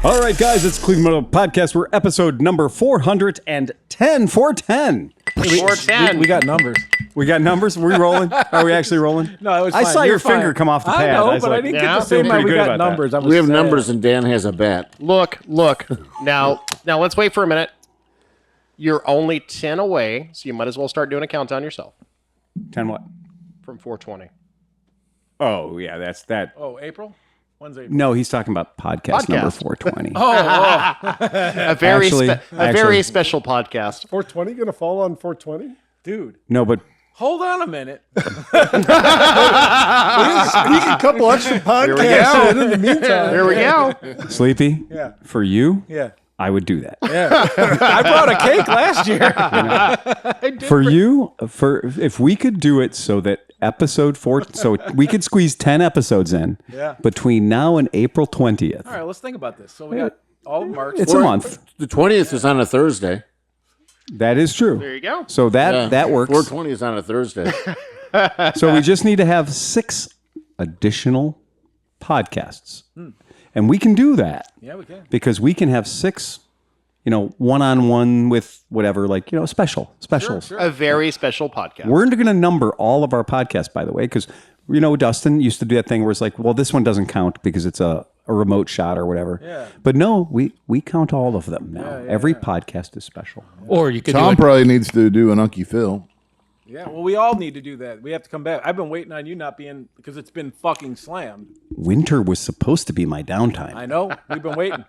All right, guys, it's ClevelandMoto Podcast. We're episode number 410. 410. 410. We got numbers. We got numbers? Are we rolling? Are we actually rolling? No, it was I fine. saw You're your fine. finger come off the pad. I know, was but like, I didn't yeah, get to feel say pretty we good got about that. numbers. We have numbers and Dan has a bat. Look. Now let's wait for a minute. You're only 10 away, so you might as well start doing a countdown yourself. 10 what? From 420. Oh, yeah, that's that. Oh, April? When's April? No, he's talking about podcast number 420. A very Actually- special podcast. 420 going to fall on 420? Dude, No, but hold on a minute. Sneak a couple extra podcasts in the meantime. Here we go. Sleepy, Yeah. for you, Yeah. I would do that. Yeah. I brought a cake last year. For you, if we could do it so that episode 4, so we could squeeze 10 episodes in Yeah. between now and April 20th. All right, let's think about this. So we got all of March. It's a month. The 20th is on a Thursday. That is true. There you go. So that works. 420 is on a Thursday. So we just need to have 6 additional podcasts. And we can do that Yeah, we can. because we can have 6, one-on-one with whatever, specials. Sure. A very special podcast. We're going to number all of our podcasts, by the way, because, Dustin used to do that thing where it's like, well, this one doesn't count because it's a remote shot or whatever. Yeah. But no, we count all of them now. Every podcast is special. Or you could Tom do it. probably needs to do an Unky Phil. Yeah, well, we all need to do that. We have to come back. I've been waiting on you not being, because it's been fucking slammed. Winter was supposed to be my downtime. I know. We've been waiting.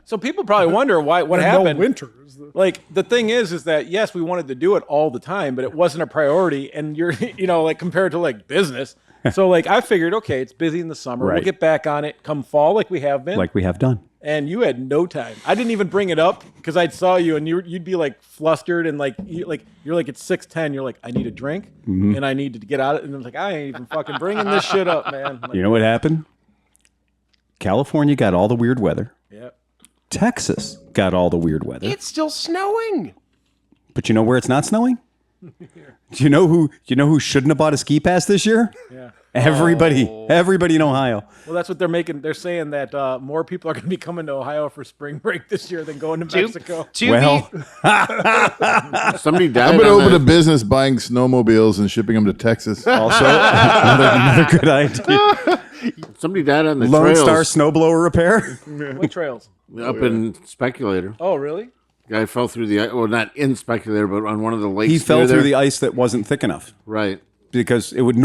So people probably wonder what happened. No winter. Like, the thing is that, yes, we wanted to do it all the time, but it wasn't a priority. And you're, compared to, business. So, I figured, okay, it's busy in the summer. Right. We'll get back on it come fall like we have been. Like we have done. And you had no time. I didn't even bring it up because I saw you and you'd be flustered and you're like it's 6:10. You're like, I need a drink and I need to get out of it. And I was like, I ain't even fucking bringing this shit up, man. You know what happened? California got all the weird weather. Yeah. Texas got all the weird weather. It's still snowing. But you know where it's not snowing? Do you know who shouldn't have bought a ski pass this year? Yeah. Everybody in Ohio. Well, that's what they're making. They're saying that more people are going to be coming to Ohio for spring break this year than going to Mexico. Somebody died. I've been on open the- to business buying snowmobiles and shipping them to Texas. Also, another good idea. Somebody died on the Lone trails Star snowblower repair. What trails? up in Speculator. Oh, really? Guy fell through the ice. Well, not in Speculator, but on one of the lakes. He fell near through there. the ice that wasn't thick enough Right. because it would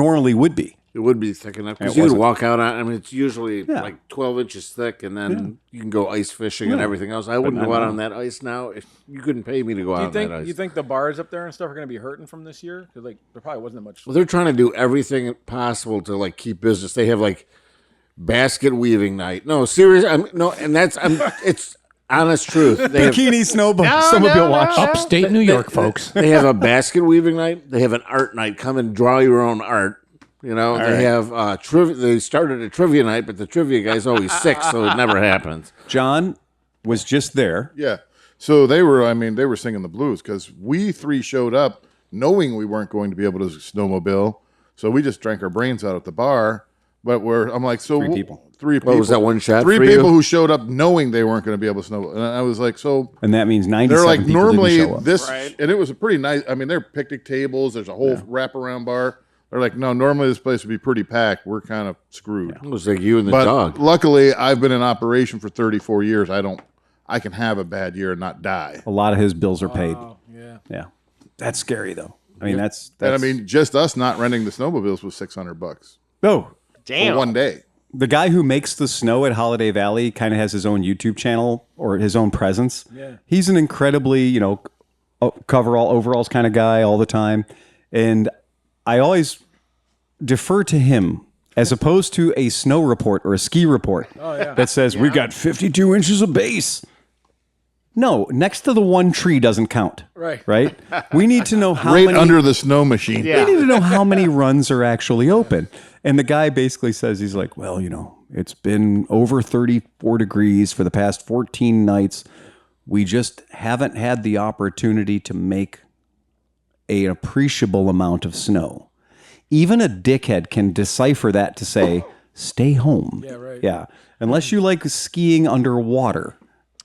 be. It would be thick enough because It you would wasn't. walk out on. I mean, it's usually Yeah. like 12 inches thick, and then you can go ice fishing and everything else. I wouldn't not go out now. on that ice now. If you couldn't pay me to go out on that ice. You think the bars up there and stuff are going to be hurting from this year? Because there probably wasn't much. Well, they're trying to do everything possible to keep business. They have basket weaving night. No, serious. It's honest truth. They have, Bikini snowmobile wash. Upstate New York, folks. they have a basket weaving night. They have an art night. Come and draw your own art. They have trivia. They started a trivia night, but the trivia guy's always sick, so it never happens. John was just there. Yeah. So they were singing the blues because we 3 showed up knowing we weren't going to be able to snowmobile. So we just drank our brains out at the bar. But I'm like, so 3 people. 3 people. What was that one shot? 3 for people you? who showed up knowing they weren't going to be able to snowball. And I was like, so And that means 97 they're like, people normally didn't show up. this, Right. and it was a pretty nice, they're picnic tables. There's a whole wraparound bar. They're like, no, normally this place would be pretty packed. We're kind of screwed. It was like you and the But dog. luckily, I've been in operation for 34 years. I can have a bad year and not die. A lot of his bills are paid. Oh, yeah. Yeah. That's scary, though. I mean, that's And just us not renting the snowmobiles was $600 Oh, Damn. for one day. the guy who makes the snow at Holiday Valley kind of has his own YouTube channel or his own presence. Yeah. He's an incredibly, overalls kind of guy all the time. And I always defer to him as opposed to a snow report or a ski report that says, we got 52 inches of base. No, next to the one tree doesn't count. Right? We need to know how Right many... under the snow machine. Yeah. We need to know how many runs are actually open. And the guy basically says, he's like, well, it's been over 34 degrees for the past 14 nights. We just haven't had the opportunity to make an appreciable amount of snow. Even a dickhead can decipher that to say, stay home. Yeah, right. Yeah. Unless you like skiing underwater,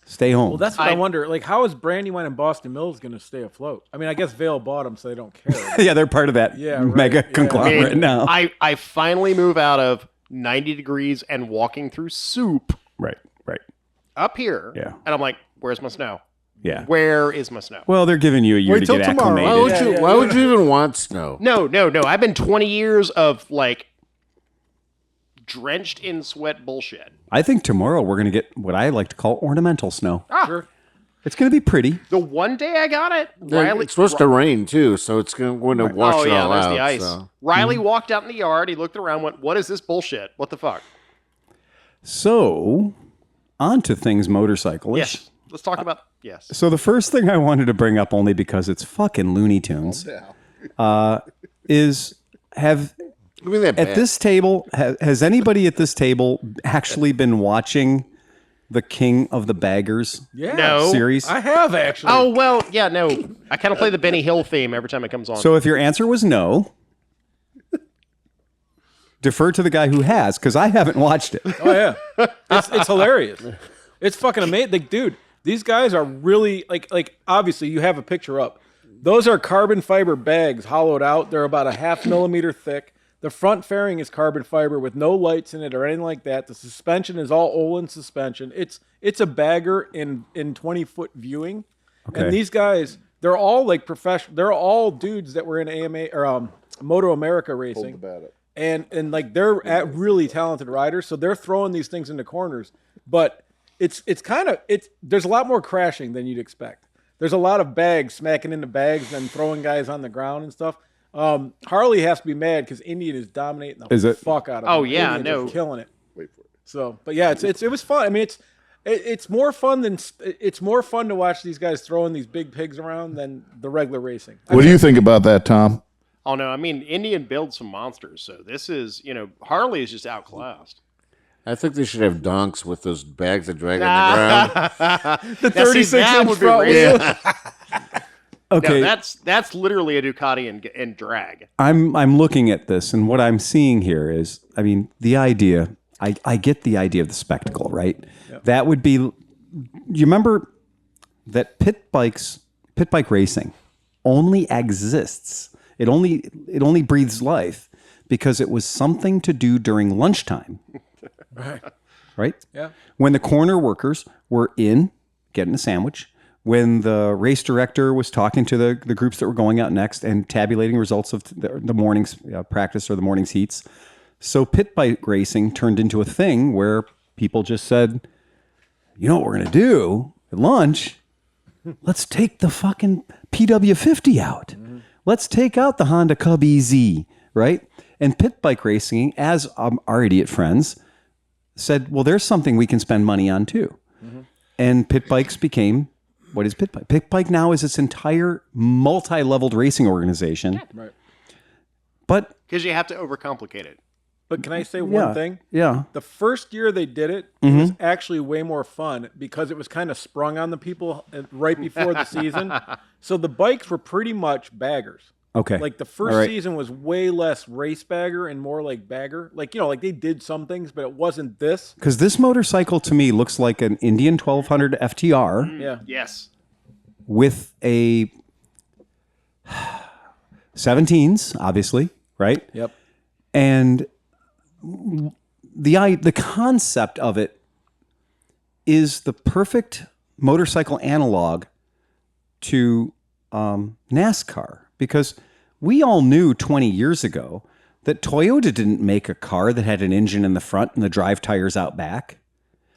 stay home. Well, that's what I wonder. Like, how is Brandywine and Boston Mills going to stay afloat? I mean, I guess Vail bought them, so they don't care. yeah, they're part of that mega conglomerate now. I finally move out of 90 degrees and walking through soup Right. up here. Yeah. And I'm like, where's my snow? Yeah. Where is my snow? Well, they're giving you a year Wait to till get tomorrow. acclimated. Why would you even want snow? No. I've been 20 years of like drenched in sweat bullshit. I think tomorrow we're going to get what I like to call ornamental snow. Sure. It's going to be pretty. The one day I got it, It's supposed to rain too, so it's going to wash it all there's out. the ice. So. Riley walked out in the yard. He looked around, went, "What is this bullshit? What the fuck?" So, on to things motorcycle-ish. Yes, let's talk about yes. So the first thing I wanted to bring up, only because it's fucking Looney Tunes, is have Give me that at bat. this table has anybody at this table actually been watching the King of the Baggers Yeah. No. series? I have, actually. Oh well, yeah, no. I kind of play the Benny Hill theme every time it comes on. So if your answer was no, defer to the guy who has, because I haven't watched it. Oh, yeah. It's hilarious. It's fucking amazing. Like, dude, these guys are really, like obviously, you have a picture up. Those are carbon fiber bags hollowed out. They're about a 0.5 millimeter thick. The front fairing is carbon fiber with no lights in it or anything like that. The suspension is all Olin suspension. It's a bagger in 20-foot viewing. Okay. And these guys, they're all like professional. They're all dudes that were in AMA or Moto America racing. And like they're really talented riders, so they're throwing these things into corners. But it's there's a lot more crashing than you'd expect. There's a lot of bags smacking into bags and throwing guys on the ground and stuff. Harley has to be mad because Indian is dominating the fuck out of him. Oh, yeah, Indians no. are killing it. Wait for it. So, but yeah, it was fun. I mean, it's more fun to watch these guys throwing these big pigs around than the regular racing. What do you think about that, Tom? oh no, I mean Indian builds some monsters. So this is, Harley is just outclassed. I think they should have donks with those bags that drag on the ground. The Now, see, 36 that inch would be front wheel. Okay, No, that's literally a Ducati and drag. I'm looking at this, and what I'm seeing here is, I mean, the idea. I get the idea of the spectacle, right? Yep. That would be. You remember that pit bike racing only exists. It only breathes life because it was something to do during lunchtime. Right? Yeah. When the corner workers were in getting a sandwich, when the race director was talking to the groups that were going out next and tabulating results of the morning's practice or the morning's heats. So pit bike racing turned into a thing where people just said, you know what we're going to do at lunch? Let's take the fucking PW50 out. Mm-hmm. Let's take out the Honda Cub EZ, right? And pit bike racing, as our idiot friends said, well, there's something we can spend money on too. Mm-hmm. And pit bikes became, what is pit bike? Pit bike now is its entire multi-leveled racing organization. Yeah. Right. But Because you have to overcomplicate it. But can I say one thing? Yeah. The first year they did it, it was actually way more fun because it was kind of sprung on the people right before the season. So the bikes were pretty much baggers. Okay. Like the first season was way less race bagger and more like bagger. Like, like they did some things, but it wasn't this. Because this motorcycle to me looks like an Indian 1200 FTR Yeah. Yes. with a 17s, obviously, right? Yep. And the concept of it is the perfect motorcycle analog to NASCAR, because we all knew 20 years ago that Toyota didn't make a car that had an engine in the front and the drive tires out back.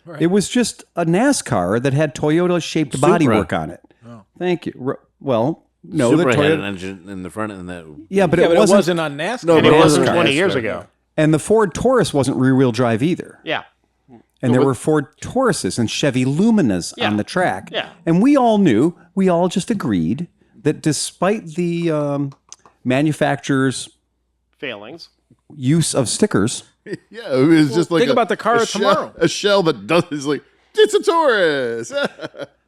Right. It was just a NASCAR that had Toyota-shaped bodywork on it. Oh. Thank you. Well, no, Supra the Toyota had an engine in the front and that. Yeah, but, it it wasn't on NASCAR. No, And but it it wasn't wasn't 20 NASCAR, years yeah. ago. And the Ford Taurus wasn't rear-wheel drive either. Yeah. And there were Ford Tauruses and Chevy Luminas on the track. Yeah. And we all just agreed that despite the manufacturer's Failings. use of stickers, Yeah, it was just like think about the car a of tomorrow. A shell that is like, it's a Taurus.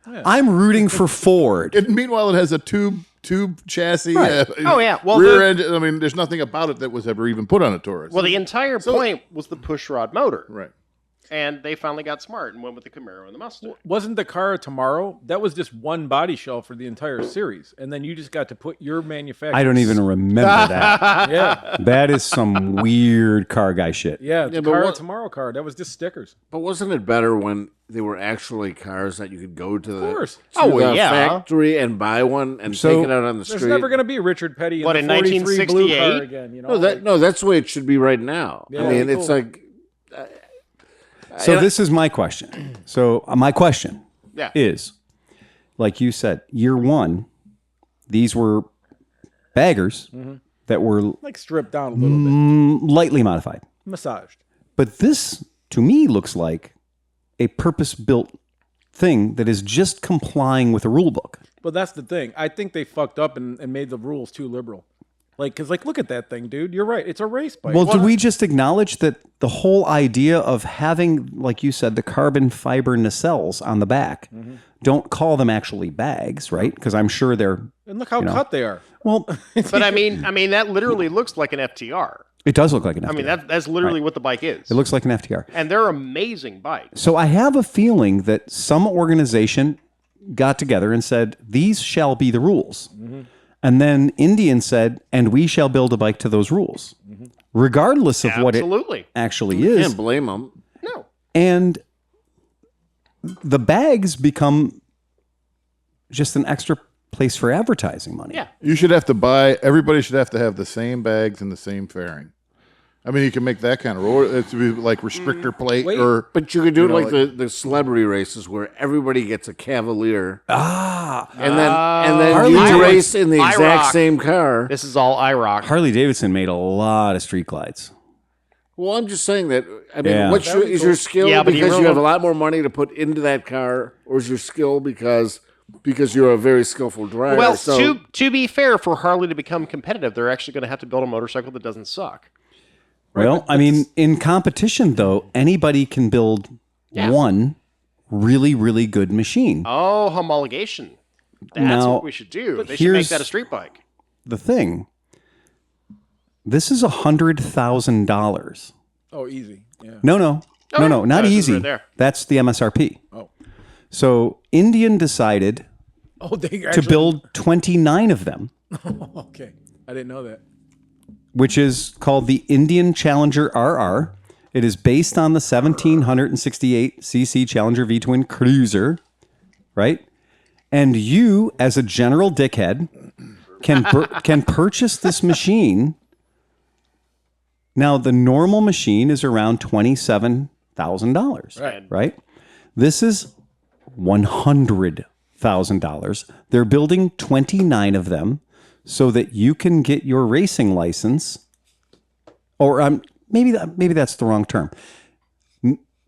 I'm rooting for Ford. And meanwhile, it has a tube tube chassis. Oh, yeah. Well, rear engine. I mean, there's nothing about it that was ever even put on a Taurus. Well, the entire point was the pushrod motor. right. And they finally got smart and went with the Camaro and the Mustang. Wasn't the car tomorrow? That was just one body shell for the entire series, and then you just got to put your manufacturer. I don't even remember that. Yeah, That is some weird car guy shit. yeah. The but car what- tomorrow car. That was just stickers. But wasn't it better when they were actually cars that you could go to the, course. the factory and buy one and So- take it out on the There's street? never going to be Richard Petty in What, the in 43 blue car 1968? again. You know, No, that's the way it should be right now. Yeah, I mean, cool. it's like So this is my question. So my question Yeah. is, like you said, year one, these were baggers that were like stripped down a little bit, lightly modified. massaged. But this, to me, looks like a purpose-built thing that is just complying with a rule book. But that's the thing. I think they fucked up and made the rules too liberal. Because look at that thing, dude. You're right. It's a race bike. Well, do we just acknowledge that the whole idea of having, like you said, the carbon fiber nacelles on the back, don't call them actually bags, right? Because I'm sure they're, And look how cut they are. well, But I mean, that literally looks like an FTR. it does look like an FTR. I mean, that's literally what the bike is. It looks like an FTR. And they're amazing bikes. So I have a feeling that some organization got together and said, these shall be the rules. And then Indian said, and we shall build a bike to those rules, regardless of what it Absolutely. actually you is. can't blame them. No. And the bags become just an extra place for advertising money. Yeah. You should have to buy. Everybody should have to have the same bags and the same fairing. I mean, you can make that kind of rule. It's like restrictor plate Wait. or. But you could do it know, like the celebrity races where everybody gets a Cavalier. Ah, And then Harley you Davidson. race in the I exact rock. same car. This is all IROC. Harley Davidson made a lot of street glides. Well, I'm just saying that. I mean, Yeah. is your skill Yeah, but you because you really- have a lot more money to put into that car, or is your skill because you're a very skillful driver? Well, so, to be fair, for Harley to become competitive, they're actually going to have to build a motorcycle that doesn't suck. Well, I mean, in competition, though, anybody can build one really, really good machine. Oh, homologation. That's Now, what we should do. They should make here's- that a street bike. The thing, this is $100,000. Oh, easy. Yeah. No, yeah. not No, it's easy. right there. That's the MSRP. Oh. So Indian decided Oh, they to actually. build 29 of them, Okay. I didn't know that. which is called the Indian Challenger RR. It is based on the 1768cc Challenger V-twin cruiser, right? And you, as a general dickhead, can purchase this machine. Now, the normal machine is around $27,000, right? This is $100,000. They're building 29 of them so that you can get your racing license, or maybe that's the wrong term,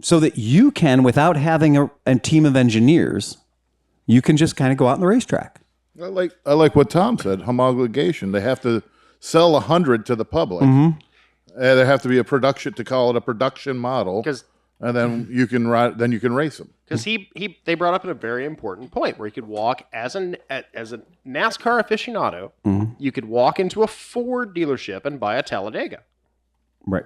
so that you can, without having a team of engineers, you can just kind of go out on the racetrack. I like what Tom said. Homologation. They have to sell 100 to the public. There have to be a production to call it a production model, 'Cause- and then you can ride. Then you can race them. Because they brought up a very important point where you could walk as a NASCAR aficionado, you could walk into a Ford dealership and buy a Talladega. Right.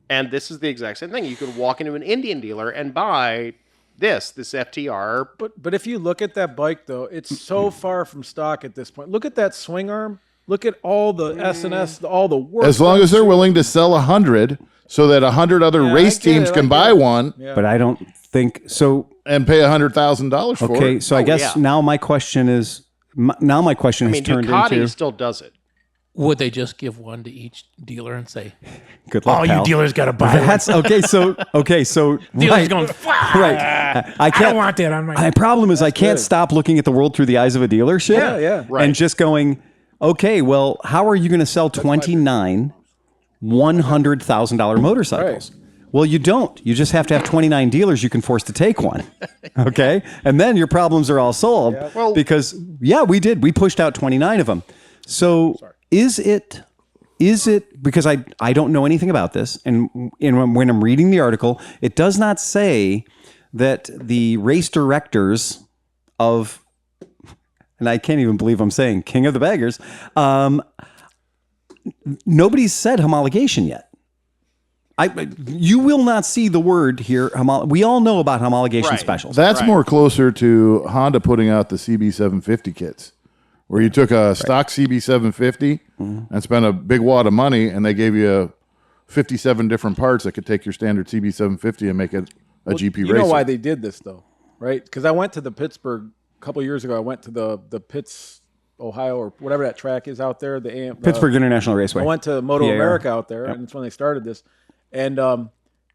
And this is the exact same thing. You could walk into an Indian dealer and buy this FTR. But if you look at that bike, though, it's so far from stock at this point. Look at that swing arm. Look at all the S&S, all the work. As long as they're willing to sell 100, so that 100 other Yeah, race I get teams it, can I buy get it. one But I don't think so. and pay $100,000 for Okay, it. so I guess yeah. now my question is, has I mean, turned Ducati into still does it. Would they just give one to each dealer and say, good luck, "Oh, you pal. dealers got to buy one"? That's okay. So Dealers right, going, right. I I can't. don't want that on my. My problem is I can't stop looking at the world through the eyes of a dealership. Yeah. And just going, okay, well, how are you going to sell 29 $100,000 motorcycles? Well, you don't. You just have to have 29 dealers you can force to take one. Okay? And then your problems are all solved. Well- because, we did. We pushed out 29 of them. So is it, because I don't know anything about this, and when I'm reading the article, it does not say that the race directors of and I can't even believe I'm saying king of the baggers, nobody's said homologation yet. You will not see the word here. We all know about homologation Right. specials. That's more closer to Honda putting out the CB750 kits, where you took a stock CB750 and spent a big wad of money, and they gave you 57 different parts that could take your standard CB750 and make it a GP racer. You know why they did this though, right? Because I went to the Pittsburgh a couple years ago. I went to the Pitts, Ohio, or whatever that track is out there. The Pittsburgh International Raceway. I went to Moto PAR. America out there, and it's when they started this. And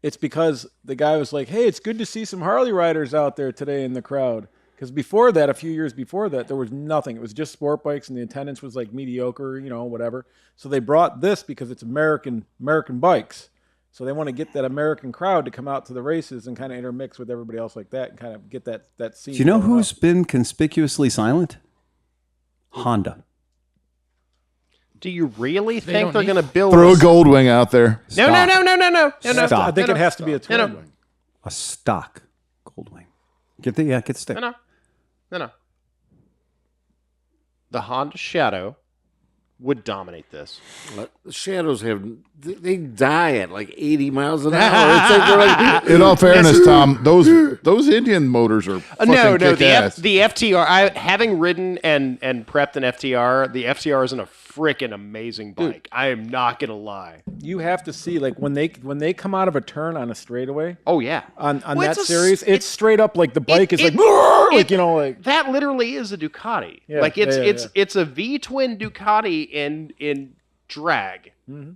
it's because the guy was like, hey, it's good to see some Harley riders out there today in the crowd. Because before that, a few years before that, there was nothing. It was just sport bikes, and the attendance was like mediocre, whatever. So they brought this because it's American bikes. So they want to get that American crowd to come out to the races and kind of intermix with everybody else like that and kind of get that scene. Do you know going who's up. been conspicuously silent? Honda. Do you really They think don't they're need- going to build Throw a Goldwing out there. No. Stop. I think it has to be a twin No. wing. A stock Goldwing. Get the stick. No. The Honda Shadow would dominate this. The Shadows they die at like 80 miles an hour. It's like they're like, In all fairness, Tom, those Indian motors are fucking No, kick-ass. the FTR. Having ridden and prepped an FTR, the FTR isn't a freaking amazing bike. I am not gonna lie. You have to see like when they come out of a turn on a straightaway Oh yeah, on Well, that it's series, it's straight up like the bike is it- like it- like that literally is a Ducati. Yeah, like it's yeah. it's a V twin Ducati in drag. Mm-hmm.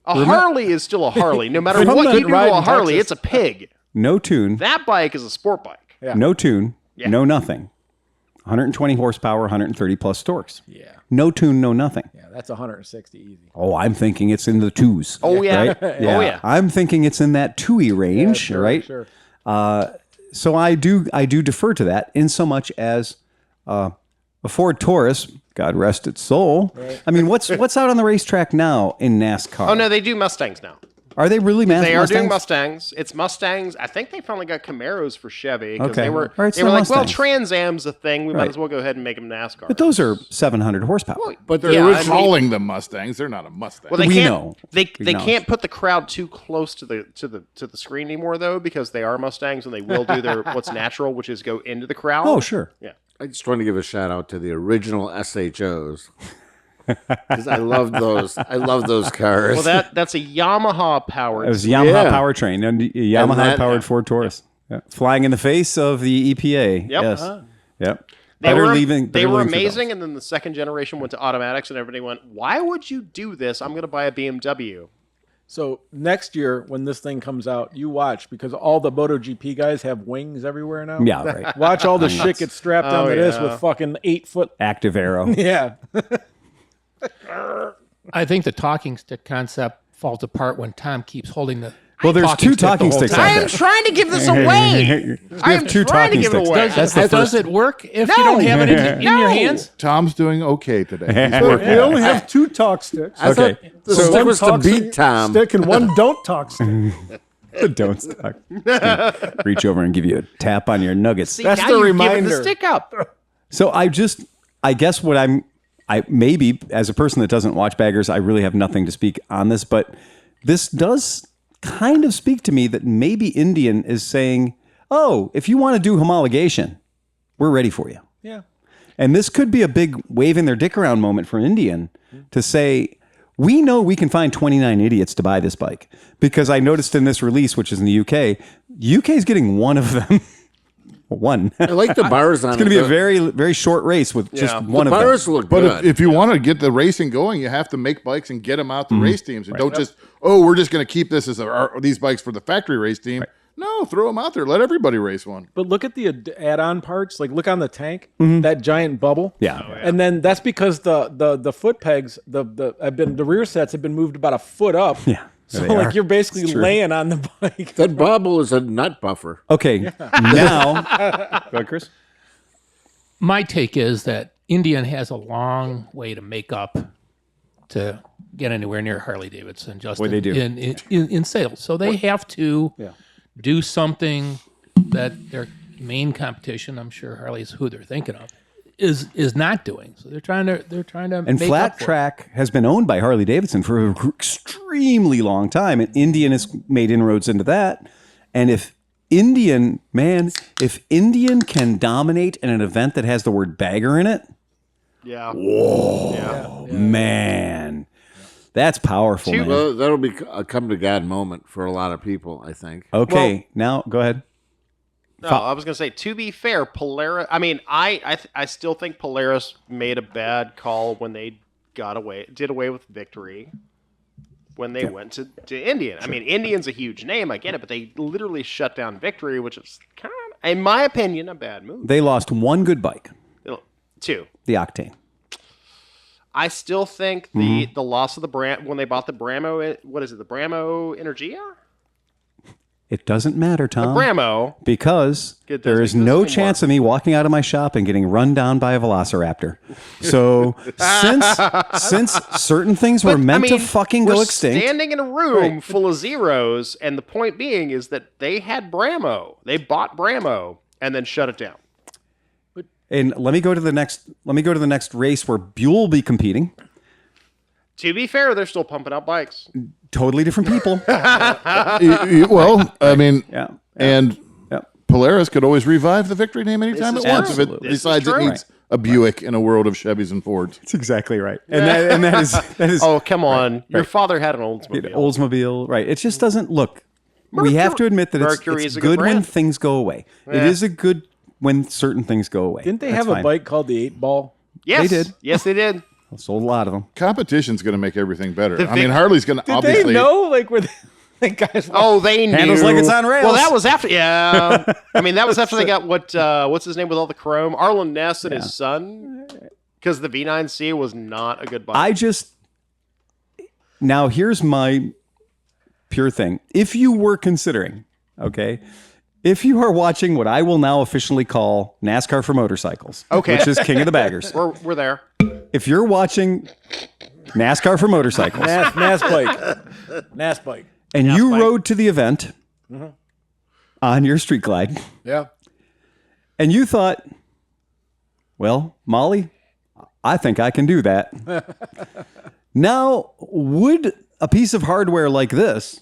A Harley is still a Harley, no matter From what the you do to ride a in Harley. Texas. It's a pig. No tune. That bike is a sport bike. Yeah. No tune. Yeah. No nothing. 120 horsepower, 130 plus torques. yeah. No tune, no nothing. Yeah, that's 160 easy. Oh, I'm thinking it's in the twos. Oh yeah, Right? oh yeah. I'm thinking it's in that 2E range, Sure, right? Sure. So I do defer to that in so much as a Ford Taurus, God rest its soul. Right. I mean, what's out on the racetrack now in NASCAR? Oh no, they do Mustangs now. Are they really They are doing Mustangs? Mustangs. It's Mustangs. I think they finally got Camaros for Chevy because Okay. they were All right, they so were like, Mustangs. well, Trans Am's a thing. We might Right. as well go ahead and make them NASCAR. But those are 700 horsepower. but They're they're calling them Mustangs. They're not a Mustang. Well, they We can't. know. They We know. can't put the crowd too close to the screen anymore though, because they are Mustangs and they will do their what's natural, which is go into the crowd. Oh, sure. Yeah. I just want to give a shout out to the original SHOs because I love those. I love those cars. Well, that's a Yamaha powered. It was Yamaha Yeah. powertrain and Yamaha that- powered Ford Taurus. Yeah. Flying in the face of the EPA. Yep. Yes. Uh-huh. Yep. They Better were leaving- they better were leaving for amazing, those. and then the second generation went to automatics, and everybody went, "Why would you do this? I'm going to buy a BMW." So next year when this thing comes out, you watch because all the MotoGP guys have wings everywhere now. Yeah, right. Watch all the shit get strapped Oh, onto this yeah. with fucking 8-foot. Active arrow. Yeah. I think the talking stick concept falls apart when Tom keeps holding the. Well, there's two talking sticks I out am there. trying to give this away. I am two trying to talking give it sticks. away. That's the Does first. it work if you don't have it in your hands? Tom's doing okay today. He's working. We only have 2 talk sticks. I Okay. thought the So stick one was to talk beat Tom. stick and one don't talk stick. Don't stop. Reach over and give you a tap on your nuggets. See, That's now the you've given reminder. the stick up. So I guess what I maybe as a person that doesn't watch baggers, I really have nothing to speak on this, but this does kind of speak to me that maybe Indian is saying, oh, if you want to do homologation, we're ready for you. Yeah. And this could be a big waving their dick around moment for Indian to say, we know we can find 29 idiots to buy this bike. Because I noticed in this release, which is in the UK is getting one of them. One. I like the bars on It's going to be a very, very short race with just Yeah. one the of them. bars look But good. if you want to get the racing going, you have to make bikes and get them out to race teams. And don't just, we're just going to keep this as these bikes for the factory race team. No, throw them out there. Let everybody race one. But look at the add-on parts. Like look on the tank, that giant bubble. Yeah. And then that's because the foot pegs, the rear sets have been moved about a foot up. Yeah. So They like are. you're basically It's true. laying on the bike. that bubble is a nut buffer. Okay. Now, go ahead, Chris. My take is that Indian has a long way to make up to get anywhere near Harley Davidson. Just they do. in sales, so they have to do something that their main competition. I'm sure Harley's who they're thinking of. is not doing. So they're trying to And make Flat up for it. Track has been owned by Harley Davidson for an extremely long time, and Indian has made inroads into that. And if Indian can dominate in an event that has the word bagger in it, Yeah. man, that's powerful, man. Well, that'll be a come to God moment for a lot of people, I think. Okay, now go ahead. No, I was going to say, to be fair, Polaris. I mean, I still think Polaris made a bad call when they did away with Victory when they went to Indian. I mean, Indian's a huge name, I get it, but they literally shut down Victory, which is kind of, in my opinion, a bad move. They lost one good bike, 2. the Octane. I still think the loss of the brand when they bought the Bramo. What is it? The Bramo Energia? It doesn't matter, Tom. Bramo. Because It there doesn't is exist no anymore. chance of me walking out of my shop and getting run down by a Velociraptor. So since certain things were meant to fucking we're go extinct, standing in a room full of zeros, and the point being is that they had Bramo. They bought Bramo and then shut it down. and let me go to the next race where Buell will be competing. To be fair, they're still pumping out bikes. Totally different people. Well, I mean, Yeah. and Yeah. Polaris could always revive the Victory name anytime This it is wants. true. If it This is decides it true. needs a Buick in a world of Chevys and Fords. That's exactly right. And that is Oh, come on. Your father had an Oldsmobile. Oldsmobile, right? It just doesn't look. We have to admit that Mercury it's is a good good when brand. things go away. It is a good when certain things go away. Didn't they That's have a fine. bike called the 8-Ball? Yes. They did. Yes, they did. Sold a lot of them. Competition's going to make everything better. I Vic- mean, Harley's going to Did obviously. they know? Like, were they guys? Oh, they knew. Handles like it's on rails. Well, that was after. Yeah. I mean, that was after they got what's his name with all the chrome? Arlen Ness and his son. Because the V9C was not a good bike. Now here's my pure thing. If you were considering, okay, if you are watching what I will now officially call NASCAR for motorcycles, Okay. which is King of the Baggers. We're there. If you're watching NASCAR for motorcycles Nass bike. Nass bike. and you bike. rode to the event on your Street Glide Yeah. and you thought, well, Molly, I think I can do that. Now, would a piece of hardware like this,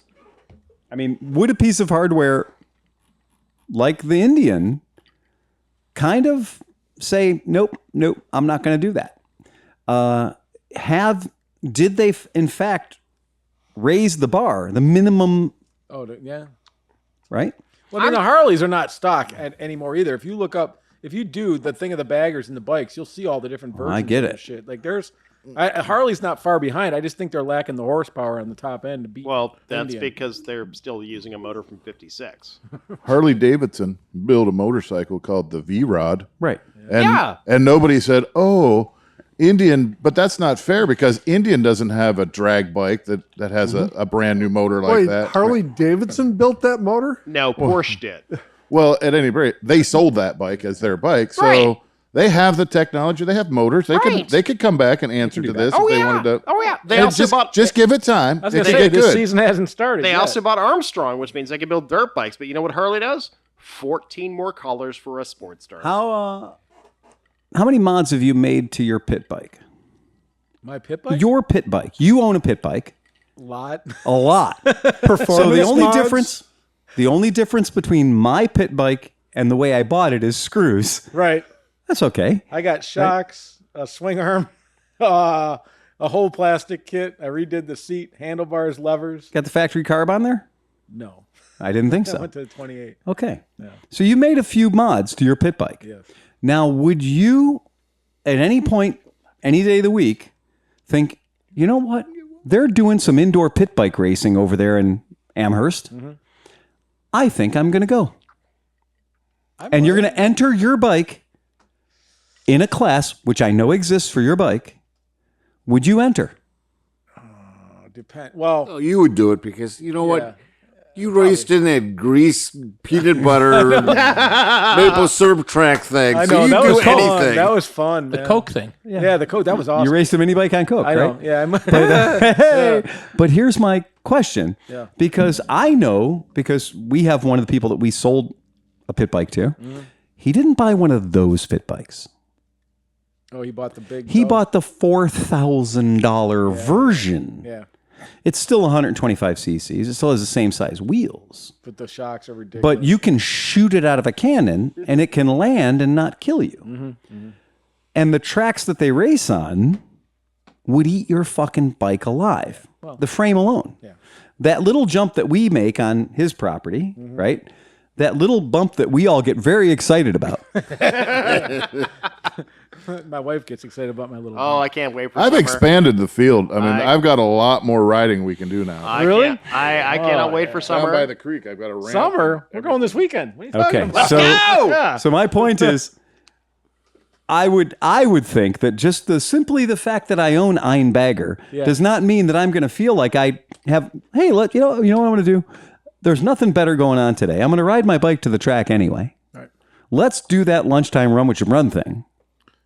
would a piece of hardware like the Indian kind of say, nope, I'm not going to do that? Did they in fact raise the bar, the minimum, Oh, yeah. right? Well, I mean, the Harleys are not stock anymore either. If you do the thing of the baggers and the bikes, you'll see all the different versions. I get of it. the shit. Like Harley's not far behind. I just think they're lacking the horsepower on the top end to beat. Well, that's Indian. because they're still using a motor from 56. Harley Davidson built a motorcycle called the V-Rod. Right. And nobody said, oh, Indian, but that's not fair because Indian doesn't have a drag bike that has a brand new motor like Wait, that. Harley Davidson built that motor? No, Porsche did. Well, at any rate, they sold that bike as their bike, so Right. they have the technology. They have motors. They could come back and answer to this if they wanted to. Oh, yeah. They And also bought. just give it time. I was It going to could say get this good. season hasn't started. They yet. also bought Armstrong, which means they can build dirt bikes. But you know what Harley does? 14 more colors for a Sportster. How many mods have you made to your pit bike? My pit bike. Your pit bike. You own a pit bike. Lot. A lot. Performance So the mods? only difference between my pit bike and the way I bought it is screws. Right. That's okay. I got shocks, a swing arm, a whole plastic kit. I redid the seat, handlebars, levers. Got the factory carb on there? No, I didn't think I so. went to 28. Okay. So you made a few mods to your pit bike. Yes. Now, would you, at any point, any day of the week, think, you know what? They're doing some indoor pit bike racing over there in Amherst. I think I'm going to go. And you're going to enter your bike in a class, which I know exists for your bike. Would you enter? Depend. Well, Oh, you would do it because you know Yeah. what? You raced in that grease, peanut butter, maple syrup track thing. I so know you that do was fun. anything. That was fun. The man. Coke thing. Yeah, the Coke. That was awesome. You raced a mini bike on Coke, I right? know. Yeah. Hey, but here's my question. Yeah. Because I know, because we have one of the people that we sold a pit bike to, he didn't buy one of those pit bikes. Oh, he bought the big. He dog? bought the $4,000 version. Yeah, It's still 125 cc's. It still has the same size wheels. but the shocks are ridiculous. But you can shoot it out of a cannon and it can land and not kill you. And the tracks that they race on would eat your fucking bike alive. The frame alone. Yeah. That little jump that we make on his property, right? That little bump that we all get very excited about. My wife gets excited about my little. Oh, I can't wait for I've summer. expanded the field. I mean, I've got a lot more riding we can do now. Really? I cannot wait for Down summer. by the creek, I've got a ramp. Summer. We're going this weekend. What are you talking Okay. about? So, Yeah. so my point is, I would think that just simply the fact that I own Ein Bagger does not mean that I'm going to feel like I have. Hey, you know what I'm going to do? There's nothing better going on today. I'm going to ride my bike to the track anyway. Right. Let's do that lunchtime run what you run thing.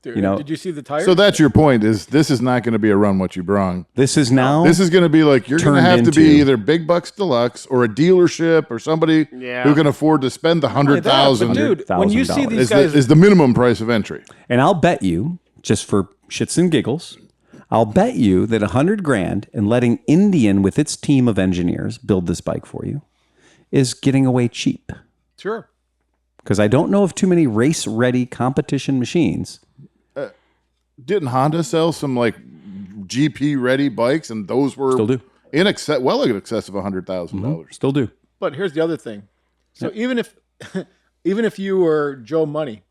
Dude, You know- did you see the tires? So that's your point. Is this is not going to be a run what you brung? This is now. This is going to be like you're going to Turned have to be into- either Big Bucks Deluxe or a dealership or somebody Yeah. who can afford to spend the Only that, but $100,000. dude, when you see these Is guys, the minimum price of entry. And I'll bet you, just for shits and giggles, I'll bet you that $100,000 and letting Indian with its team of engineers build this bike for you is getting away cheap. sure. Because I don't know of too many race-ready competition machines. Didn't Honda sell some like GP ready bikes, and those were Still do. in excess of $100,000. Still do. But here's the other thing. So even if you were Joe Money,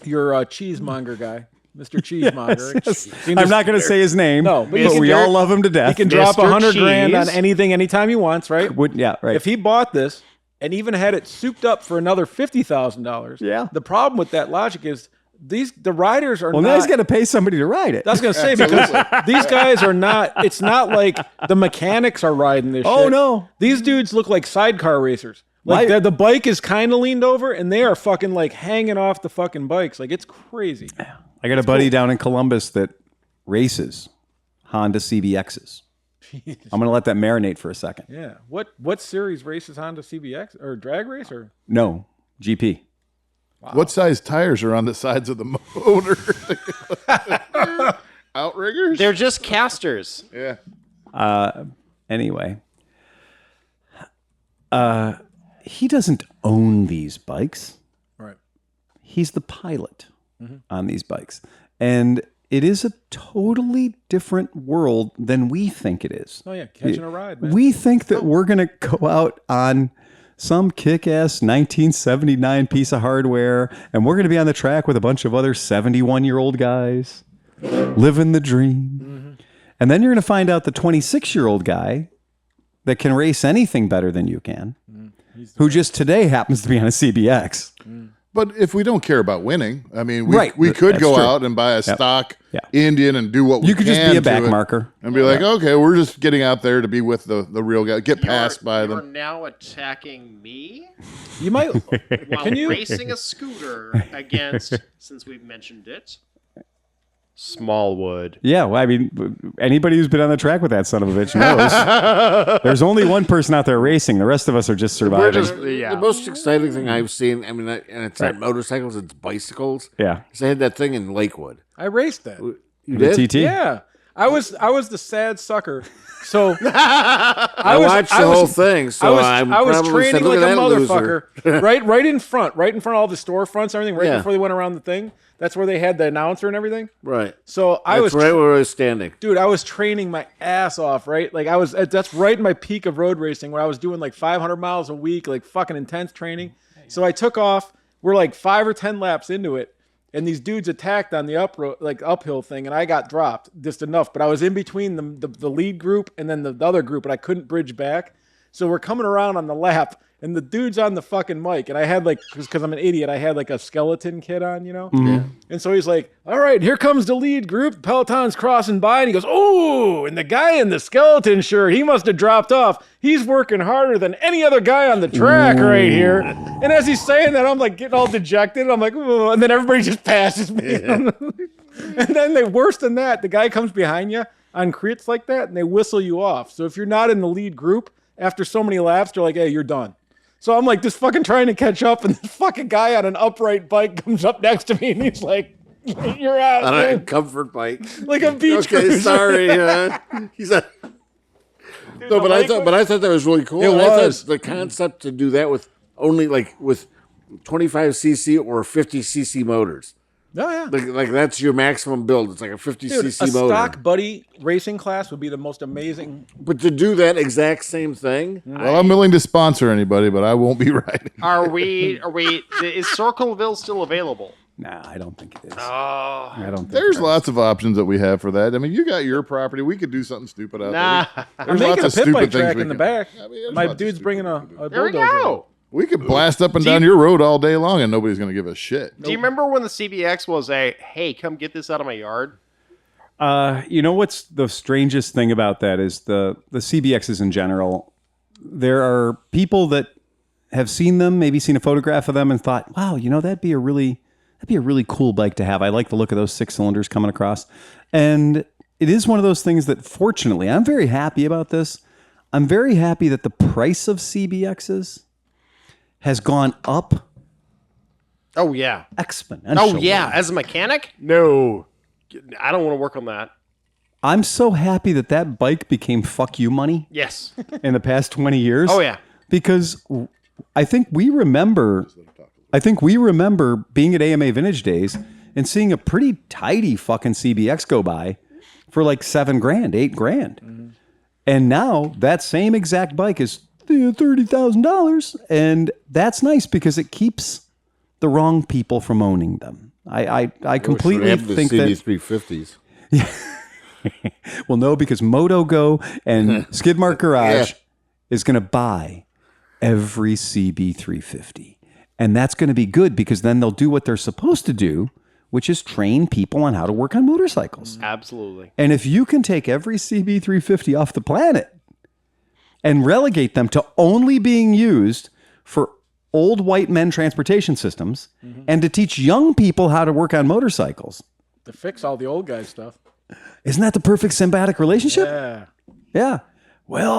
you're a cheesemonger guy, Mr. Cheesemonger. I'm not going to say his name, No, but but you can we do- all love him to He death. can drop Mr. $100,000 on Cheese. anything, anytime he wants, right? Yeah, right. If he bought this and even had it souped up for another $50,000, Yeah. The problem with that logic is the riders are well, not. now he's got to pay somebody to ride it. I was gonna say because these guys are not. It's not like the mechanics are riding this. Oh, shit. no. These dudes look like sidecar racers. Like the bike is kind of leaned over, and they are fucking like hanging off the fucking bikes. Like it's crazy. I got a buddy down in Columbus that races Honda CBXs. I'm going to let that marinate for a second. Yeah. What series races Honda CBX or drag race or? No, GP. What size tires are on the sides of the motor? Outriggers? They're just casters. Yeah. Anyway, he doesn't own these bikes. Right. He's the pilot on these bikes. And it is a totally different world than we think it is. Oh yeah, catching a ride, man. We think that we're going to go out on some kick-ass 1979 piece of hardware and we're going to be on the track with a bunch of other 71-year-old guys living the dream. And then you're going to find out the 26-year-old guy that can race anything better than you can, who just today happens to be on a CBX. But if we don't care about winning, I mean, Right. we could That's go true. out and buy a stock Yeah. Indian and do what we You could can just be a to back it marker. and be like, okay, we're just getting out there to be with the real guy, get passed by You're them. now attacking me You might. while Can you? racing a scooter against, since we've mentioned it, Smallwood. Yeah, well, I mean, anybody who's been on the track with that son of a bitch knows there's only one person out there racing. The rest of us are just surviving. The most exciting thing I've seen, I mean, and it's not motorcycles, it's bicycles. Yeah. They had that thing in Lakewood. I raced that. You The did? TT? Yeah. I was the sad sucker. So I watched the whole thing, so I was probably training said, "Look like at a that motherfucker. loser." right in front of all the storefronts and everything, right Yeah. before they went around the thing. That's where they had the announcer and everything. Right. So I That's was right where I was standing. dude, I was training my ass off, right? Like that's right in my peak of road racing where I was doing like 500 miles a week, like fucking intense training. So I took off. We're like 5 or 10 laps into it. And these dudes attacked on the uphill thing, and I got dropped just enough. But I was in between the lead group and then the other group, and I couldn't bridge back. So we're coming around on the lap, and the dude's on the fucking mic, and I had like, because I'm an idiot, I had like a skeleton kit on, you know? Yeah. And so he's like, all right, here comes the lead group. Peloton's crossing by, and he goes, oh, and the guy in the skeleton shirt, he must have dropped off. He's working harder than any other guy on the track right here. And as he's saying that, I'm like getting all dejected. I'm like, ooh, and then everybody just passes me. And then worse than that, the guy comes behind you on crits like that, and they whistle you off. So if you're not in the lead group, after so many laps, they're like, hey, you're done. So I'm like just fucking trying to catch up, and this fucking guy on an upright bike comes up next to me, and he's like, You're out. On a Man. comfort bike. Like a beach Okay, cruiser. sorry. He's a. No, but I thought that was really cool. It And I was. thought the concept to do that with only with 25cc or 50cc motors. Oh yeah. Like that's your maximum build. It's like a 50cc Dude, a motor. stock buddy racing class would be the most amazing. But to do that exact same thing, Well, I'm willing to sponsor anybody, but I won't be riding. Is Circleville still available? Nah, I don't think it is. Oh, I don't think There's so. lots of options that we have for that. I mean, you got your property. We could do something stupid out nah. there. I'm There's making a lots of pit bike stupid things track we in the can- back. I mean, there's My lots of dude's stupid bringing things a we can do. There we bulldozer. go. We could blast up and down your road all day long, and nobody's going to give a shit. Do you remember when the CBX was hey, come get this out of my yard? You know what's the strangest thing about that is the CBXs in general. There are people that have seen them, maybe seen a photograph of them, and thought, "Wow, that'd be a really cool bike to have. I like the look of those 6 cylinders coming across." And it is one of those things that, fortunately, I'm very happy about this. I'm very happy that the price of CBXs has gone up Oh yeah. exponentially. Oh yeah. As a mechanic, no, I don't want to work on that. I'm so happy that bike became fuck you money Yes. in the past 20 years. Oh yeah. Because I think we remember being at AMA Vintage Days and seeing a pretty tidy fucking CBX go by for like $7,000, $8,000. Mm-hmm. And now that same exact bike is $30,000. And that's nice because it keeps the wrong people from owning them. I completely think that. CB350s. Well, no, because Moto Go and Skidmark Garage is going to buy every CB350. And that's going to be good because then they'll do what they're supposed to do, which is train people on how to work on motorcycles. Absolutely. And if you can take every CB350 off the planet and relegate them to only being used for old white men transportation systems and to teach young people how to work on motorcycles, To fix all the old guy stuff. isn't that the perfect symbiotic relationship? Yeah. Yeah. Well,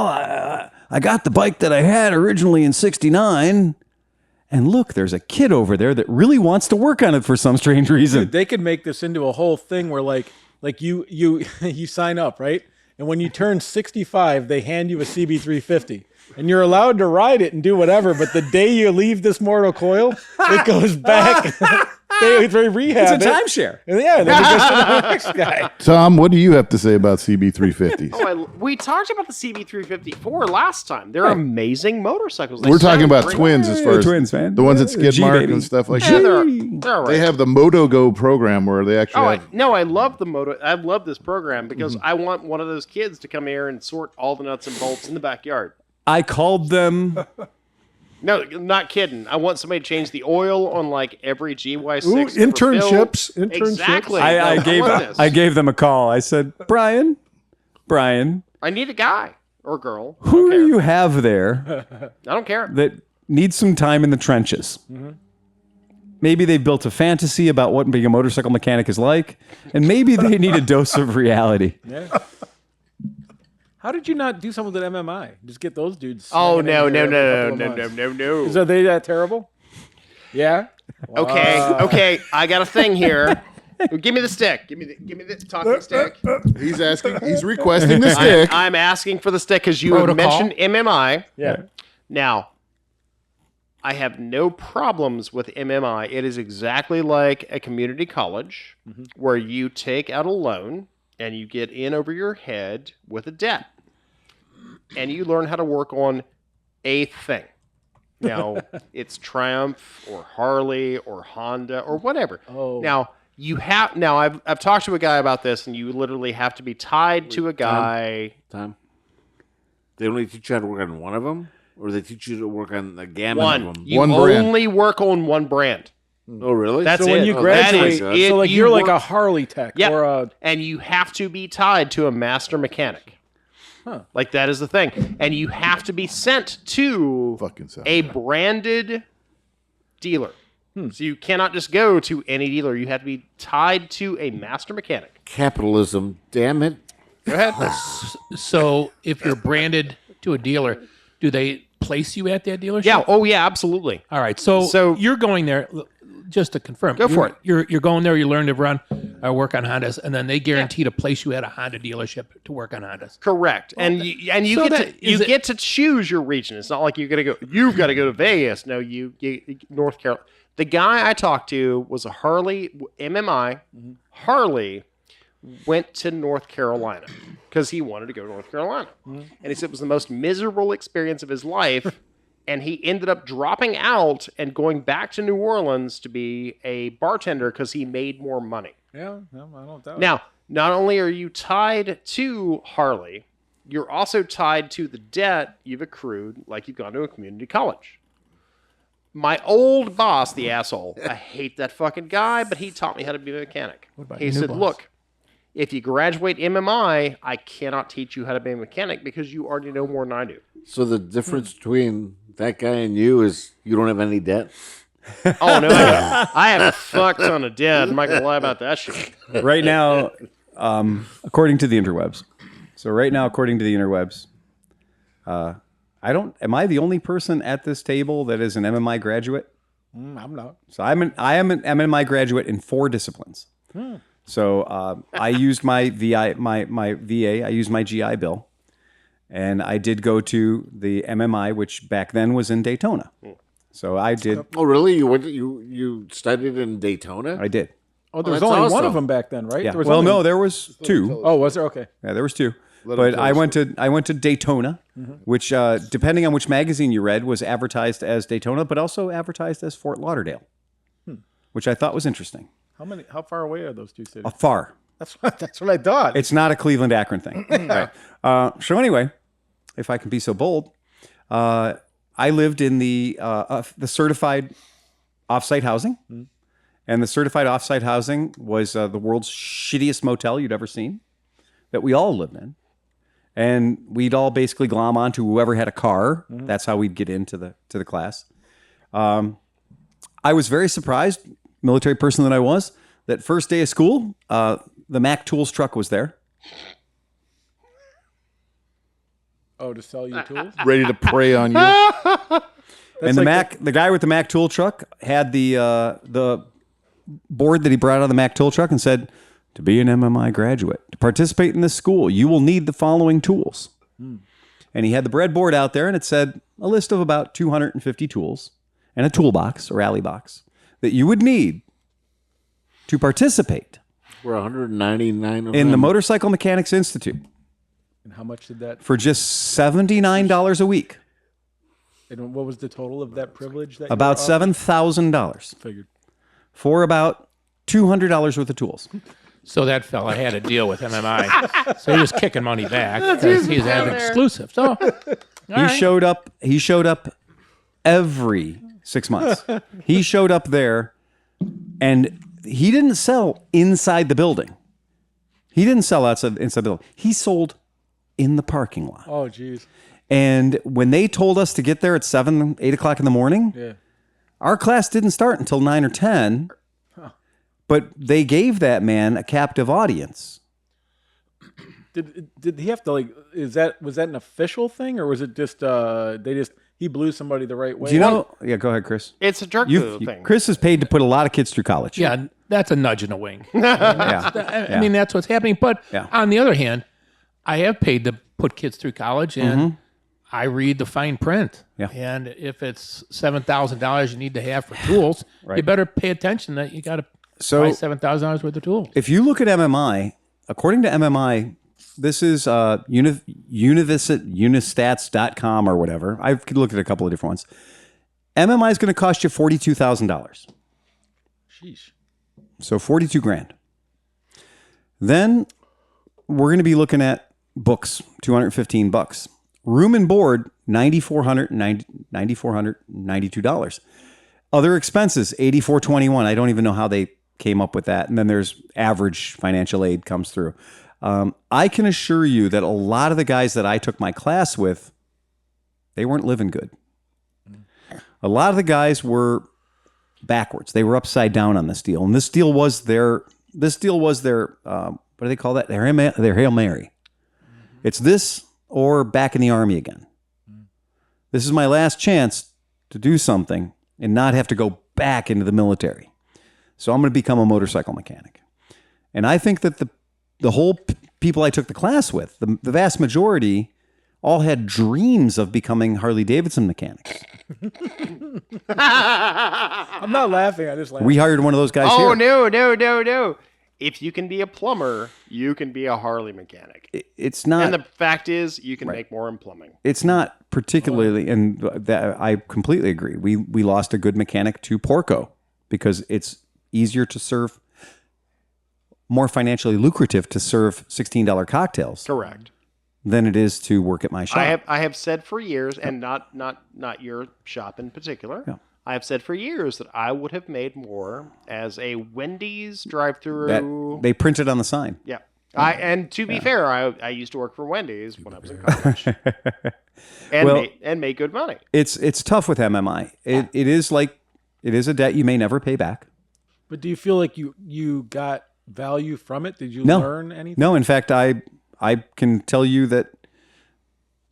I got the bike that I had originally in '69, and look, there's a kid over there that really wants to work on it for some strange reason. Dude, they could make this into a whole thing where like you you sign up, right? And when you turn 65, they hand you a CB350. And you're allowed to ride it and do whatever, but the day you leave this mortal coil, it goes back. They rehab It's a it. timeshare. And yeah, then it goes to the next guy. Tom, what do you have to say about CB350s? Oh, we talked about the CB354 last time. They're amazing motorcycles. They We're talking sound about great. twins as far as twins, man. the ones that skid mark G-Baby. and stuff like Yeah, that. they're all right. They have the Moto Go program where they actually have. I love the moto. I love this program because I want one of those kids to come here and sort all the nuts and bolts in the backyard. I called them. No, not kidding. I want somebody to change the oil on like every GY6. Ooh, for Phil. internships. Exactly. I want this. gave them a call. I said, Brian, I need a guy or girl. who do you have there I don't care. that needs some time in the trenches? Maybe they've built a fantasy about what being a motorcycle mechanic is like, and maybe they need a dose of reality. Yeah. How did you not do something with MMI? Just get those dudes. Oh slinging no in no here no every no couple of no months. no no. Are they that terrible? Yeah. Okay. I got a thing here. Give me the stick. Give me the talking stick. He's asking. He's requesting the stick. I'm asking for the stick because you have Protocol? mentioned MMI. Yeah. Now, I have no problems with MMI. It is exactly like a community college where you take out a loan and you get in over your head with a debt. And you learn how to work on a thing. Now, it's Triumph or Harley or Honda or whatever. Oh. Now, I've talked to a guy about this, and you literally have to be tied to a guy. Tom, they only teach you how to work on one of them, or they teach you to work on the gamut One. of them. You One brand. only work on one brand. Oh, really? That's So it. when you Oh, that graduate, is it. so like You you're like a work- Harley tech Yep. or a And you have to be tied to a master mechanic. Like that is the thing. And you have to be sent to Fucking sound a bad. branded dealer. So you cannot just go to any dealer. You have to be tied to a master mechanic. Capitalism, damn it. Go ahead. So if you're branded to a dealer, do they place you at that dealership? Yeah. Oh, yeah, absolutely. All right. So So- you're going there. just to confirm, Go for it. You're going there. You learn to run, work on Hondas, and then they guarantee to place you at a Honda dealership to work on Hondas. Correct. And you So get to choose your region. It's not like you've got to go to Vegas. No, you North Carolina. The guy I talked to was a Harley MMI. Harley went to North Carolina because he wanted to go to North Carolina. And he said it was the most miserable experience of his life. And he ended up dropping out and going back to New Orleans to be a bartender because he made more money. Yeah, no, I don't doubt it. Now, not only are you tied to Harley, you're also tied to the debt you've accrued like you've gone to a community college. My old boss, the asshole, I hate that fucking guy, but he taught me how to be a mechanic. He said, look, if you graduate MMI, I cannot teach you how to be a mechanic because you already know more than I do. So the difference between that guy and you is you don't have any debt? Oh, no, I have a fuck ton of debt. I'm not going to lie about that shit. Right now, according to the interwebs. So right now, according to the interwebs, am I the only person at this table that is an MMI graduate? I'm not. So I am an MMI graduate in 4 disciplines. So I used my VA, I used my GI Bill, and I did go to the MMI, which back then was in Daytona. So I did. Oh, really? You studied in Daytona? I did. Oh, there was that's only one awesome. of them back then, right? Yeah. There was Well, only... no, there was 2. Oh, was there? Okay. Yeah, there was 2. But I went to Daytona, which, depending on which magazine you read, was advertised as Daytona, but also advertised as Fort Lauderdale, which I thought was interesting. How far away are those two cities? Far. That's what I thought. It's not a Cleveland Akron thing. Right. So anyway, if I can be so bold, I lived in the certified offsite housing, and the certified offsite housing was the world's shittiest motel you'd ever seen that we all lived in. And we'd all basically glom onto whoever had a car. That's how we'd get into the class. I was very surprised, military person that I was, that first day of school, the Mac Tools truck was there. Oh, to sell you tools? Ready to prey on you. And the guy with the Mac tool truck had the board that he brought out of the Mac tool truck and said, to be an MMI graduate, to participate in this school, you will need the following tools. And he had the breadboard out there, and it said a list of about 250 tools and a toolbox or alley box that you would need to participate We're 199 of in the them. Motorcycle Mechanics Institute And how much did that... for just $79 a week. And what was the total of that privilege? That About you were offered? $7,000 Figured. for about $200 worth of tools. So that fella had a deal with MMI. So he was kicking money back because he's had an exclusive. So He showed up every 6 months. He showed up there, and he didn't sell inside the building. He didn't sell inside the building. He sold in the parking lot. Oh, geez. And when they told us to get there at 7, 8 o'clock in the morning, Yeah. our class didn't start until 9 or 10. But they gave that man a captive audience. Did he have to was that an official thing, or was it just he blew somebody the right way? Do you know? Yeah, go ahead, Chris. It's a drug thing. Chris is paid to put a lot of kids through college. yeah, that's a nudge and a wing. Yeah. I mean, that's what's happening. But Yeah. on the other hand, I have paid to put kids through college, and I read the fine print. Yeah. And if it's $7,000 you need to have for tools, you better pay attention that you got to buy $7,000 worth of tools. If you look at MMI, according to MMI, this is unistats.com or whatever. I could look at a couple of different ones. MMI is going to cost you $42,000. Sheesh. So 42 grand. Then we're going to be looking at books, $215. Room and board, $9,492. Other expenses, $84.21. I don't even know how they came up with that. And then there's average financial aid comes through. I can assure you that a lot of the guys that I took my class with, they weren't living good. A lot of the guys were backwards. They were upside down on this deal. And this deal was their what do they call that? Their Hail Mary. It's this or back in the Army again. This is my last chance to do something and not have to go back into the military. So I'm going to become a motorcycle mechanic. And I think that the whole people I took the class with, the vast majority, all had dreams of becoming Harley Davidson mechanics. I'm not laughing. I just laugh. We hired one of those guys Oh, here. no. If you can be a plumber, you can be a Harley mechanic. It's not. And the fact is, you can make more in plumbing. It's not particularly, and that I completely agree. We lost a good mechanic to Porco because it's easier to serve, more financially lucrative to serve $16 cocktails Correct. than it is to work at my shop. I have said for years, and not your shop in particular. Yeah. I have said for years that I would have made more as a Wendy's drive-through. That they printed on the sign. Yeah. And to be fair, I used to work for Wendy's when I was in college, and made good money. It's tough with MMI. It is a debt you may never pay back. But do you feel like you got value from it? Did you No. learn anything? No, in fact, I can tell you that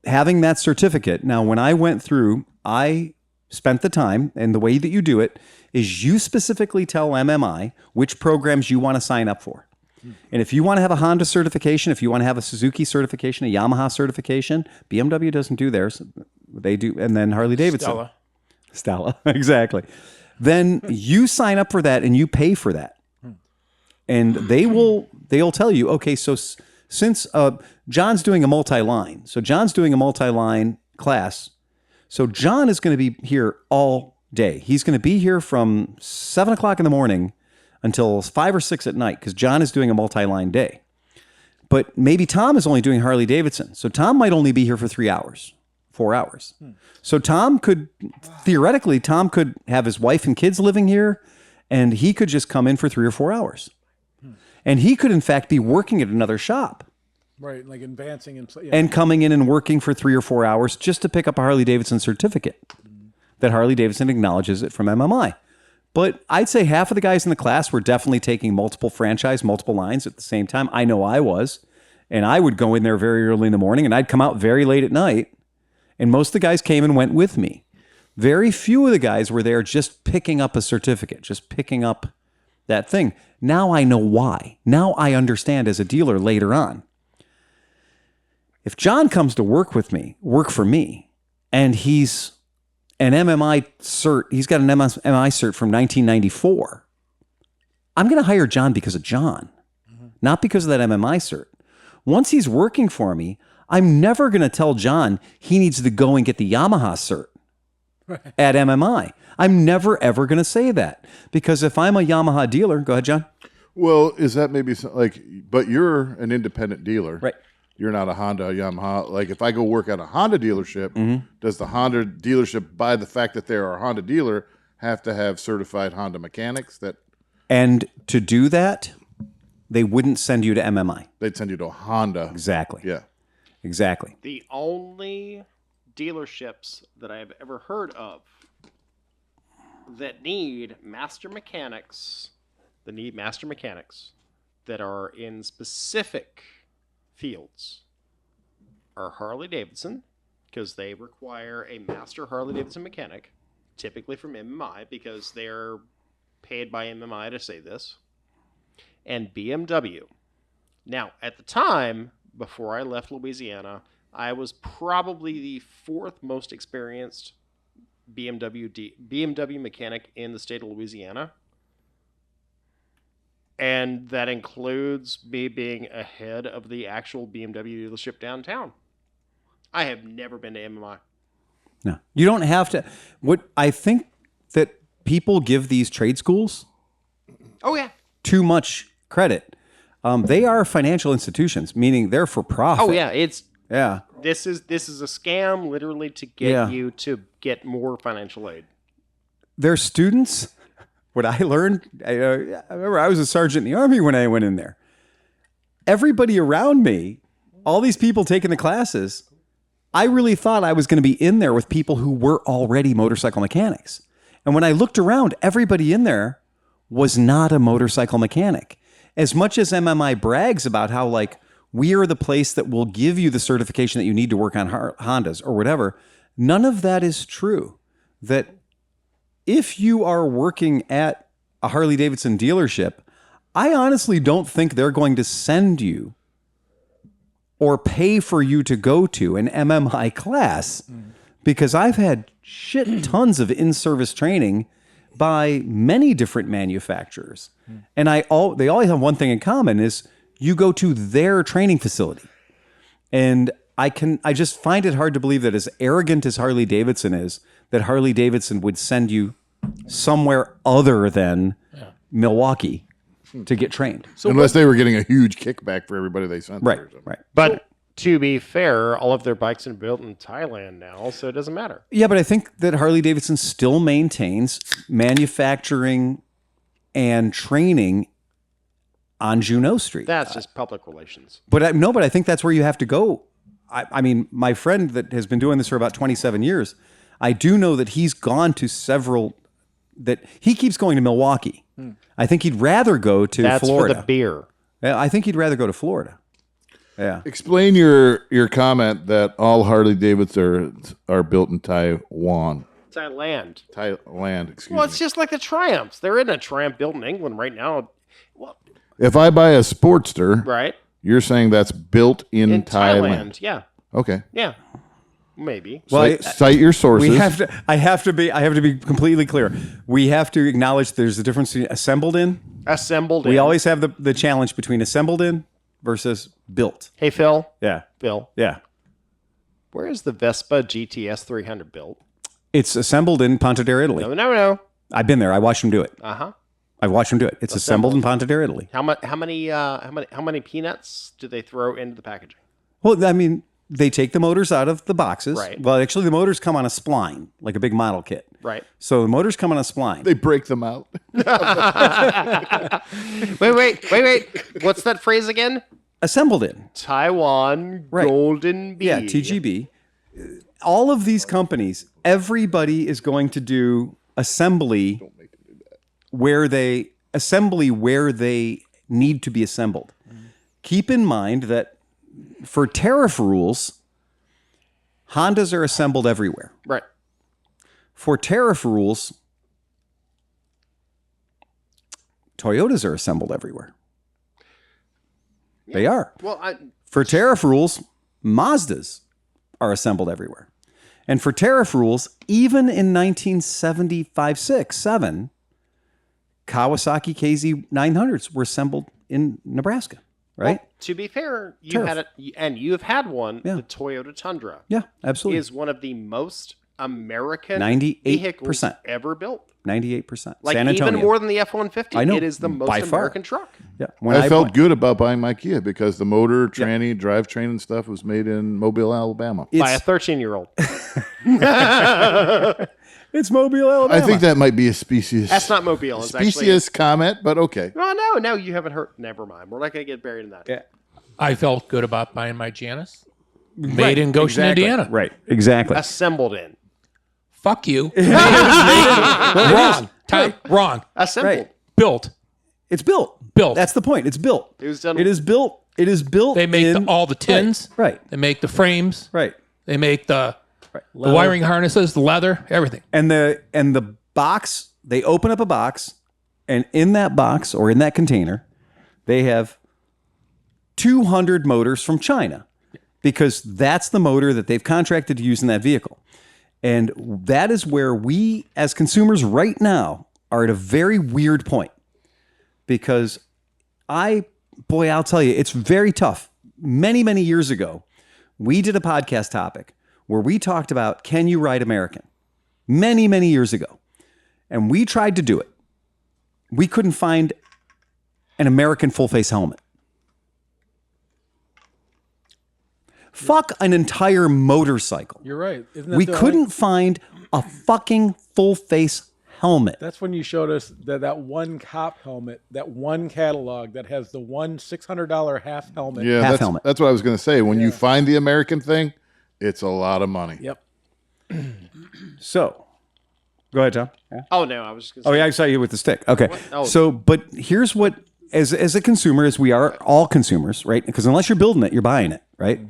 having that certificate. Now, when I went through, I spent the time, and the way that you do it is you specifically tell MMI which programs you want to sign up for. And if you want to have a Honda certification, if you want to have a Suzuki certification, a Yamaha certification, BMW doesn't do theirs. They do, and then Harley Davidson. Stella, exactly. Then you sign up for that and you pay for that. And they'll tell you, okay, so since John's doing a multi-line, class, so John is going to be here all day. He's going to be here from 7 o'clock in the morning until 5 or 6 at night because John is doing a multi-line day. But maybe Tom is only doing Harley Davidson. So Tom might only be here for 3 hours, 4 hours. So Tom could have his wife and kids living here, and he could just come in for 3 or 4 hours. And he could, in fact, be working at another shop. Right, like advancing and coming in and working for 3 or 4 hours just to pick up a Harley Davidson certificate that Harley Davidson acknowledges it from MMI. But I'd say half of the guys in the class were definitely taking multiple lines at the same time. I know I was. And I would go in there very early in the morning and I'd come out very late at night. And most of the guys came and went with me. Very few of the guys were there just picking up a certificate, just picking up that thing. Now I know why. Now I understand as a dealer later on. If John comes to work for me, and he's an MMI cert, he's got an MMI cert from 1994, I'm going to hire John because of John, not because of that MMI cert. Once he's working for me, I'm never going to tell John he needs to go and get the Yamaha cert at MMI. I'm never, ever going to say that because if I'm a Yamaha dealer, go ahead, John. Well, is that maybe but you're an independent dealer. Right. You're not a Honda, Yamaha. Like if I go work at a Honda dealership, does the Honda dealership, by the fact that they're a Honda dealer, have to have certified Honda mechanics that? And to do that, they wouldn't send you to MMI. They'd send you to a Honda. Exactly. Yeah. Exactly. The only dealerships that I have ever heard of that need master mechanics, that are in specific fields are Harley Davidson, because they require a master Harley Davidson mechanic, typically from MMI, because they're paid by MMI to say this, and BMW. Now, at the time, before I left Louisiana, I was probably the fourth most experienced BMW mechanic in the state of Louisiana. And that includes me being ahead of the actual BMW dealership downtown. I have never been to MMI. No, you don't have to. What I think that people give these trade schools too much credit. They are financial institutions, meaning they're for profit. Oh yeah, This is a scam, literally, to get you to get more financial aid. Their students. What I learned, I remember I was a sergeant in the Army when I went in there. Everybody around me, all these people taking the classes, I really thought I was going to be in there with people who were already motorcycle mechanics. And when I looked around, everybody in there was not a motorcycle mechanic. As much as MMI brags about how, like, we are the place that will give you the certification that you need to work on Hondas or whatever, none of that is true. That if you are working at a Harley Davidson dealership, I honestly don't think they're going to send you or pay for you to go to an MMI class, because I've had shit tons of in-service training by many different manufacturers. And they always have one thing in common is you go to their training facility. And I just find it hard to believe that as arrogant as Harley Davidson is, that Harley Davidson would send you somewhere other than Milwaukee to get trained. Unless they were getting a huge kickback for everybody they sent Right, there or something. right. But to be fair, all of their bikes are built in Thailand now, so it doesn't matter. Yeah, but I think that Harley Davidson still maintains manufacturing and training on Juneau Street. That's just public relations. But I think that's where you have to go. I mean, my friend that has been doing this for about 27 years, I do know that he's gone to several, that he keeps going to Milwaukee. I think he'd rather go to That's Florida. for the beer. I think he'd rather go to Florida. Yeah. Explain your comment that all Harley Davidsons are built in Taiwan. Thailand. Thailand, excuse Well, me. it's just like the Triumphs. There isn't a Triumph built in England right now. Well, If I buy a Sportster, right? you're saying that's built in Thailand. Yeah. Okay. Yeah. Maybe. Well, Cite your sources. we have to. I have to be completely clear. We have to acknowledge there's a difference between assembled in. Assembled We in. always have the challenge between assembled in versus built. Hey, Phil. Yeah. Phil. Yeah. Where is the Vespa GTS 300 built? It's assembled in Pontedera, Italy. No. I've been there. I watched them do it. Uh-huh. I've watched them do it. It's assembled in Pontedera, Italy. How many peanuts do they throw into the packaging? Well, I mean, they take the motors out of the boxes. Right. Well, actually, the motors come on a spline, like a big model kit. Right. So the motors come on a spline. They break them out. Wait. What's that phrase again? Assembled in. Taiwan Right. Golden Bee. Yeah, TGB. All of these companies, everybody is going to do assembly where they need to be assembled. Keep in mind that for tariff rules, Hondas are assembled everywhere. Right. For tariff rules, Toyotas are assembled everywhere. They are. Well, For tariff rules, Mazdas are assembled everywhere. And for tariff rules, even in 1975, 6, 7, Kawasaki KZ900s were assembled in Nebraska, right? well, to be fair, you Tariff. had it, and you have had one. Yeah. The Toyota Tundra Yeah, absolutely. is one of the most American 98%. vehicles ever built. 98%. Like San Antonio. even more than the F-150. I know, It is the most by far. American truck. Yeah. When I felt bought- good about buying my Kia because the motor, tranny, drivetrain, and stuff was made in Mobile, Alabama. By a It's, 13-year-old. it's Mobile, Alabama. I think that might be a specious That's not Mobile. It's actually. specious comment, but okay. Oh, no, you haven't heard. Never mind. We're not going to get buried in that. Yeah. I felt good about buying my Janus. Made in Goshen, exactly. Indiana. Right, exactly. Assembled in. Fuck you. Wrong. Wrong. Assembled. Right. Built. It's built. Built. That's the point. It's built. It was done. It is built. It is built. They make in, all the tins. Right. They make the frames. Right. They make the wiring harnesses, the leather, everything. And the box, they open up a box, and in that box or in that container, they have 200 motors from China because that's the motor that they've contracted to use in that vehicle. And that is where we as consumers right now are at a very weird point because I'll tell you, it's very tough. Many, many years ago, we did a podcast topic where we talked about, can you ride American? Many, many years ago. And we tried to do it. We couldn't find an American full-face helmet. Fuck an entire motorcycle. You're right. Isn't that We the couldn't only- find a fucking full-face helmet. That's when you showed us that one cop helmet, that one catalog that has the one $600 half helmet. Yeah, Half that's, helmet. that's what I was going to say. When you find the American thing, it's a lot of money. Yep. So, go ahead, Tom. Yeah. Oh, no. I was just going to Oh say. yeah, I saw you with the stick. Okay. Oh. So, but here's what, as a consumer, as we are all consumers, right? Because unless you're building it, you're buying it, right?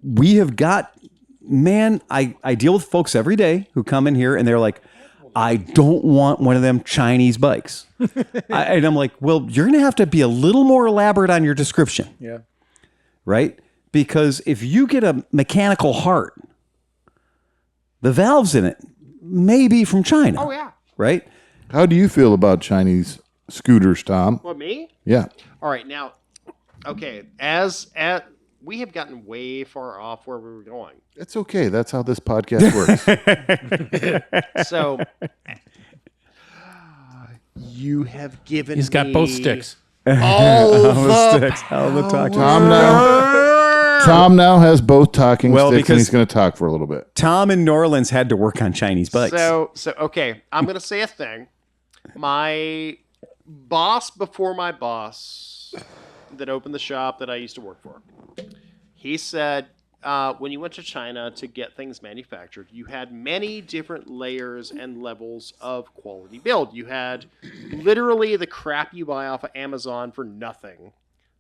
We have got, man, I deal with folks every day who come in here and they're like, I don't want one of them Chinese bikes. And I'm like, well, you're going to have to be a little more elaborate on your description. Yeah. Right? Because if you get a mechanical heart, the valves in it may be from China. Oh, yeah. Right? How do you feel about Chinese scooters, Tom? What, me? Yeah. All right, now, okay, we have gotten way far off where we were going. It's okay. That's how this podcast works. So, you have given He's got me both sticks. all the Tom now has both talking Well, sticks, and because- he's going to talk for a little bit. Tom in New Orleans had to work on Chinese bikes. So okay, I'm gonna say a thing. My boss before my boss that opened the shop that I used to work for, he said when you went to China to get things manufactured, you had many different layers and levels of quality build. You had literally the crap you buy off of Amazon for nothing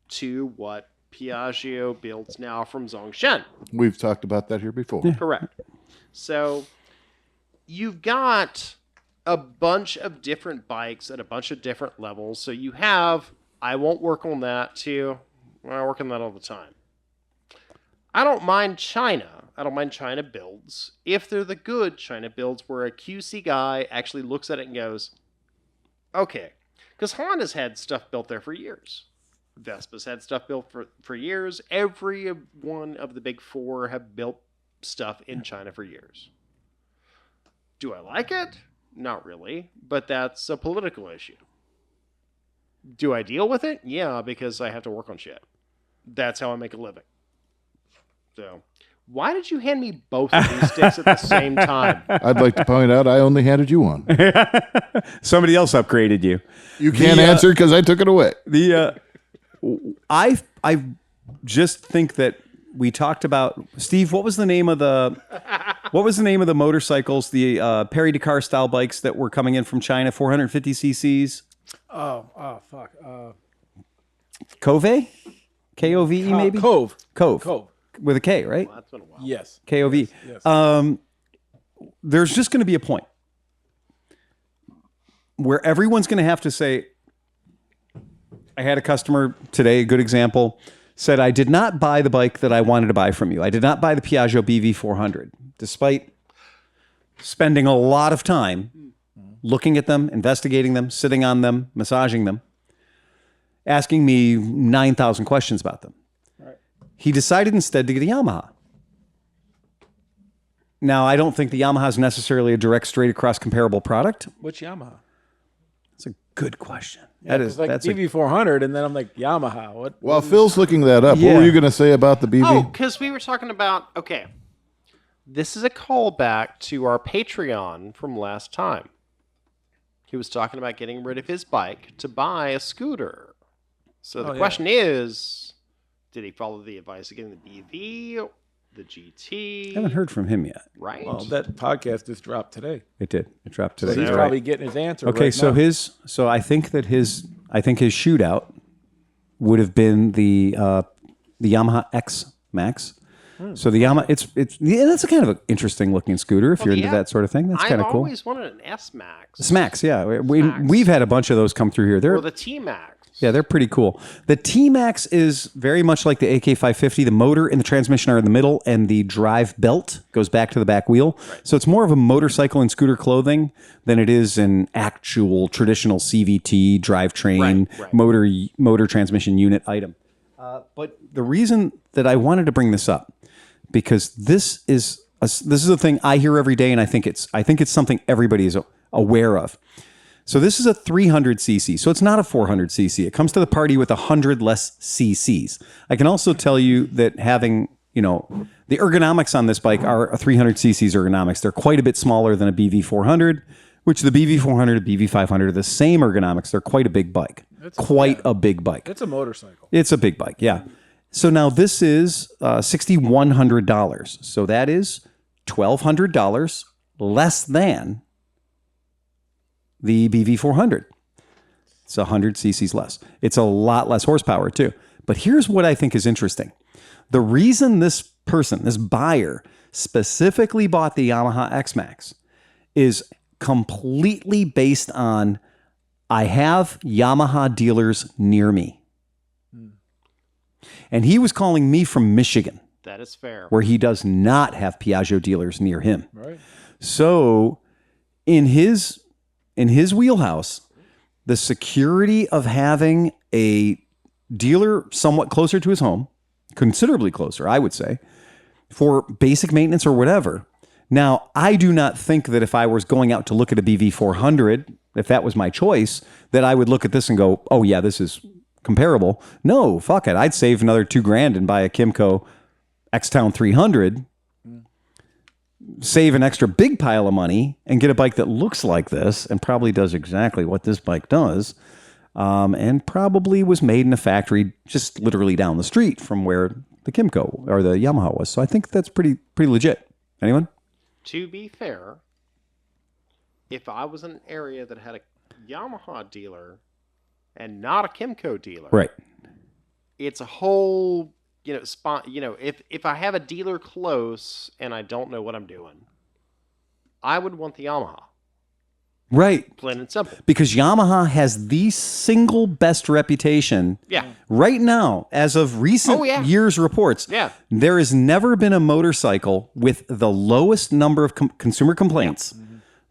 to what Piaggio builds now from Zhongshan. We've talked about that here before. Correct. So you've got a bunch of different bikes at a bunch of different levels. So you have, I won't work on that too. I work on that all the time. I don't mind China. I don't mind China builds if they're the good China builds where a QC guy actually looks at it and goes, okay. Because Honda's had stuff built there for years. Vespa's had stuff built for years. Every one of the big four have built stuff in China for years. Do I like it? Not really, but that's a political issue. Do I deal with it? Yeah, because I have to work on shit. That's how I make a living. So, why did you hand me both of these sticks at the same time? I'd like to point out I only handed you one. Somebody else upgraded you. You can't answer because I took it away. I just think that we talked about Steve. What was the name of the motorcycles? The Perry Dakar style bikes that were coming in from China, 450 cc's. Oh, fuck. Kove, K-O-V-E maybe. Cove. With a K, right? Well, that's been a while. Yes. K-O-V. Yes. There's just going to be a point where everyone's going to have to say, I had a customer today, a good example, said, I did not buy the bike that I wanted to buy from you. I did not buy the Piaggio BV400, despite spending a lot of time looking at them, investigating them, sitting on them, massaging them, asking me 9,000 questions about them. Right. He decided instead to get a Yamaha. Now, I don't think the Yamaha is necessarily a direct, straight across comparable product. Which Yamaha? That's a good question. Yeah, it's like BV400, and then I'm like, Yamaha. What? While Phil's looking that up, what were you going to say about the BV? Oh, because we were talking about, okay, this is a callback to our Patreon from last time. He was talking about getting rid of his bike to buy a scooter. So the question is, did he follow the advice of getting the BV, the GT? I haven't heard from him yet. Right. Well, that podcast just dropped today. It did. It dropped today. So he's You're probably right. getting his answer. Okay, right so now. I think his shootout would have been the Yamaha X Max. So the Yamaha, that's a kind of an interesting looking scooter if you're into that sort of thing. That's kind of cool. I've always wanted an S Max. Smax, yeah. We've had a bunch of those come through here. Or the T Max. Yeah, they're pretty cool. The T-Max is very much like the AK550. The motor and the transmission are in the middle, and the drive belt goes back to the back wheel. Right. So it's more of a motorcycle and scooter clothing than it is an actual traditional CVT drivetrain motor transmission unit item. But the reason that I wanted to bring this up, because this is a thing I hear every day, and I think it's something everybody is aware of. So this is a 300 cc, so it's not a 400 cc. It comes to the party with 100 less cc's. I can also tell you that having, the ergonomics on this bike are a 300 cc's ergonomics. They're quite a bit smaller than a BV400, which the BV400 and BV500 are the same ergonomics. They're quite a big bike. A big bike. It's a motorcycle. It's a big bike, yeah. So now this is $6,100. So that is $1,200 less than the BV400. It's 100 cc's less. It's a lot less horsepower too. But here's what I think is interesting. The reason this buyer specifically bought the Yamaha X-Max is completely based on I have Yamaha dealers near me. And he was calling me from Michigan, That is fair. where he does not have Piaggio dealers near him. Right. So in his wheelhouse, the security of having a dealer somewhat closer to his home, considerably closer, I would say, for basic maintenance or whatever. Now, I do not think that if I was going out to look at a BV400, if that was my choice, that I would look at this and go, oh yeah, this is comparable. No, fuck it. I'd save another $2,000 and buy a Kimco X-Town 300, save an extra big pile of money, and get a bike that looks like this and probably does exactly what this bike does, and probably was made in a factory just literally down the street from where the Kimco or the Yamaha was. So I think that's pretty legit. Anyone? To be fair, if I was in an area that had a Yamaha dealer and not a Kimco dealer, Right. it's a whole, spot. If I have a dealer close and I don't know what I'm doing, I would want the Yamaha. Right. Plain and simple. Because Yamaha has the single best reputation Yeah. right now, as of recent years' reports. Yeah. There has never been a motorcycle with the lowest number of consumer complaints,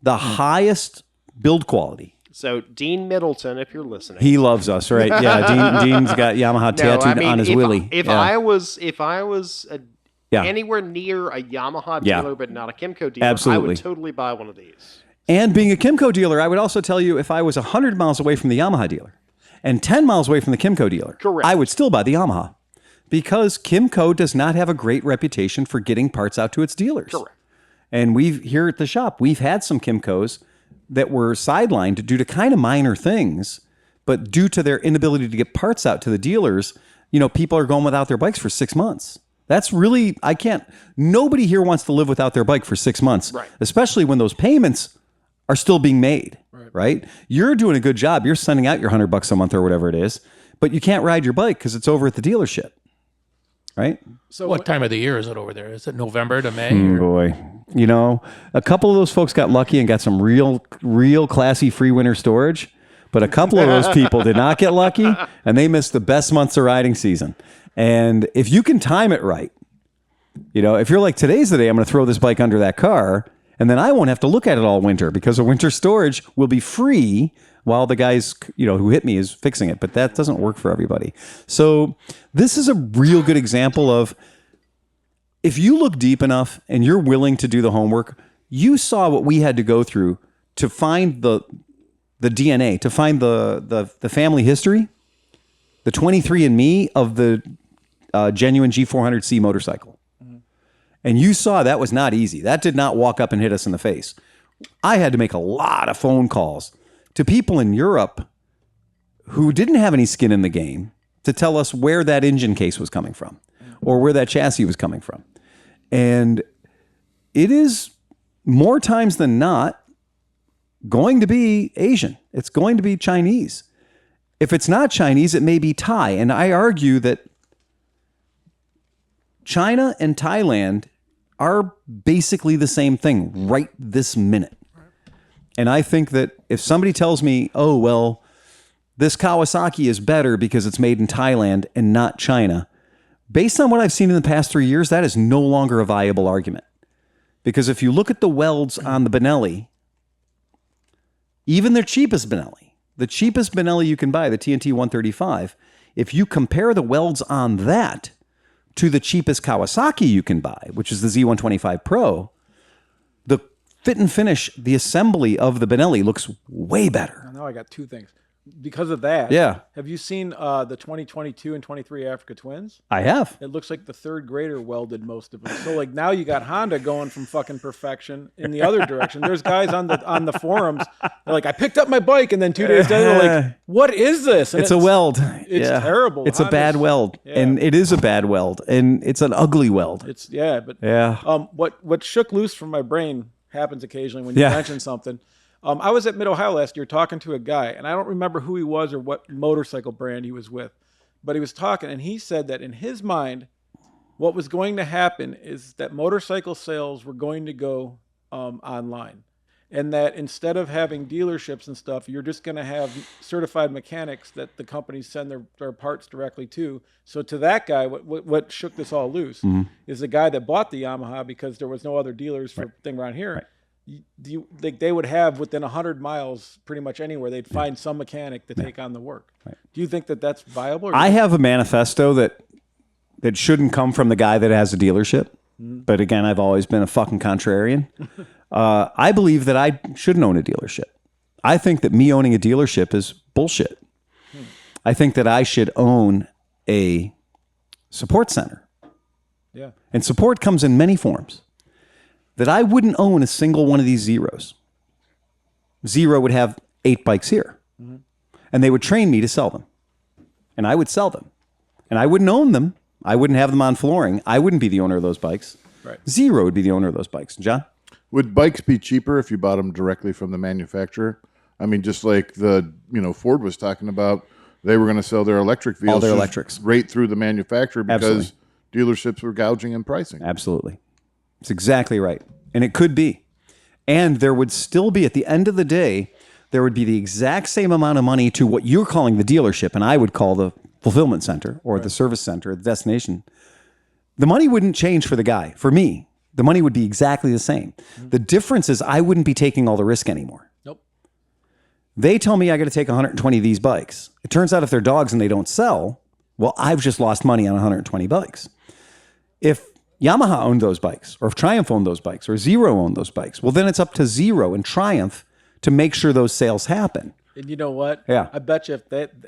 the highest build quality. So Dean Middleton, if you're listening, He loves us, right? Yeah, Dean's got Yamaha tattooed on his willy. If Yeah. I was Yeah. anywhere near a Yamaha Yeah. dealer but not a Kimco dealer, I Absolutely. would totally buy one of these. And being a Kimco dealer, I would also tell you if I was 100 miles away from the Yamaha dealer and 10 miles away from the Kimco dealer, Correct. I would still buy the Yamaha because Kimco does not have a great reputation for getting parts out to its dealers. Correct. And here at the shop, we've had some Kimcos that were sidelined due to kind of minor things, but due to their inability to get parts out to the dealers, people are going without their bikes for 6 months. That's really, nobody here wants to live without their bike for 6 months, Right. especially when those payments are still being made, right? You're doing a good job. You're sending out your $100 a month or whatever it is, but you can't ride your bike because it's over at the dealership, right? So What time of the year is it over there? Is it November to May? Boy, a couple of those folks got lucky and got some real classy free winter storage, but a couple of those people did not get lucky and they missed the best months of riding season. And if you can time it right, if you're like, today's the day I'm going to throw this bike under that car, and then I won't have to look at it all winter because the winter storage will be free while the guys, who hit me is fixing it. But that doesn't work for everybody. So this is a real good example of, if you look deep enough and you're willing to do the homework, you saw what we had to go through to find the DNA, to find the family history, the 23andMe of the genuine G400C motorcycle. And you saw that was not easy. That did not walk up and hit us in the face. I had to make a lot of phone calls to people in Europe who didn't have any skin in the game to tell us where that engine case was coming from or where that chassis was coming from. And it is more times than not going to be Asian. It's going to be Chinese. If it's not Chinese, it may be Thai. And I argue that China and Thailand are basically the same thing right this minute. And I think that if somebody tells me, oh, well, this Kawasaki is better because it's made in Thailand and not China, based on what I've seen in the past 3 years, that is no longer a viable argument. Because if you look at the welds on the Benelli, even their cheapest Benelli, the cheapest Benelli you can buy, the TNT 135, if you compare the welds on that to the cheapest Kawasaki you can buy, which is the Z125 Pro, the fit and finish, the assembly of the Benelli looks way better. now I got two things. Because of that, Yeah. have you seen the 2022 and 23 Africa Twins? I have. It looks like the third grader welded most of them. So like now you got Honda going from fucking perfection in the other direction. There's guys on the forums. They're like, I picked up my bike, and then 2 days later, they're like, what is this? And It's a weld. It's terrible. It's a bad Honda's- weld, Yeah. and it is a bad weld, and it's an ugly weld. It's but Yeah. what shook loose from my brain happens occasionally when you Yeah. mention something. I was at Mid Ohio last year talking to a guy, and I don't remember who he was or what motorcycle brand he was with, but he was talking, and he said that in his mind, what was going to happen is that motorcycle sales were going to go online, and that instead of having dealerships and stuff, you're just going to have certified mechanics that the companies send their parts directly to. So to that guy, what shook this all loose is the guy that bought the Yamaha because there was no other dealers for thing around here. They would have within 100 miles pretty much anywhere, they'd find some mechanic to take on the work. Do you think that that's viable? I have a manifesto that shouldn't come from the guy that has a dealership. But again, I've always been a fucking contrarian. I believe that I shouldn't own a dealership. I think that me owning a dealership is bullshit. I think that I should own a support center. Yeah. And support comes in many forms. That I wouldn't own a single one of these Zeros. Zero would have 8 bikes here. And they would train me to sell them. And I would sell them. And I wouldn't own them. I wouldn't have them on flooring. I wouldn't be the owner of those bikes. Right. Zero would be the owner of those bikes. John? Would bikes be cheaper if you bought them directly from the manufacturer? I mean, just like Ford was talking about, they were going to sell their electric vehicles. All their electrics. Right through the manufacturer because dealerships were gouging in pricing. Absolutely. It's exactly right. And it could be. And there would still be, at the end of the day, there would be the exact same amount of money to what you're calling the dealership, and I would call the fulfillment center or the service center, the destination. The money wouldn't change for the guy. For me, the money would be exactly the same. The difference is I wouldn't be taking all the risk anymore. Nope. They tell me I got to take 120 of these bikes. It turns out if they're dogs and they don't sell, well, I've just lost money on 120 bikes. If Yamaha owned those bikes, or if Triumph owned those bikes, or Zero owned those bikes, well, then it's up to Zero and Triumph to make sure those sales happen. And you know what? Yeah. I bet you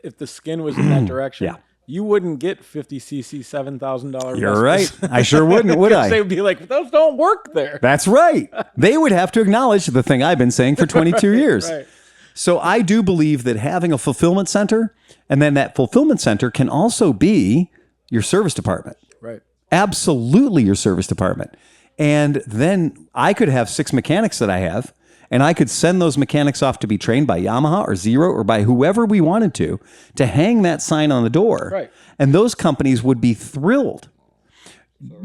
if the skin was in that direction, Yeah. you wouldn't get 50cc $7,000. You're right. I sure wouldn't, would I? They would be like, those don't work there. That's right. They would have to acknowledge the thing I've been saying for 22 years. Right. So I do believe that having a fulfillment center, and then that fulfillment center can also be your service department. Right. Absolutely your service department. And then I could have 6 mechanics that I have, and I could send those mechanics off to be trained by Yamaha or Zero or by whoever we wanted to hang that sign on the door. Right. And those companies would be thrilled.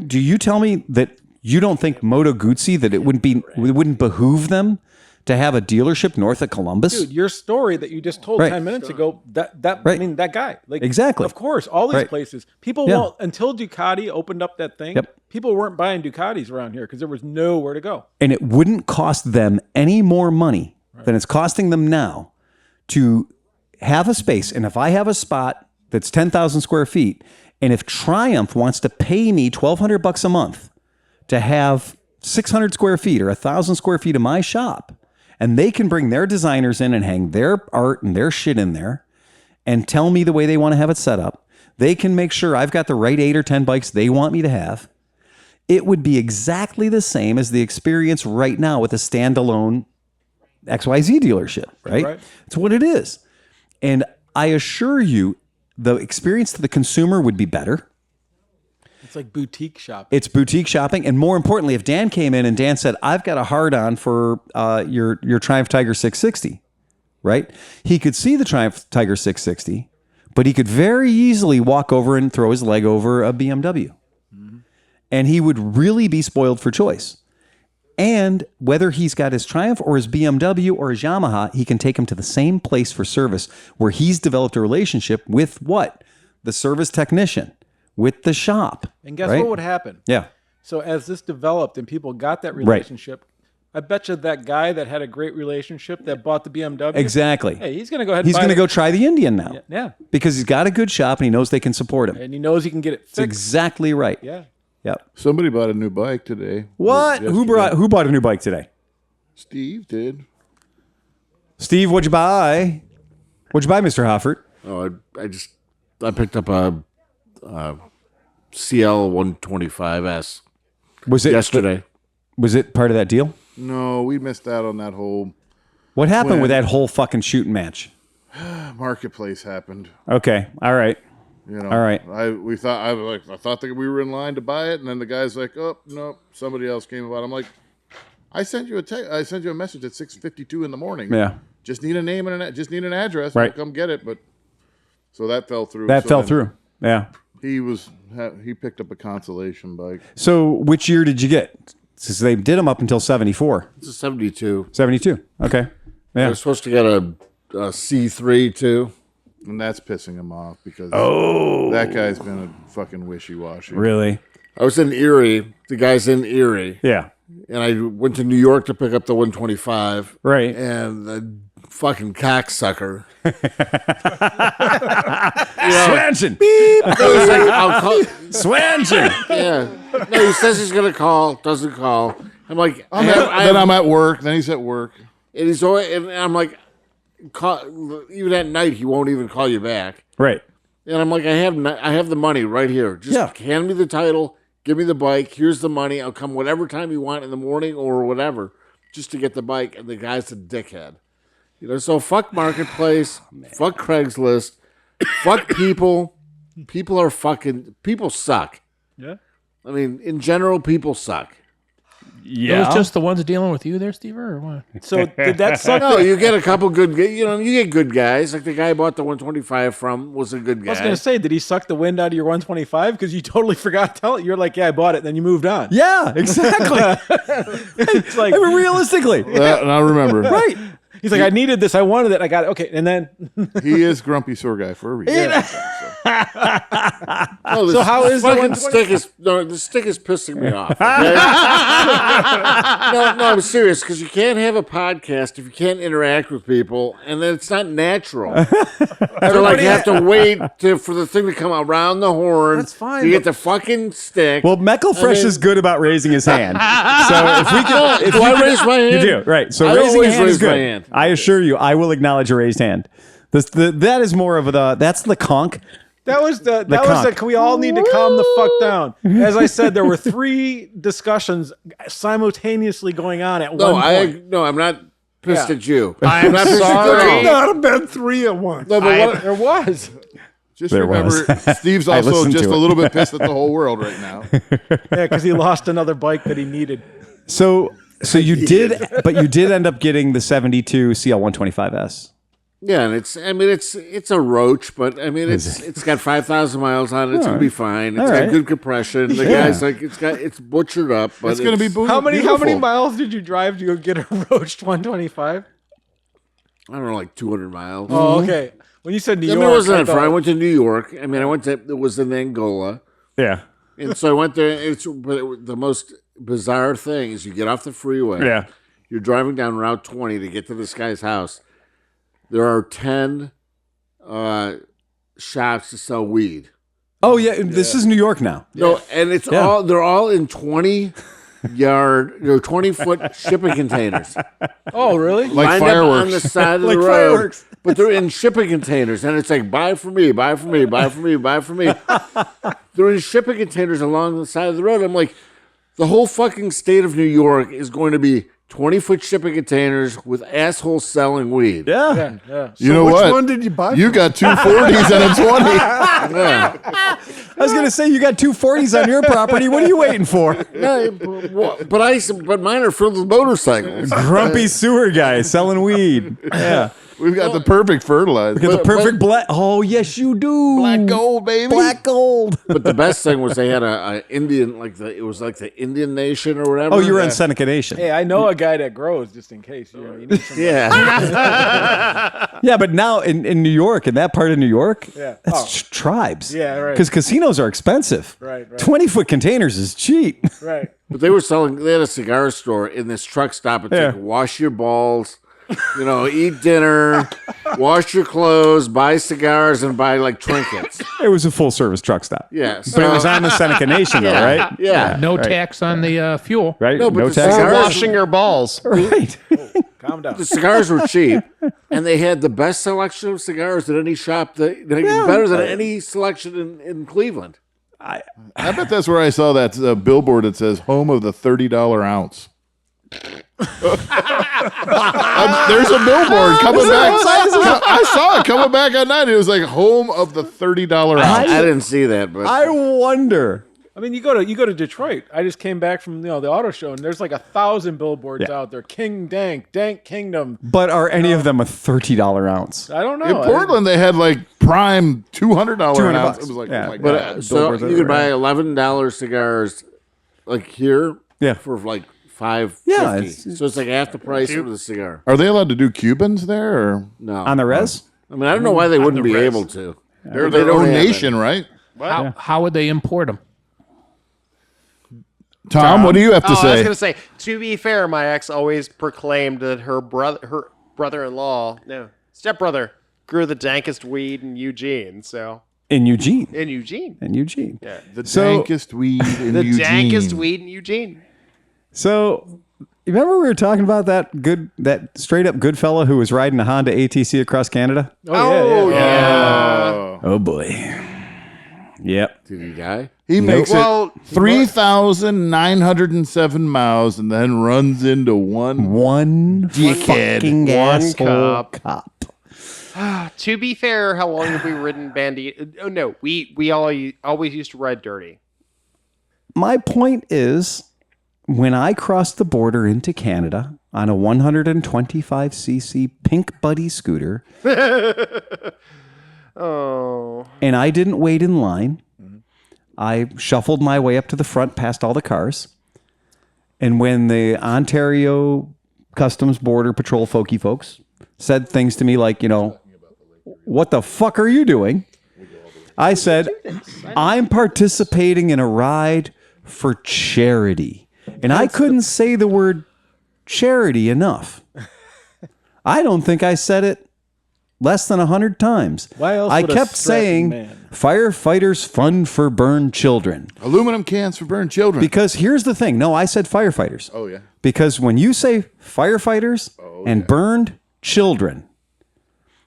Do you tell me that you don't think Moto Guzzi, that it wouldn't behoove them to have a dealership north of Columbus? Dude, your story that you just told Right. 10 minutes ago, I Right. mean, that guy. Like, Exactly. Of course, all these Right. places. People Yeah. won't, until Ducati opened up that thing, Yep. people weren't buying Ducatis around here because there was nowhere to go. And it wouldn't cost them any more money than it's costing them now to have a space. And if I have a spot that's 10,000 square feet, and if Triumph wants to pay me $1,200 a month to have 600 square feet or 1,000 square feet of my shop, and they can bring their designers in and hang their art and their shit in there and tell me the way they want to have it set up, they can make sure I've got the right 8 or 10 bikes they want me to have. It would be exactly the same as the experience right now with a standalone XYZ dealership, right? Right. It's what it is. And I assure you, the experience to the consumer would be better. It's like boutique shopping. It's boutique shopping. And more importantly, if Dan came in and Dan said, I've got a hard on for your Triumph Tiger 660, right? He could see the Triumph Tiger 660, but he could very easily walk over and throw his leg over a BMW. And he would really be spoiled for choice. And whether he's got his Triumph or his BMW or his Yamaha, he can take him to the same place for service where he's developed a relationship with what? The service technician, with the shop. And guess right? what would happen? Yeah. So as this developed and people got that relationship, I bet you that guy that had a great relationship that bought the BMW. Exactly. Hey, he's going to go ahead and He's buy going to it. go try the Indian now. Yeah. Because he's got a good shop and he knows they can support him. And he knows he can get it fixed. That's exactly right. Yeah. Yep. Somebody bought a new bike today. What? Who bought a new bike today? Steve did. Steve, what'd you buy? What'd you buy, Mr. Hoffert? Oh, I picked up a CL 125S Was it yesterday. Was it part of that deal? No, we missed out on that whole What happened When- with that whole fucking shooting match? marketplace happened. Okay. All right. You know, All right. I thought that we were in line to buy it, and then the guy's like, "Oh no, somebody else came about." I'm like, "I sent you a message at 6:52 in the morning. Yeah. Just need a name and just need an address. Right. I'll come get it." But so that fell through. That So fell then through. Yeah. He picked up a consolation bike. So which year did you get? Since they did them up until 74. It's a 72. 72. Okay. Yeah. They're supposed to get a C3 too. And that's pissing him off because that guy's been a fucking wishy-washy. Really? I was in Erie. The guy's in Erie. Yeah. And I went to New York to pick up the 125. Right. And the fucking cocksucker. Swanson. Beep. He's like, I'll call. Swanson. Yeah. No, he says he's going to call, doesn't call. I'm like, I'm at work. Then he's at work. And he's always, and I'm like, even at night, he won't even call you back. Right. And I'm like, I have the money right here. Just hand me the title, give me the bike. Here's the money. I'll come whatever time you want in the morning or whatever, just to get the bike. And the guy's a dickhead. So fuck Marketplace, fuck Craigslist, fuck people. People suck. Yeah. I mean, in general, people suck. Those just the ones dealing with you there, Steve, or what? So did that suck? No, you get a couple good, you get good guys. Like the guy I bought the 125 from was a good guy. I was going to say, did he suck the wind out of your 125? Because you totally forgot to tell it. You're like, yeah, I bought it. Then you moved on. Yeah, exactly. It's like, I mean, realistically. And I remember. Right. he's like, I needed this. I wanted it. I got it. Okay. And then. He is grumpy sore guy for a reason. No, So how is the fucking 120? stick is the stick is pissing me off. Okay? no, I'm serious because you can't have a podcast if you can't interact with people, and then it's not natural. So like you have to wait for the thing to come around the horn. That's fine, You get but- the fucking stick. Well, Meckelfresh is good about raising his hand. So if we can, if do you I can- raise my hand? You do, right. So I raising a always hand is raise my good. hand. I assure you, I will acknowledge a raised hand. That is more of that's the conch. That was the conch. we all need to calm the fuck down. As I said, there were 3 discussions simultaneously going on at one point. I'm not pissed Yeah. at you. I'm not pissed at There you. could not have been 3 at once. No, but what, There was. Just There remember, was. Steve's I also listened just to a it. little bit pissed at the whole world right now. Yeah, because he lost another bike that he needed. So you did, but you did end up getting the 72 CL125S. yeah, and it's a roach, but I mean it's got 5,000 miles on it. It's gonna be fine. It's All got right. good compression. The Yeah. guy's like it's butchered up, but It's going to be How many beautiful. miles did you drive to go get a roached 125? I don't know, like 200 miles. Oh, okay. When you said New I York, mean, it wasn't that thought- far. I went to New York. I mean, it was in Angola. Yeah. And so I went there. The most bizarre thing is you get off the freeway. Yeah. You're driving down Route 20 to get to this guy's house. There are 10 shops to sell weed. Oh yeah, this is New York now. No, and it's Yeah. they're all in 20-foot shipping containers. Oh, really? Like Lined up on fireworks. the side of Like the road. fireworks. But they're in shipping containers, and it's like, buy for me, buy for me, buy for me, buy for me. They're in shipping containers along the side of the road. I'm like, the whole fucking state of New York is going to be 20-foot shipping containers with assholes selling weed. Yeah. Yeah. You know which what? one did you buy? You got 2 40s and a 20. Yeah. I was gonna say you got 2 40s on your property. What are you waiting for? Yeah, but mine are filled with motorcycles. Grumpy sewer guy selling weed. Yeah. We've got the perfect fertilizer. Get the perfect black. Oh yes, you do. Black gold, baby. Black gold. But the best thing was they had a Indian, it was like the Indian Nation or whatever. Oh, you were on Seneca Nation. Hey, I know a guy that grows just in case. You need some. Yeah. Yeah, but now in New York, in that part of New York, Yeah. that's tribes. Yeah, right. Because casinos are expensive. Right, right. 20-foot containers is cheap. Right. But they had a cigar store in this truck stop. It's Yeah. like, wash your balls, eat dinner, wash your clothes, buy cigars, and buy like trinkets. It was a full-service truck stop. Yeah. But it was on the Seneca Nation, though, right? Yeah. No tax on the fuel. Right? No, but the tax. cigars- Washing your balls. Right. Calm down. The cigars were cheap, and they had the best selection of cigars at any shop. Better than any selection in Cleveland. I bet that's where I saw that billboard that says "Home of the $30 ounce." There's a billboard coming back. I saw it coming back at night. It was like "Home of the $30 ounce." I didn't see that, but I wonder. I mean, you go to Detroit. I just came back from the auto show, and there's like 1,000 billboards out there. King Dank Kingdom. But are any of them a $30 ounce? I don't know. In Portland, they had like prime $200 an ounce. $200. It was like, Yeah. oh my But God. so billboards you could buy everywhere. $11 cigars, like here, Yeah. for like $5.50. Yeah, So it's like half the price of the cigar. Are they allowed to do Cubans there? Or No. On the res? I mean, I don't know why they wouldn't be able to. they're They their don't own have nation, right? How would they import them? Tom, what do you have to I was say? going to say, to be fair, my ex always proclaimed that her brother-in-law, no, stepbrother, grew the dankest weed in Eugene. So In Eugene. in Eugene, Yeah. The So- dankest weed in the Eugene. dankest weed in Eugene. So, you remember we were talking about that straight up good fella who was riding a Honda ATC across Canada? Oh, yeah. Oh boy. Yep. Did he die? He makes Well, it 3,907 miles and then runs into one dickhead. Fucking One asshole cop. cop. To be fair, how long have we ridden Bandit? Oh no, we always used to ride dirty. My point is, when I crossed the border into Canada on a 125cc Pink Buddy scooter, Oh, and I didn't wait in line, I shuffled my way up to the front past all the cars. And when the Ontario Customs Border Patrol folks said things to me like, what the fuck are you doing? I said, I'm participating in a ride for charity. And I couldn't say the word charity enough. I don't think I said it less than 100 times. Why else I would a kept Stratton saying, man- firefighters fund for burned children. Aluminum cans for burned children. Because here's the thing. No, I said firefighters. Oh, yeah. Because when you say firefighters and burned children,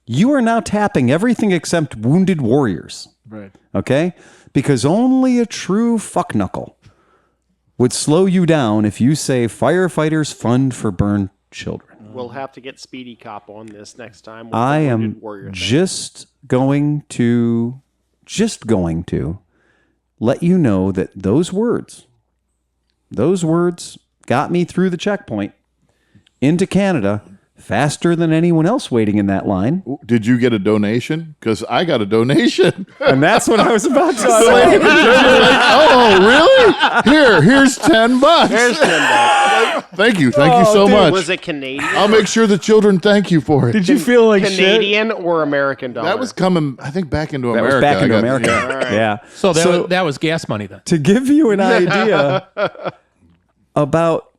you are now tapping everything except wounded warriors. Right. Okay? Because only a true fuckknuckle would slow you down if you say firefighters fund for burned children. we'll have to get Speedy Cop on this next time. with I the am Wounded Warrior thing. just going to let you know that those words got me through the checkpoint into Canada faster than anyone else waiting in that line. Did you get a donation? Because I got a donation. And that's what I was about to say. Oh, really? Here's $10. There's $10. Thank you so much. Was it Canadian? I'll make sure the children thank you for it. Did you feel like shit? Canadian or American dollar? That was coming, I think, back into That America. was back into I got- America. yeah. Yeah. So that was gas money then. To give you an idea about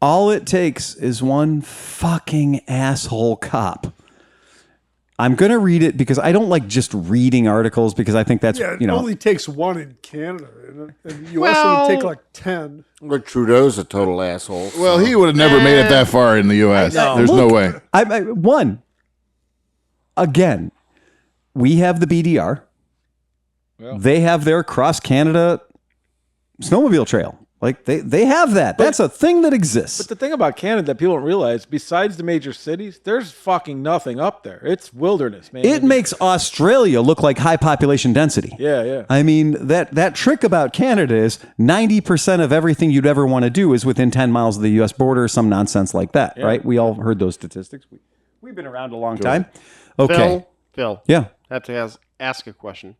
all it takes is one fucking asshole cop. I'm going to read it because I don't like just reading articles because I think that's, Yeah, it only takes one in Canada. And the U.S. Well- would take like 10. Well, Trudeau's a total asshole. Well, he would have never made it that far in the U.S. There's no way. Again, we have the BDR. They have their cross Canada snowmobile trail. Like they have that. That's a thing that exists. But the thing about Canada that people don't realize, besides the major cities, there's fucking nothing up there. It's wilderness, man. It makes Australia look like high population density. Yeah, yeah. I mean, that trick about Canada is 90% of everything you'd ever want to do is within 10 miles of the U.S. border or some nonsense like that, right? We all heard those statistics. We've been around a long time. Okay. Phil, Yeah. I have to ask a question.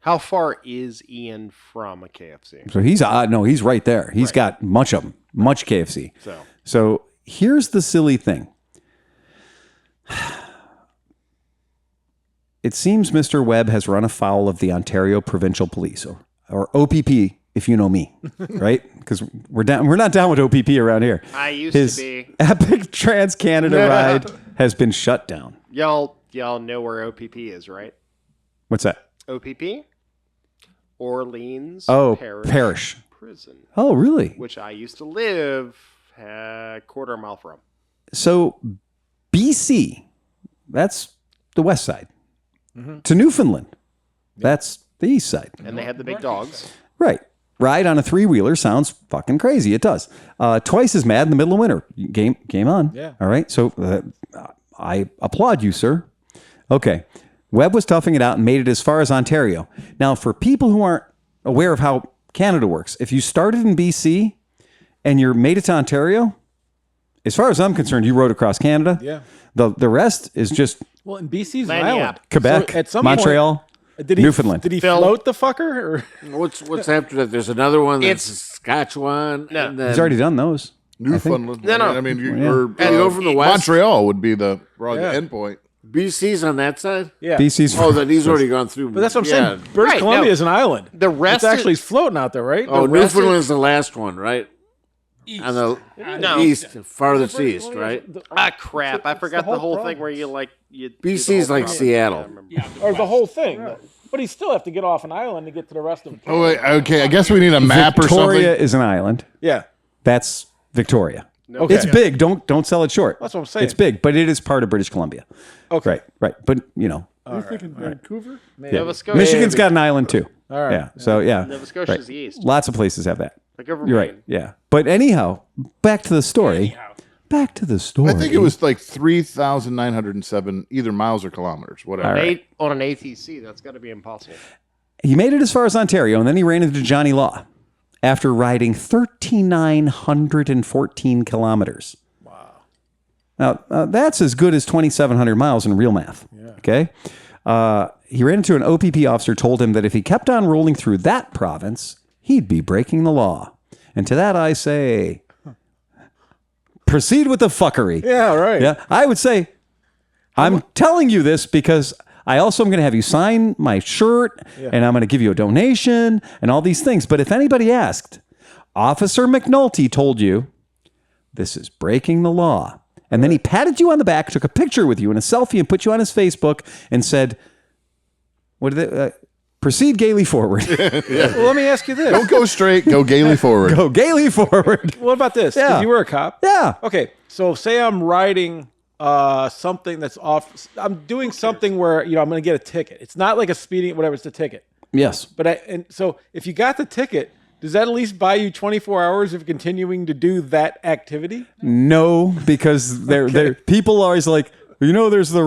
How far is Ian from a KFC? So he's right there. He's got much of them, much KFC. So here's the silly thing. It seems Mr. Webb has run afoul of the Ontario Provincial Police, or OPP, if you know me, right? Because we're not down with OPP around here. I used His to be. epic Trans-Canada ride has been shut down. Y'all know where OPP is, right? What's that? OPP? Orleans Parish. Prison, Oh, really? which I used to live a quarter mile from. So BC, that's the west side. To Newfoundland, that's the east side. And they had the big dogs. Right. Ride on a three-wheeler sounds fucking crazy. It does. Twice as mad in the middle of winter. Game on. Yeah. All right. So I applaud you, sir. Okay. Webb was toughing it out and made it as far as Ontario. Now, for people who aren't aware of how Canada works, if you started in BC and you're made it to Ontario, as far as I'm concerned, you rode across Canada. Yeah. The rest is just Well, in BC's an Lagniappe. island. Quebec, So at some Montreal. Did he, Newfoundland. Did he Phil- float the fucker? Or? What's after that? There's another one that's It's- Saskatchewan. No. and then He's already done those. Newfoundland. No, no. I mean, Yeah. or, You go from the west. Montreal would be the Yeah. end point. BC's on that side. Yeah. BC's. Oh, then he's already gone through. But that's what I'm yeah. saying. British Right, Columbia no. is an island. The rest It's actually is- floating out there, right? Oh, the rest Newfoundland's the last one, right? On the No. east, farthest east, right? Crap! I forgot the whole thing where you BC's like Seattle. Or the whole thing. But he still have to get off an island to get to the rest of it. Oh, wait, okay. I guess we need a map or Victoria something. is an island. Yeah. That's Victoria. Okay. It's big. Don't sell it short. That's what I'm saying. It's big, but it is part of British Columbia. Okay. Right. But you know, You're thinking Vancouver? Nova Scotia. Michigan's got an island too. All right. Yeah. So yeah. Nova Scotia's the east. Lots of places have that. Like over You're Maine. right. Yeah. But anyhow, back to the story. Back to the story. I think it was like 3,907 either miles or kilometers, whatever. All right. On an ATC, that's got to be impossible. He made it as far as Ontario, and then he ran into Johnny Law after riding 1,314 kilometers. Wow. Now, that's as good as 2,700 miles in real math. Yeah. Okay. He ran into an OPP officer, told him that if he kept on rolling through that province, he'd be breaking the law. And to that I say, proceed with the fuckery. Yeah, right. Yeah. I would say, I'm telling you this because I also am going to have you sign my shirt and I'm going to give you a donation and all these things. But if anybody asked, Officer McNulty told you this is breaking the law. And then he patted you on the back, took a picture with you in a selfie and put you on his Facebook and said, what did they, proceed gaily forward. Well, let me ask you this. Don't go straight, go gaily forward. Go gaily forward. What about this? Yeah. Because you were a cop. Yeah. Okay, so say I'm riding something that's off. I'm doing something where I'm going to get a ticket. It's not like a speeding, whatever. It's a ticket. Yes. But so if you got the ticket, does that at least buy you 24 hours of continuing to do that activity? No, because they're people are always like, there's the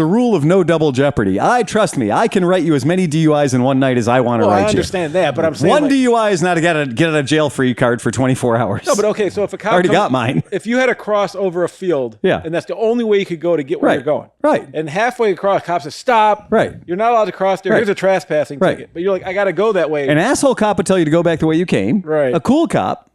rule of no double jeopardy. Trust me, I can write you as many DUIs in one night as I want to Well, write I understand that, but I'm saying one like, DUI is not to get out of jail free card for 24 hours. No, but okay, so if a cop already got mine. If you had to cross over a field, Yeah. and that's the only way you could go to get where Right. you're going, Right. and halfway across, cops say, stop, Right. you're not allowed to cross there, Right. here's a trespassing Right. ticket, but you're like, I got to go that way. An asshole cop would tell you to go back the way you came. Right. A cool cop.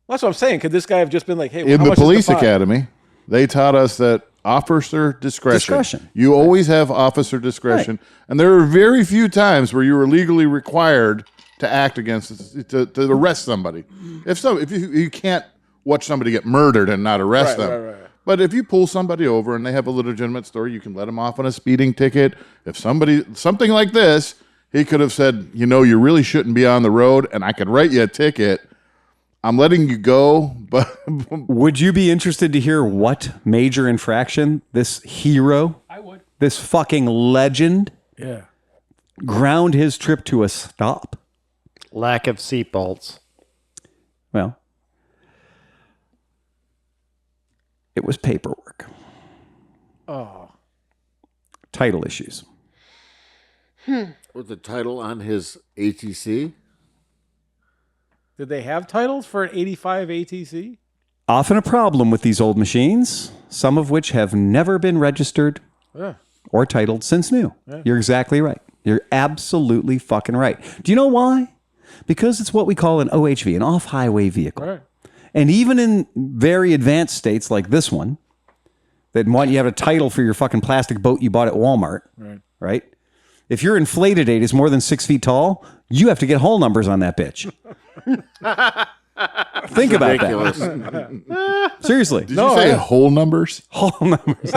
That's what I'm saying. Could this guy have just been like, hey, In how the much is police fine? academy, they taught us that officer discretion. You always have officer discretion. And there are very few times where you are legally required to act against, to arrest somebody. If you can't watch somebody get murdered and not arrest them. Right. But if you pull somebody over and they have a legitimate story, you can let them off on a speeding ticket. If something like this, he could have said, you really shouldn't be on the road and I could write you a ticket. I'm letting you go, but Would you be interested to hear what major infraction this hero, I would. this fucking legend, ground his trip to a stop? Lack of seatbelts. Well, it was paperwork. Oh. Title issues. With the title on his ATC. Did they have titles for an 85 ATC? Often a problem with these old machines, some of which have never been registered or titled since new. You're exactly right. You're absolutely fucking right. Do you know why? Because it's what we call an OHV, an off-highway vehicle. Right. And even in very advanced states like this one, that want you have a title for your fucking plastic boat you bought at Walmart, right? If your inflated aid is more than 6 feet tall, you have to get hull numbers on that bitch. Think about Ridiculous. that. Seriously. did you say whole numbers? Hull numbers.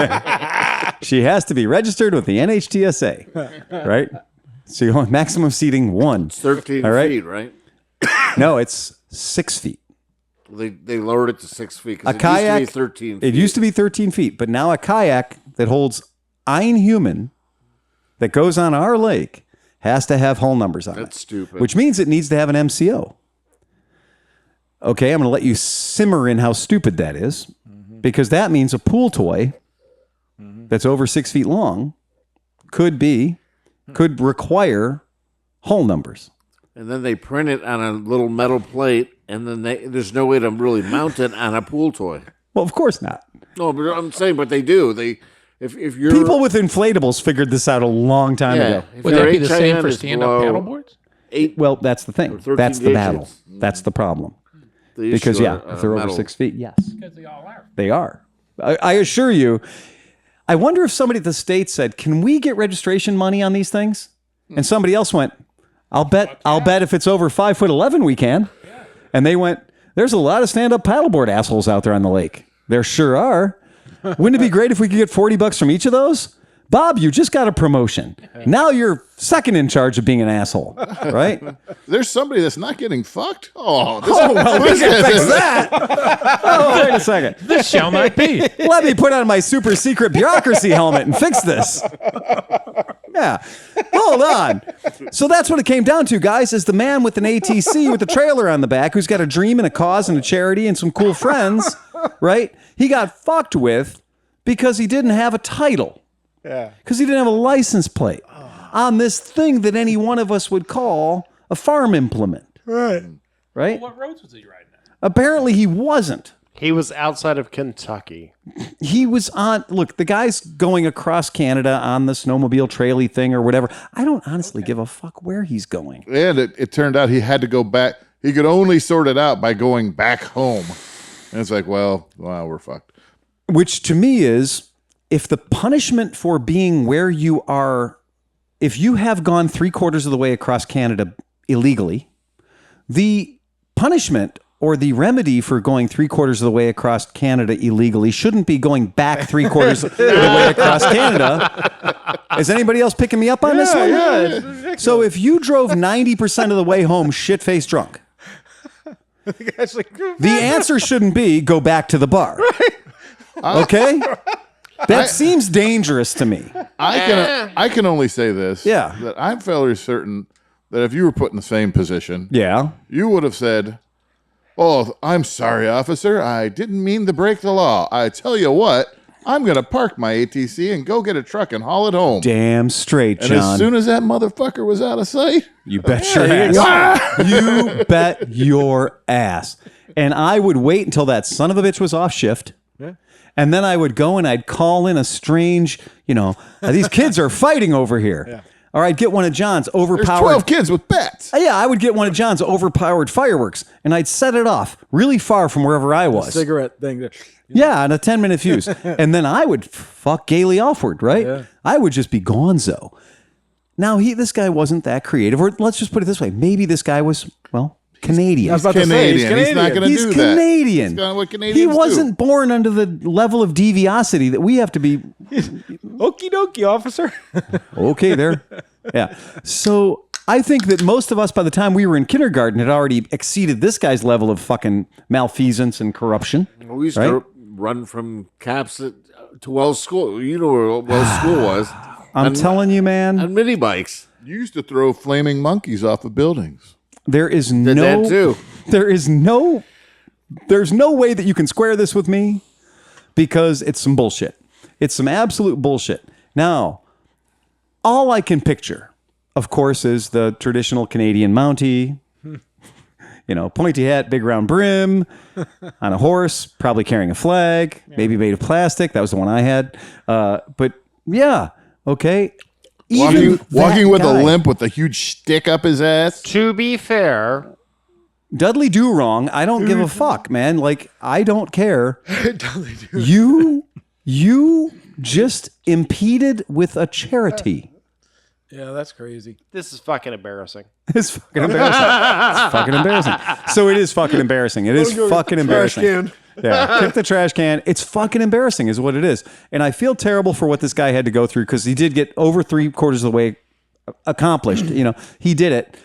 She has to be registered with the NHTSA, right? So you want maximum seating 1. 13 All right. feet, right? No, it's 6 feet. They lowered it to 6 feet. 'Cause A kayak, It used to be 13 feet. It used to be 13 feet, but now a kayak that holds ein human that goes on our lake has to have hull numbers on it. That's stupid. Which means it needs to have an MCO. Okay, I'm going to let you simmer in how stupid that is, because that means a pool toy that's over 6 feet long could require hull numbers. And then they print it on a little metal plate, and then there's no way to really mount it on a pool toy. Well, of course not. No, but I'm saying, but they do. If you're People with inflatables figured this out a long time ago. if Would your that be the same HIN for is stand-up below paddleboards? 8, Well, that's the thing. 13 That's the battle. digits. That's the problem. the Because, issue yeah, are, if they're over metal. 6 feet, yes, Because they all are. they are. I assure you. I wonder if somebody at the state said, "Can we get registration money on these things?" And somebody else went, "I'll bet if it's over 5'11", we can." And they went, "There's a lot of stand-up paddleboard assholes out there on the lake. There sure are. Wouldn't it be great if we could get $40 from each of those? Bob, you just got a promotion. Now you're second in charge of being an asshole, right?" There's somebody that's not getting fucked. Oh, this, Well, we can fix that. Oh, wait a second. This shall not be. Let me put on my super secret bureaucracy helmet and fix this. Yeah. Hold on. So that's what it came down to, guys, is the man with an ATC with a trailer on the back who's got a dream and a cause and a charity and some cool friends, right? He got fucked with because he didn't have a title. Yeah. Because he didn't have a license plate on this thing that any one of us would call a farm implement. Right. Right? What roads was he riding on? Apparently he wasn't. He was outside of Kentucky. He was on, look, the guy's going across Canada on the snowmobile traily thing or whatever. I don't honestly give a fuck where he's going. and it turned out he had to go back. He could only sort it out by going back home. And it's like, well, we're fucked. Which to me is, if the punishment for being where you are, if you have gone 3/4 of the way across Canada illegally, the punishment or the remedy for going 3/4 of the way across Canada illegally shouldn't be going back 3/4 of the way across Canada. Is anybody else picking me up on this one? Yeah. So if you drove 90% of the way home shit-faced drunk, It's like, the answer shouldn't be go back to the bar. Okay? That seems dangerous to me. I can only say this. Yeah. That I'm fairly certain that if you were put in the same position, Yeah. you would have said, "Oh, I'm sorry, officer. I didn't mean to break the law. I tell you what, I'm going to park my ATC and go get a truck and haul it home." Damn straight, And John. as soon as that motherfucker was out of sight, You bet your ass. You bet your ass. And I would wait until that son of a bitch was off shift. And then I would go and I'd call in a strange, these kids are fighting over here. Or I'd get one of John's there's overpowered. 12 kids with bats. Yeah, I would get one of John's overpowered fireworks and I'd set it off really far from wherever I was. cigarette thing. There. Yeah, on a 10-minute fuse. And then I would fuck gaily offward, right? Yeah. I would just be gonzo. Now, this guy wasn't that creative. Or let's just put it this way. Maybe this guy was, Canadian. I was about to say, he's Canadian. He's not going to He's do Canadian. that. That's what He Canadians wasn't born under the level of deviosity that we have to be. Okie dokie, officer. Okay, there. Yeah. So I think that most of us, by the time we were in kindergarten, had already exceeded this guy's level of fucking malfeasance and corruption. We used Right? to run from Caps to Wells School. You know where Wells School was. I'm telling you, man, On mini bikes. You used to throw flaming monkeys off of buildings. there is Did that too. there's no way that you can square this with me because it's some bullshit. It's some absolute bullshit. Now, all I can picture, of course, is the traditional Canadian Mountie, pointy hat, big round brim, on a horse, probably carrying a flag, maybe made of plastic. That was the one I had. But yeah, okay. Even Walking that with guy, a limp with a huge stick up his ass. To be fair, Dudley Do Wrong. I don't give a fuck, man. Like, I don't care. Dudley Do. You just impeded with a charity. Yeah, that's crazy. this is fucking embarrassing. It's fucking embarrassing. It's fucking embarrassing. So it is fucking embarrassing. It is fucking embarrassing. Trash can. Yeah, kick the trash can. It's fucking embarrassing is what it is. And I feel terrible for what this guy had to go through because he did get over 3/4 of the way accomplished. He did it.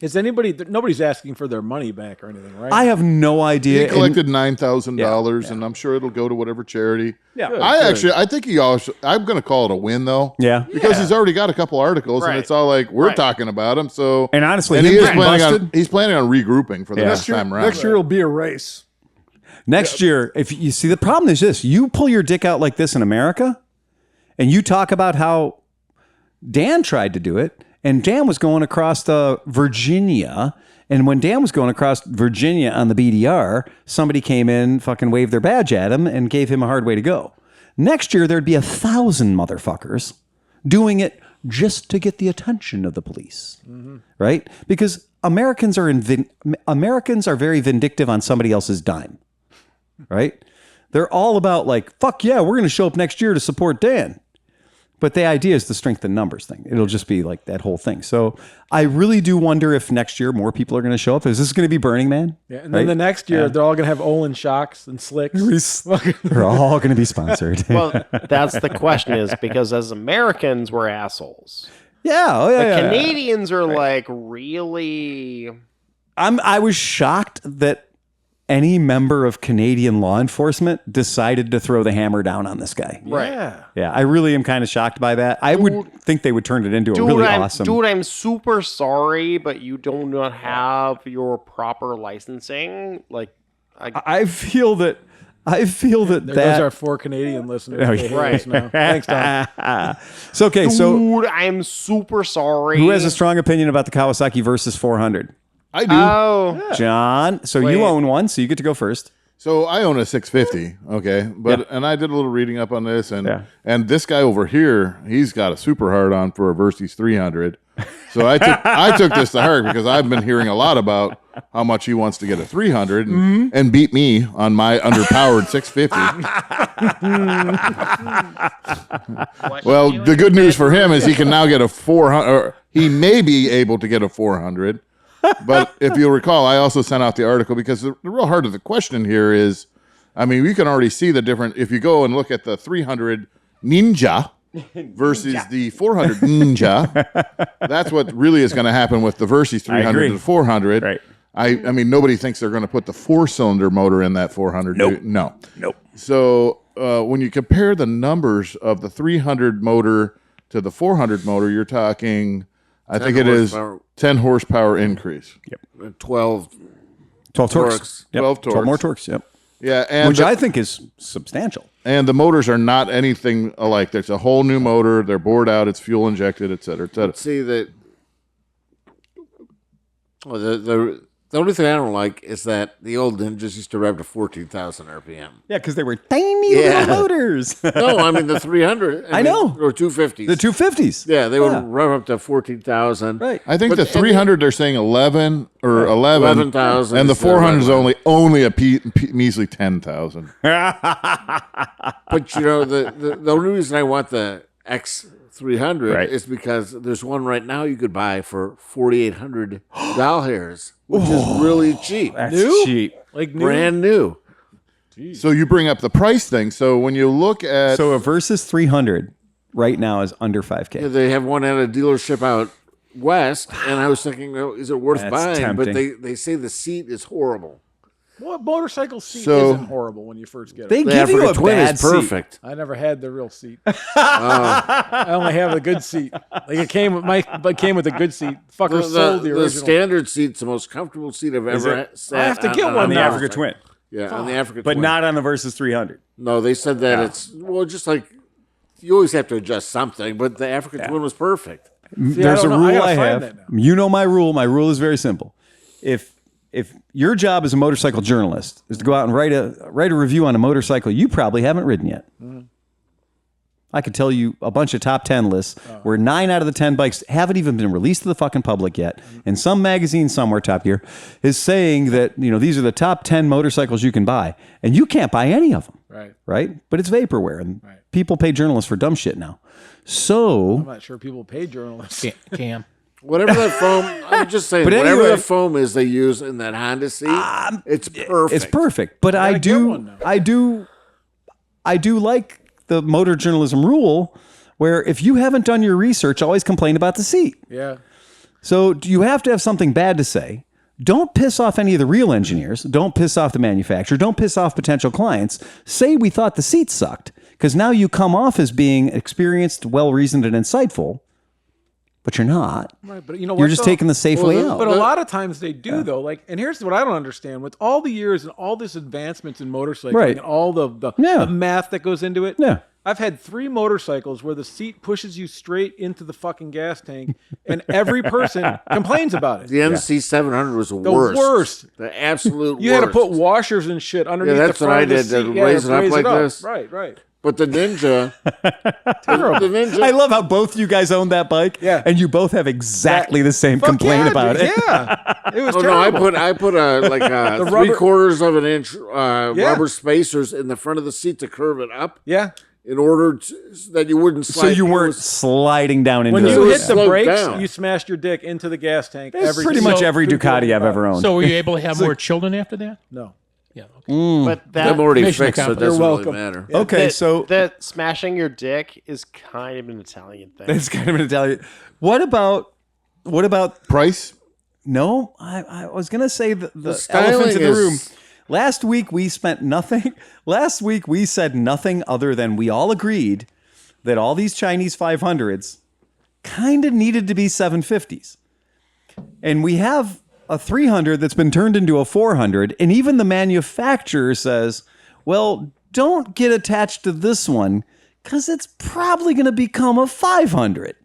Is nobody's asking for their money back or anything, right? I have no idea. He And- collected $9,000, and I'm sure it'll go to whatever charity. Yeah. I think I'm going to call it a win, though. Yeah. Because he's already got a couple articles, Right. and it's all like, we're Right. talking about him. So, And honestly, and him he is getting busted- he's planning on regrouping for the next time around. Next year it'll be a race. Next year, if you see, the problem is this: you pull your dick out like this in America, and you talk about how Dan tried to do it, and Dan was going across Virginia, and when Dan was going across Virginia on the BDR, somebody came in, fucking waved their badge at him, and gave him a hard way to go. Next year, there'd be 1,000 motherfuckers doing it just to get the attention of the police, right? Because Americans are very vindictive on somebody else's dime, right? They're all about like, fuck yeah, we're going to show up next year to support Dan. But the idea is the strength in numbers thing. It'll just be like that whole thing. So I really do wonder if next year more people are going to show up. Is this going to be Burning Man? Yeah, and then the next year, they're all going to have Olin shocks and slicks. They're all going to be sponsored. Well, that's the question is because as Americans, we're assholes. Yeah. Oh, yeah, yeah. Canadians are like really. I was shocked that any member of Canadian law enforcement decided to throw the hammer down on this guy. Right. Yeah, I really am kind of shocked by that. I would think they would turn it into a really awesome. Dude, I'm super sorry, but you do not have your proper licensing. Like, I feel that. There's our 4 Canadian listeners. Oh, yeah. Right now. Thanks, Tom. So okay, dude, I'm super sorry. who has a strong opinion about the Kawasaki Versys 400? I do. Oh, John. So Wait. you own one, so you get to go first. So I own a 650, okay, but and I did a little reading up on this, and Yeah. and this guy over here, he's got a super hard on for a Versys 300. So I took this to heart because I've been hearing a lot about how much he wants to get a 300 and beat me on my underpowered 650. Well, the good news for him is he can now get a 400, or he may be able to get a 400. But if you'll recall, I also sent out the article because the real heart of the question here is, I mean, we can already see the different. If you go and look at the 300 Ninja versus the 400 Ninja, that's what really is going to happen with the Versys 300 agree. to 400. Right. I mean, nobody thinks they're going to put the 4-cylinder motor in that 400. Nope. No. So when you compare the numbers of the 300 motor to the 400 motor, you're talking, I think it is 10 horsepower increase. Yep. 12 12 torques. Yep. 12 torques. 12 more torques. Yep. Yeah, and Which I think is substantial. and the motors are not anything alike. There's a whole new motor. They're bored out. It's fuel injected, et cetera, et cetera. See that. Well, the only thing I don't like is that the old Ninjas used to rev to 14,000 RPM. Yeah, because they were tiny Yeah. little motors. No, I mean the 300. I know. Or 250s. The 250s. Yeah, they would rev up to 14,000. Right. I think But- the 300 they're saying 11 or 11,000 and the is the 400 is right only a measly 10,000. But you know, the only reason I want the X300 Right. is because there's one right now you could buy for $4,800 doll hairs, which is really cheap. That's New? cheap. Like new? Brand new. So you bring up the price thing. So when you look at So a Versys 300 right now is under 5K. Yeah, they have one at a dealership out west, and I was thinking, oh, is it worth That's buying? tempting. But they say the seat is horrible. What motorcycle seat So- isn't horrible when you first get it? They The give you Africa a Twin bad is perfect. seat. I never had the real seat. I only have the good seat. Like it came with a good seat. Fucker sold the original. standard seat's the most comfortable seat I've ever sat. I have to get on one On the now. Africa Twin. Yeah, on the Africa But Twin. not on the Versys 300. No, they said that it's just like you always have to adjust something, but the Africa Twin was perfect. There's a don't know. I rule gotta I find have. that now. You know my rule. My rule is very simple. If your job as a motorcycle journalist is to go out and write a review on a motorcycle you probably haven't ridden yet, I could tell you a bunch of top 10 lists where 9 out of the 10 bikes haven't even been released to the fucking public yet. And some magazine somewhere, Top Gear, is saying that, these are the top 10 motorcycles you can buy. And you can't buy any of them. Right? But it's vaporware. And people pay journalists for dumb shit now. So I'm not sure people pay journalists. Cam. Whatever that foam, I'm just saying, But whatever anyway- that foam is they use in that Honda seat, it's perfect. it's perfect. But I get one do, now. I do like the motor journalism rule where if you haven't done your research, always complain about the seat. Yeah. So you have to have something bad to say. Don't piss off any of the real engineers. Don't piss off the manufacturer. Don't piss off potential clients. Say we thought the seat sucked, because now you come off as being experienced, well-reasoned, and insightful, but you're not. Right, but you know what? You're just though? taking the safe way out. But a lot of times they do though. Like, and here's what I don't understand: with all the years and all this advancements in motorcycling, Right. and all the Yeah. math that goes into it. Yeah. I've had 3 motorcycles where the seat pushes you straight into the fucking gas tank, and every person complains about it. The NC 700 was the The worst. worst. The absolute You worst. had to put washers and shit underneath that's the what front I of the did, to seat. Yeah, raise it up like this. Right. But the Ninja, the Ninja, I love how both you guys own that bike. Yeah. And you both have exactly the same complaint about it. Yeah, it was oh terrible. no, I put a like a rubber- 3/4 of an inch rubber spacers in the front of the seat to curve it up. Yeah. In order to, so that you wouldn't slide. So you It weren't was- sliding down into When the you hit the slowed brakes, down. you smashed your dick into the gas tank. It's pretty much every Ducati I've ever owned. So were you able to have more children after that? No. Yeah. Okay. But I'm that already Mission fixed, so it accomplished. doesn't You're really welcome. matter. Okay, that, so that smashing your dick is kind of an Italian thing. it's kind of an Italian. What about Price? no? I was gonna say the styling elephant in the is- room. Last week we spent nothing. Last week we said nothing other than we all agreed that all these Chinese 500s kind of needed to be 750s. And we have a 300 that's been turned into a 400. And even the manufacturer says, well, don't get attached to this one because it's probably going to become a 500.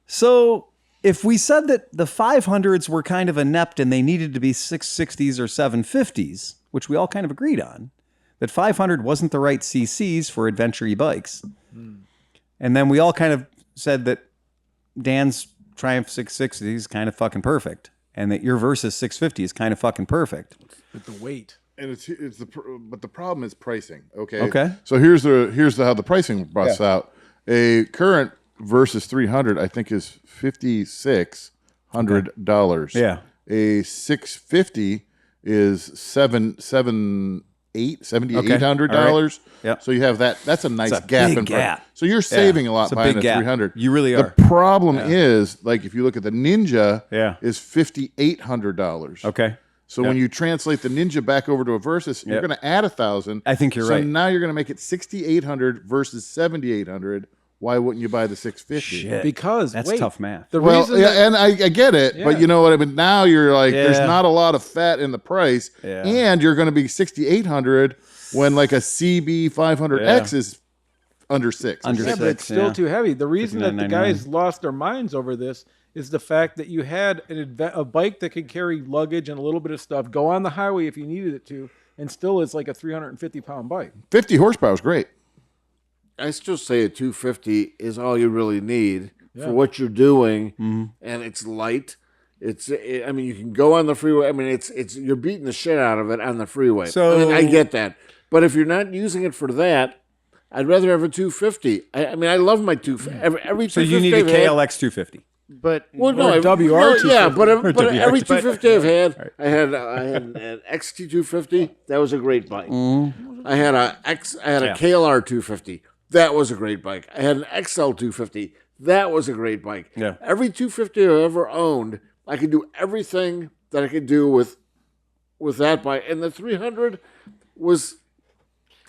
So if we said that the 500s were kind of inept and they needed to be 660s or 750s, which we all kind of agreed on, that 500 wasn't the right CCs for adventure bikes. And then we all kind of said that Dan's Triumph 660 is kind of fucking perfect, and that your Versys 650 is kind of fucking perfect. With the weight. And but the problem is pricing. Okay. Okay. So here's how the pricing busts out. A current Versys 300, I think, is $5,600. Yeah. A 650 is $7,800. Yep. So you have that. That's a nice It's a gap big in price. gap. So you're saving a lot It's a buying big a gap. 300. You really are. The problem is, like, if you look at the Ninja, Yeah. is $5,800. Okay. So when you translate the Ninja back over to a Versys, you're Yep. going to add 1,000. I think you're so right. So now you're going to make it 6,800 versus 7,800. Why wouldn't you buy the 650? Shit. Because That's wait, tough math. The Well, reason yeah, that- and I get it, Yeah. but you know what I mean. Now you're like, there's Yeah. not a lot of fat in the price, Yeah. and you're going to be 6,800 when like a CB 500X is under six. Under yeah, but it's six, still yeah. too heavy. The reason that the 59.99. guys lost their minds over this is the fact that you had a bike that could carry luggage and a little bit of stuff, go on the highway if you needed it to, and still is like a 350-pound bike. 50 horsepower is great. I still say a 250 is all you really need for what you're doing, and it's light. I mean, you can go on the freeway. I mean, it's you're beating the shit out of it on the freeway. So- I mean, I get that, but if you're not using it for that, I'd rather have a 250. I mean, I love my 250. Every So 250 you need a I've had- KLX 250. But Well, no, Or WR yeah, but WR. every 250 I've had, I had an XT 250. That was a great bike. I had a KLR 250. That was a great bike. I had an XL 250. That was a great bike. Yeah. Every 250 I ever owned, I could do everything that I could do with that bike. And the 300 was,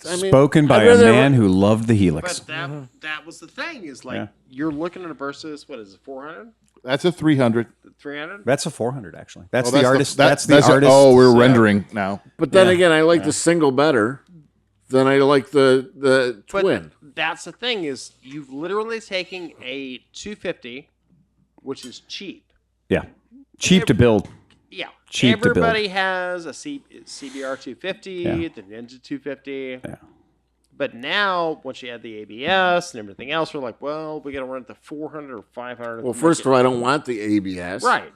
I mean, Spoken by I'd a rather have man who loved the Helix. but that was the thing is like Yeah. you're looking at a Versys. What is it? 400, That's a 300. 300. That's a 400, actually. That's Oh, the artist. that- That's the artist. Oh, we're rendering now. But then again, I like the single better than I like the But twin. that's the thing is you've literally taken a 250, which is cheap. Yeah. Cheap to build. Yeah, Cheap to build. everybody has a CBR 250, Yeah. the Ninja 250. Yeah. But now, once you add the ABS and everything else, we're like, well, we got to run it to 400 or 500. Well, first of all, I don't want the ABS. right.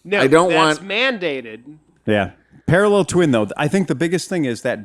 No, I don't that's want- mandated. Yeah. Parallel twin, though. I think the biggest thing is that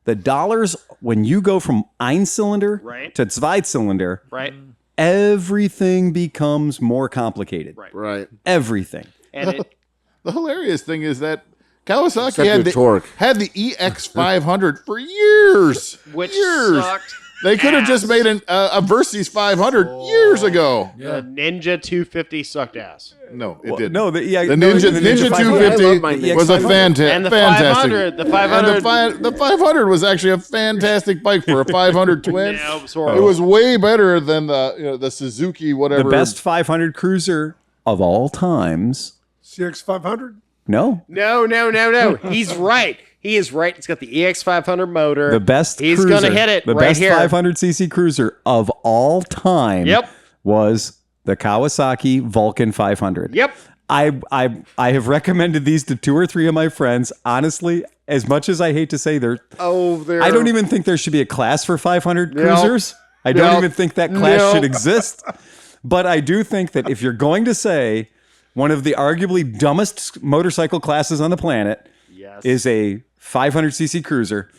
the dollars, when you go from Einzylinder Right. to Zweizylinder, Right. everything becomes more complicated. Right. Right. Everything. And it, The hilarious thing is that Kawasaki Except had the torque. had the EX500 for years. which years. sucked. They could have just made a Versys 500 years ago. The Ninja 250 sucked ass. No, it didn't. No, the Ninja 500. 250 I love my was a And the fantastic. 500. The 500. And the 500 was actually a fantastic bike for a 500 twin. No, it was It horrible. was way better than the Suzuki whatever. The best 500 cruiser of all times. CX500? No. No. He's right. He is right. It's got the EX500 motor. The best He's cruiser, gonna hit it the right best here. 500cc cruiser of all time Yep. was the Kawasaki Vulcan 500. Yep. I have recommended these to 2 or 3 of my friends. Honestly, as much as I hate to say they're I don't even think there should be a class for 500 cruisers. I don't even think that class should exist. But I do think that if you're going to say one of the arguably dumbest motorcycle classes on the planet is a 500cc cruiser,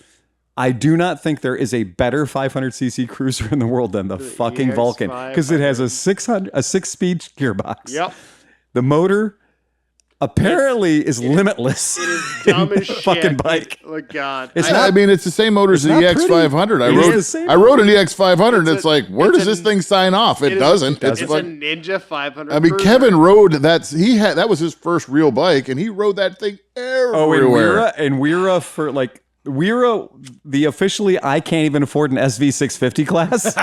I do not think there is a better 500cc cruiser in the world than the fucking Vulcan, because it has a 6-speed gearbox. Yep. The motor apparently is limitless. It is dumb as shit. Fucking bike. Oh God. I mean, it's the same motor as the not EX500. pretty. I rode an EX500, and it's like, where does this thing sign off? It doesn't. It's like, a Ninja 500. I mean, cruiser. Kevin rode that was his first real bike, and he rode that thing everywhere. And Weira for like the officially I can't even afford an SV650 class is the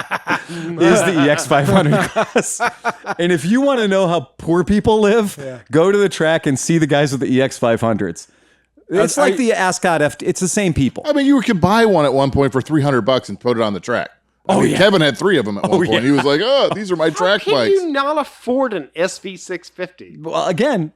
EX500 class. And if you want to know how poor people live, go to the track and see the guys with the EX500s. It's like the Ascot FT. It's the same people. I mean, you could buy one at one point for $300 and put it on the track. I mean, Kevin had 3 of them at one point. He was like, "Oh, these are my track How can bikes." you not afford an SV650? Well, again,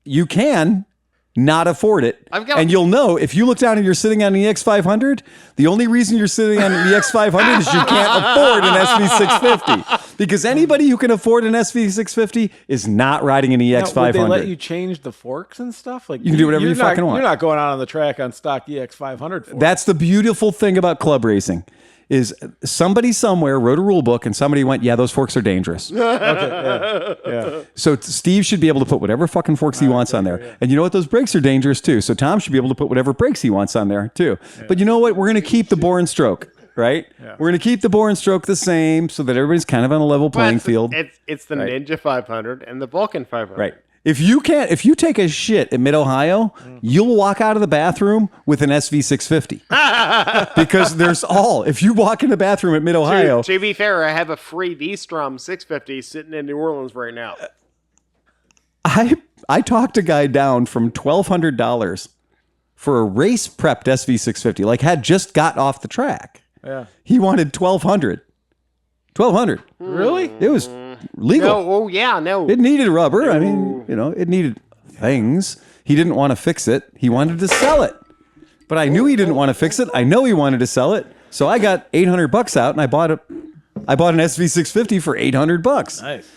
you can not afford it. I've got- and you'll know if you look down and you're sitting on an EX500, the only reason you're sitting on an EX500 is you can't afford an SV650. Because anybody who can afford an SV650 is not riding an EX500. Now, would they let you change the forks and stuff? Like You can do whatever you fucking want. You're not going out on the track on stock EX500 forks. That's the beautiful thing about club racing. Somebody somewhere wrote a rule book and somebody went, yeah, those forks are dangerous. So Steve should be able to put whatever fucking forks he wants on there. And you know what? Those brakes are dangerous too. So Tom should be able to put whatever brakes he wants on there too. But you know what? We're going to keep the bore and stroke, right? We're going to keep the bore and stroke the same so that everybody's kind of on a level playing field. It's the Ninja 500 and the Vulcan 500. Right. If you take a shit at Mid-Ohio, you'll walk out of the bathroom with an SV650. Because if you walk in the bathroom at Mid-Ohio. To be fair, I have a free V-Strom 650 sitting in New Orleans right now. I talked a guy down from $1,200 for a race prepped SV650, like had just got off the track. Yeah. He wanted $1,200. $1,200. Really? It was legal. No. It needed rubber. I mean, it needed things. He didn't want to fix it. He wanted to sell it. But I knew he didn't want to fix it. I know he wanted to sell it. So I got $800 out and I bought an SV650 for $800. Nice.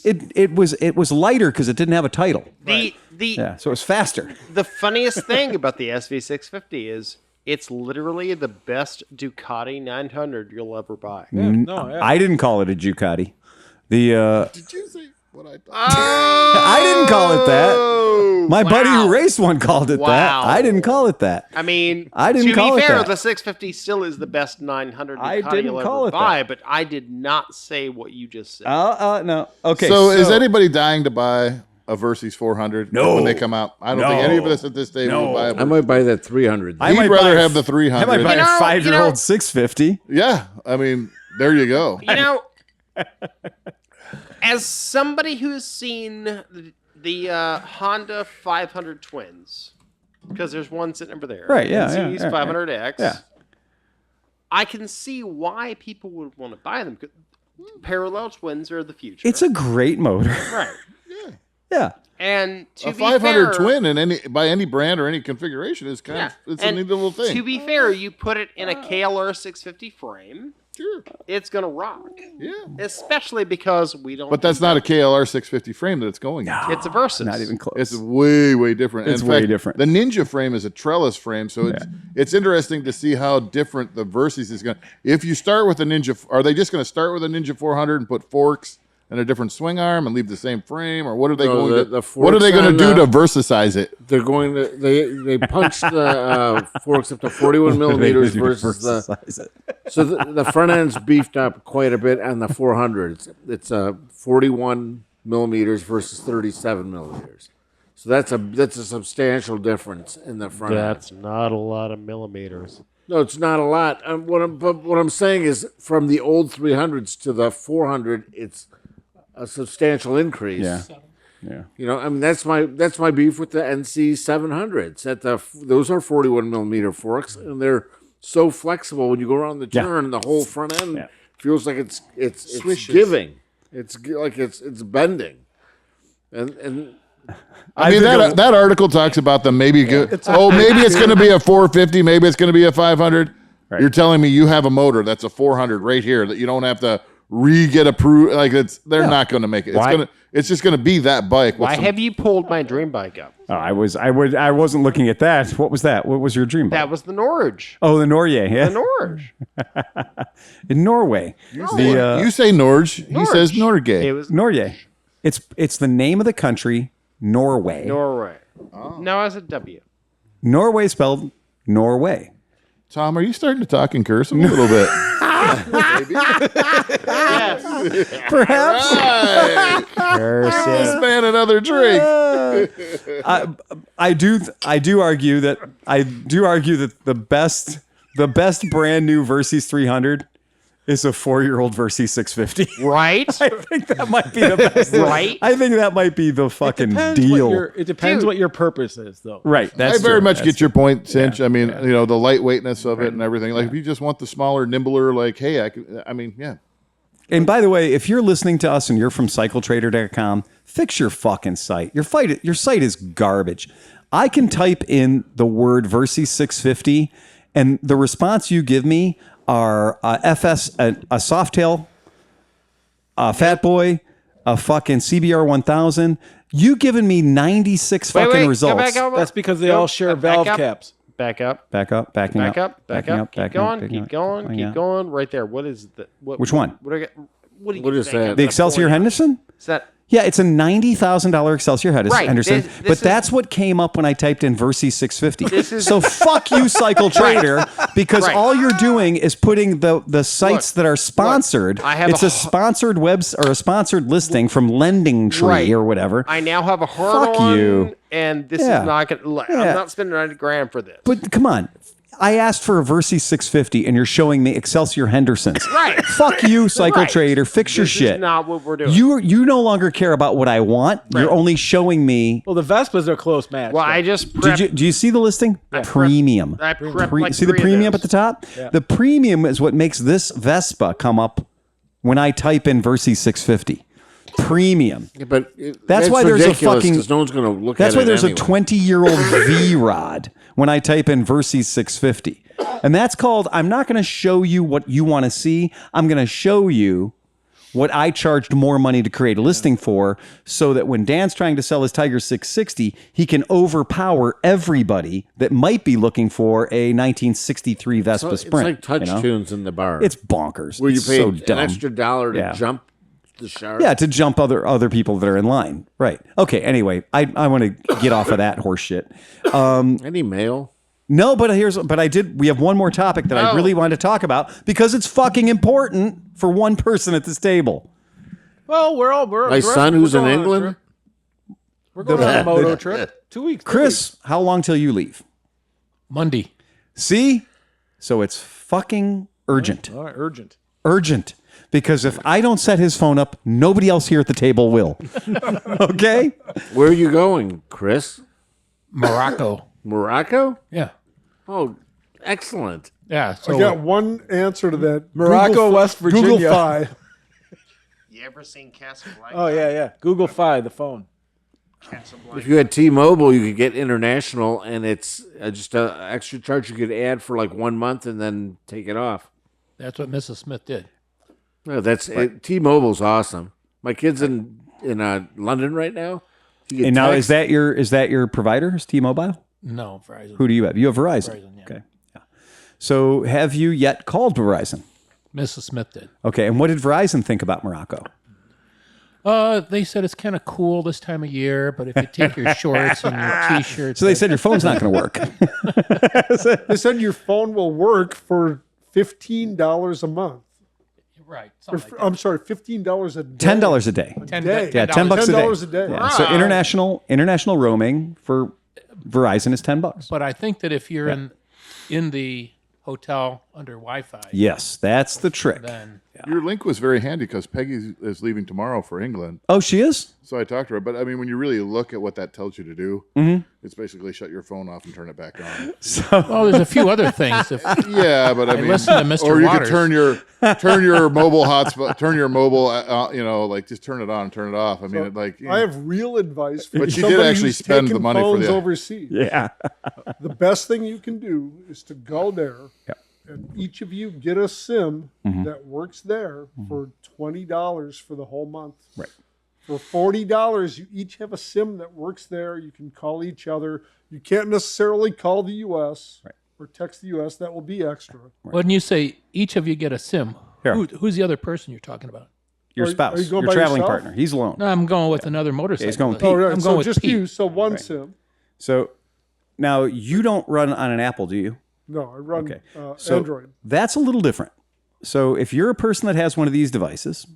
It was lighter because it didn't have a title. So it was faster. The funniest thing about the SV650 is it's literally the best Ducati 900 you'll ever buy. I didn't call it a Ducati. Did you say what I thought? I didn't call it that. My buddy who raced one called it that. I didn't call it that. I mean, I didn't call to be it fair, that. the 650 still is the best 900 I Ducati didn't you'll call ever it buy, that. but I did not say what you just said. No. Okay. So is anybody dying to buy a Versys 400 when they come out? I don't think any of us at this day will buy a I might buy that 300. I'd rather have the 300. I might buy a 5-year-old 650. Yeah, I mean, there you go. As somebody who's seen the Honda 500 twins, because there's one sitting over there. Right, yeah, NC's yeah, 500X. yeah. I can see why people would want to buy them. Parallel twins are the future. It's a great motor. Right. Yeah. And to A be 500 fair, twin by any brand or any configuration is it's a neat little thing. To be fair, you put it in a KLR 650 frame, Sure. it's gonna rock. Yeah. Especially because we don't. But that's not a KLR 650 frame that it's going in. It's a Versys. Not even close. It's way, way different. It's In way fact, different. The Ninja frame is a trellis frame, so it's interesting to see how different the Versys is going. If you start with a Ninja, are they just going to start with a Ninja 400 and put forks and a different swing arm and leave the same frame, or what are they going to? What are they going to do to Versasize it? They're going to they punch the forks up to 41 millimeters versus so the front end's beefed up quite a bit on the 400. It's 41 millimeters versus 37 millimeters. So that's a substantial difference in the front end. That's not a lot of millimeters. No, it's not a lot. What I'm saying is, from the old 300s to the 400, it's a substantial increase. Yeah. I mean, that's my beef with the NC 700s. Those are 41 millimeter forks, and they're so flexible when you go around the turn. The whole front end feels like it's giving. It's like it's bending. And I mean, that article talks about them maybe maybe it's going to be a 450, maybe it's going to be a 500. Right. You're telling me you have a motor that's a 400 right here that you don't have to get approved. Like they're not going to make it. It's just going to be that bike. Why have you pulled my dream bike up? Oh, I wasn't looking at that. What was that? What was your dream bike? That was the Norge. Oh, the Norge. Yeah. The Norge. In Norway. you say Norge. He says Norge. It was Norge. It's the name of the country, Norway. Norway. No, as a W. Norway spelled Norway. Tom, are you starting to talk in cursive a little bit? Yes. Perhaps. This man another drink. I do argue that the best brand new Versys 300 is a 4-year-old Versys 650. Right? I think that might be the best. Right? I think that might be the fucking deal. It depends what your purpose is, though. Right. That's I very true. much That's get your point, Cinch. Yeah. I mean, the lightweightness of it and everything. Like, if you just want the smaller, nimbler, like, hey, yeah. And by the way, if you're listening to us and you're from CycleTrader.com, fix your fucking site. Your site is garbage. I can type in the word Versys 650, and the response you give me are FS, a Softail, a Fat Boy, a fucking CBR 1000. You given me 96 fucking results. Go back up. That's because they all share valve caps. Back up. Back up, backing Back up, up. Back backing up. Keep backing going. backing Keep going. backing Keep going. Right there. What is the? Which one? What is that? The Excelsior Henderson? Is that? Yeah, it's a $90,000 Excelsior Henderson. This But is- that's what came up when I typed in Versys 650. This is- So fuck you, Cycle Trader, because Right. all you're doing is putting the sites that are sponsored. I have it's a sponsored or a sponsored listing from Lending Tree Right. or whatever. I now have a hard Fuck on, you. and this Yeah. is not going to. Yeah. I'm not spending $90,000 for this. But come on. I asked for a Versys 650 and you're showing me Excelsior Hendersons. Right. Fuck you, Cycle Right. Trader. Fix your This shit. is not what we're doing. You no longer care about what I want. You're Right. only showing me. Well, the Vespas are close match. well, though. I just prepped. Do you see the listing? Premium. I prepped like See the 3 of premium those. at the top? The premium is what makes this Vespa come up when I type in Versys 650. Premium. Yeah, but That's why there's a fucking. because no one's going to look That's at why it there's anyway. a 20-year-old V-Rod when I type in Versys 650. And that's called, I'm not going to show you what you want to see. I'm going to show you what I charged more money to create a listing for, so that when Dan's trying to sell his Tiger 660, he can overpower everybody that might be looking for a 1963 Vespa It's Sprint. like touch you know? tunes in the bar. It's bonkers. where you It's pay so an dumb. extra $1 to Yeah. jump the shark. Yeah, to jump other people that are in line. Right. Okay, anyway, I want to get off of that horse shit. Any mail? No, but we have one more topic that I really wanted to talk about because it's fucking important for one person at this table. Well, My son who's in England? We're going on a moto trip. 2 weeks. 3 Chris, how long till you leave? Monday. See? So it's fucking urgent. All right, urgent. Urgent. Because if I don't set his phone up, nobody else here at the table will. Okay? Where are you going, Chris? Morocco. Morocco? Yeah. Oh, excellent. Yeah. So I got one answer to that. Morocco, Google, West Virginia. Google Fi. You ever seen Casablanca? Oh, yeah. Google Fi, the phone. Casablanca. If you had T-Mobile, you could get international, and it's just an extra charge you could add for like 1 month and then take it off. that's what Mrs. Smith did. No, T-Mobile's awesome. My kid's in London right now. You get And now text- is that your provider? Is T-Mobile? No, Verizon. Who do you have? You have Verizon. Verizon, yeah. Okay. Yeah. So have you yet called Verizon? Mrs. Smith did. Okay. And what did Verizon think about Morocco? They said it's kind of cool this time of year, but if you take your shorts and your t-shirts, So they said your phone's not going to work. They said your phone will work for $15 a month. right. Or, Something like I'm sorry, $15 a day. $10 a day. that. day. Yeah, $10 a day. $10 a day. Yeah. So international roaming for Verizon is $10. But I think that if you're in the hotel under Wi-Fi, Yes, that's the trick. then Your link was very handy because Peggy is leaving tomorrow for England. Oh, she is? So I talked to her. But I mean, when you really look at what that tells you to do, it's basically shut your phone off and turn it back on. Well, there's a few other things. If Yeah, but I mean, listen to Mr. or you Waters. could turn your mobile hotspot, turn your mobile, like just turn it on and turn it off. I mean, I have real advice for But she somebody did actually who's spend the taking money for phones the- overseas. Yeah. The best thing you can do is to go there and each of you get a SIM that works there for $20 for the whole month. Right. For $40, you each have a SIM that works there. You can call each other. You can't necessarily call the U.S. or text the U.S. That will be extra. when you say each of you get a sim, Here. who's the other person you're talking about? Your Are spouse, you going your by traveling yourself? partner. He's alone. No, I'm going with another motorcycle. he's going with Oh, Pete. right. I'm So going with just Pete. you. So one SIM. So now you don't run on an Apple, do you? No, I run Okay. So Android. that's a little different. So if you're a person that has one of these devices,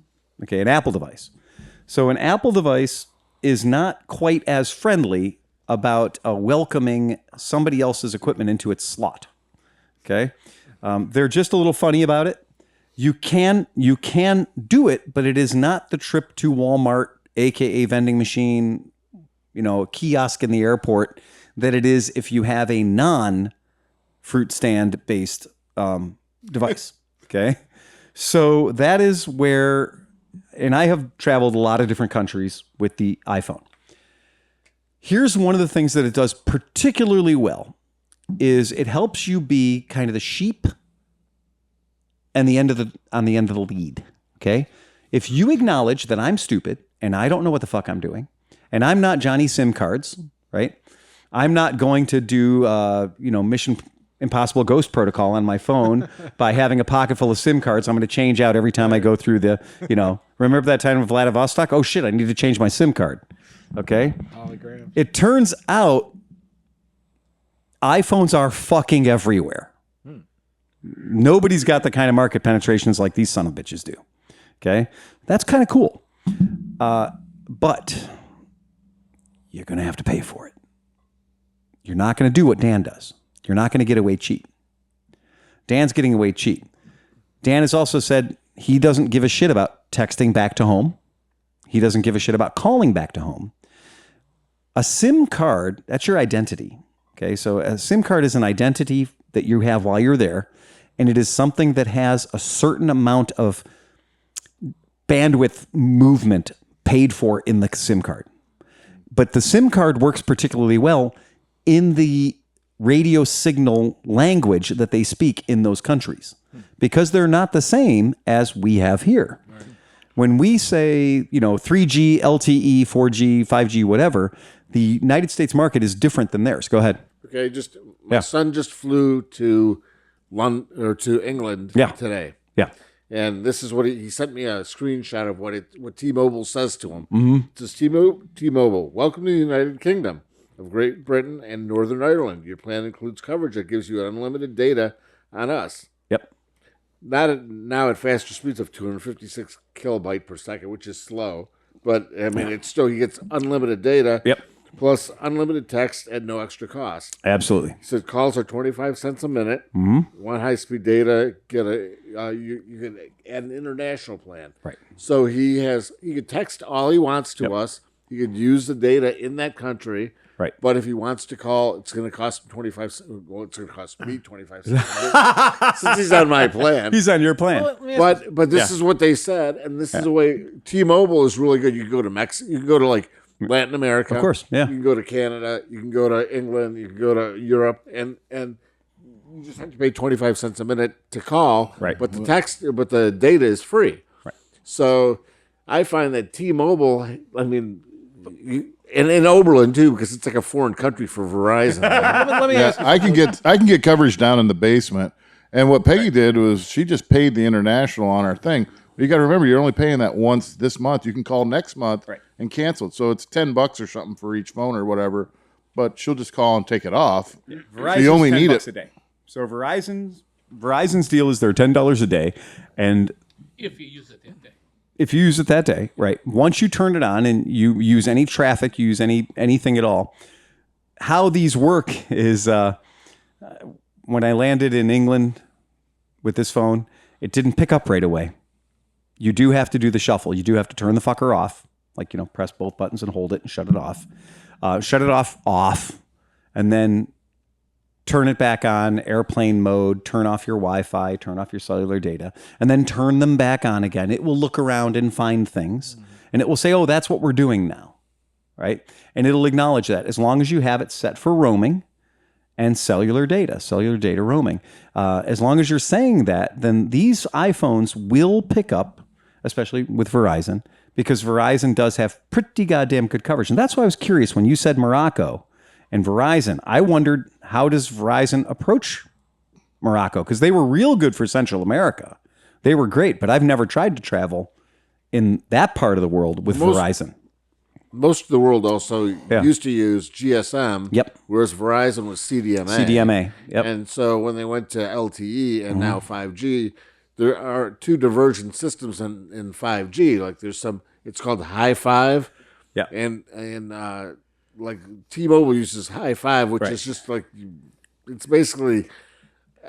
okay, an Apple device. So an Apple device is not quite as friendly about welcoming somebody else's equipment into its slot. Okay. They're just a little funny about it. You can do it, but it is not the trip to Walmart, aka vending machine, kiosk in the airport, that it is if you have a non-fruit stand based device. Okay. So that is where, and I have traveled a lot of different countries with the iPhone. Here's one of the things that it does particularly well is it helps you be kind of the sheep and on the end of the lead. Okay. If you acknowledge that I'm stupid and I don't know what the fuck I'm doing, and I'm not Johnny SIM cards, right? I'm not going to do, Mission Impossible Ghost Protocol on my phone by having a pocket full of SIM cards. I'm going to change out every time I go through remember that time of Vladivostok? Oh shit, I need to change my SIM card. Okay. Hologram. It turns out iPhones are fucking everywhere. Nobody's got the kind of market penetrations like these son of bitches do. Okay. That's kind of cool. But you're going to have to pay for it. You're not going to do what Dan does. You're not going to get away cheap. Dan's getting away cheap. Dan has also said he doesn't give a shit about texting back to home. He doesn't give a shit about calling back to home. A SIM card, that's your identity. Okay, so a SIM card is an identity that you have while you're there, and it is something that has a certain amount of bandwidth movement paid for in the SIM card. But the SIM card works particularly well in the radio signal language that they speak in those countries because they're not the same as we have here. Right. When we say, 3G, LTE, 4G, 5G, whatever, the United States market is different than theirs. Go ahead. Okay, my son just flew to London or to England today. Yeah. And this is what he sent me a screenshot of what T-Mobile says to him. Mm-hmm. It says, T-Mobile, welcome to the United Kingdom of Great Britain and Northern Ireland. Your plan includes coverage that gives you unlimited data on us. Yep. Now at faster speeds of 256 kilobyte per second, which is slow. But, I mean, it's still, he gets unlimited data. Yep. Plus unlimited text at no extra cost. Absolutely. He said calls are 25 cents a minute. Mm-hmm. Want high-speed data, get you can add an international plan. Right. So he could text all he wants to us. He could use the data in that country. Right. But if he wants to call, it's going to cost him 25 cents. Well, it's going to cost me 25 cents. Since he's on my plan. He's on your plan. But this is what they said, and this is the way T-Mobile is really good. You can go to Mexico. You can go to like Latin America. Of course, yeah. You can go to Canada. You can go to England. You can go to Europe, and you just have to pay 25 cents a minute to call. Right. But the data is free. Right. So I find that T-Mobile, I mean, and in Oberlin too, because it's like a foreign country for Verizon. Let me ask you. I can get coverage down in the basement. And what Peggy did was she just paid the international on our thing. But you got to remember, you're only paying that once this month. You can call next month and cancel it. So it's $10 or something for each phone or whatever. But she'll just call and take it off. Yeah. Verizon's you only $10 need it a day. So Verizon's deal is they're $10 a day, and if you use it that day. If you use it that day, right? Once you turn it on and you use any traffic, you use anything at all. How these work is when I landed in England with this phone, it didn't pick up right away. you do have to do the shuffle. You do have to turn the fucker off, like, press both buttons and hold it and shut it off. Shut it off, and then turn it back on airplane mode, turn off your Wi-Fi, turn off your cellular data, and then turn them back on again. It will look around and find things, and it will say, oh, that's what we're doing now, right? And it'll acknowledge that as long as you have it set for roaming and cellular data roaming. As long as you're saying that, then these iPhones will pick up, especially with Verizon, because Verizon does have pretty goddamn good coverage. And that's why I was curious when you said Morocco and Verizon. I wondered, how does Verizon approach Morocco? Because they were real good for Central America. They were great, but I've never tried to travel in that part of the world with Verizon. Most of the world also used to use GSM, whereas Verizon was CDMA. And so when they went to LTE and now 5G, there are two divergent systems in 5G. Like there's some, it's called High Five. Yeah. And like T-Mobile uses High Five, which is just like, it's basically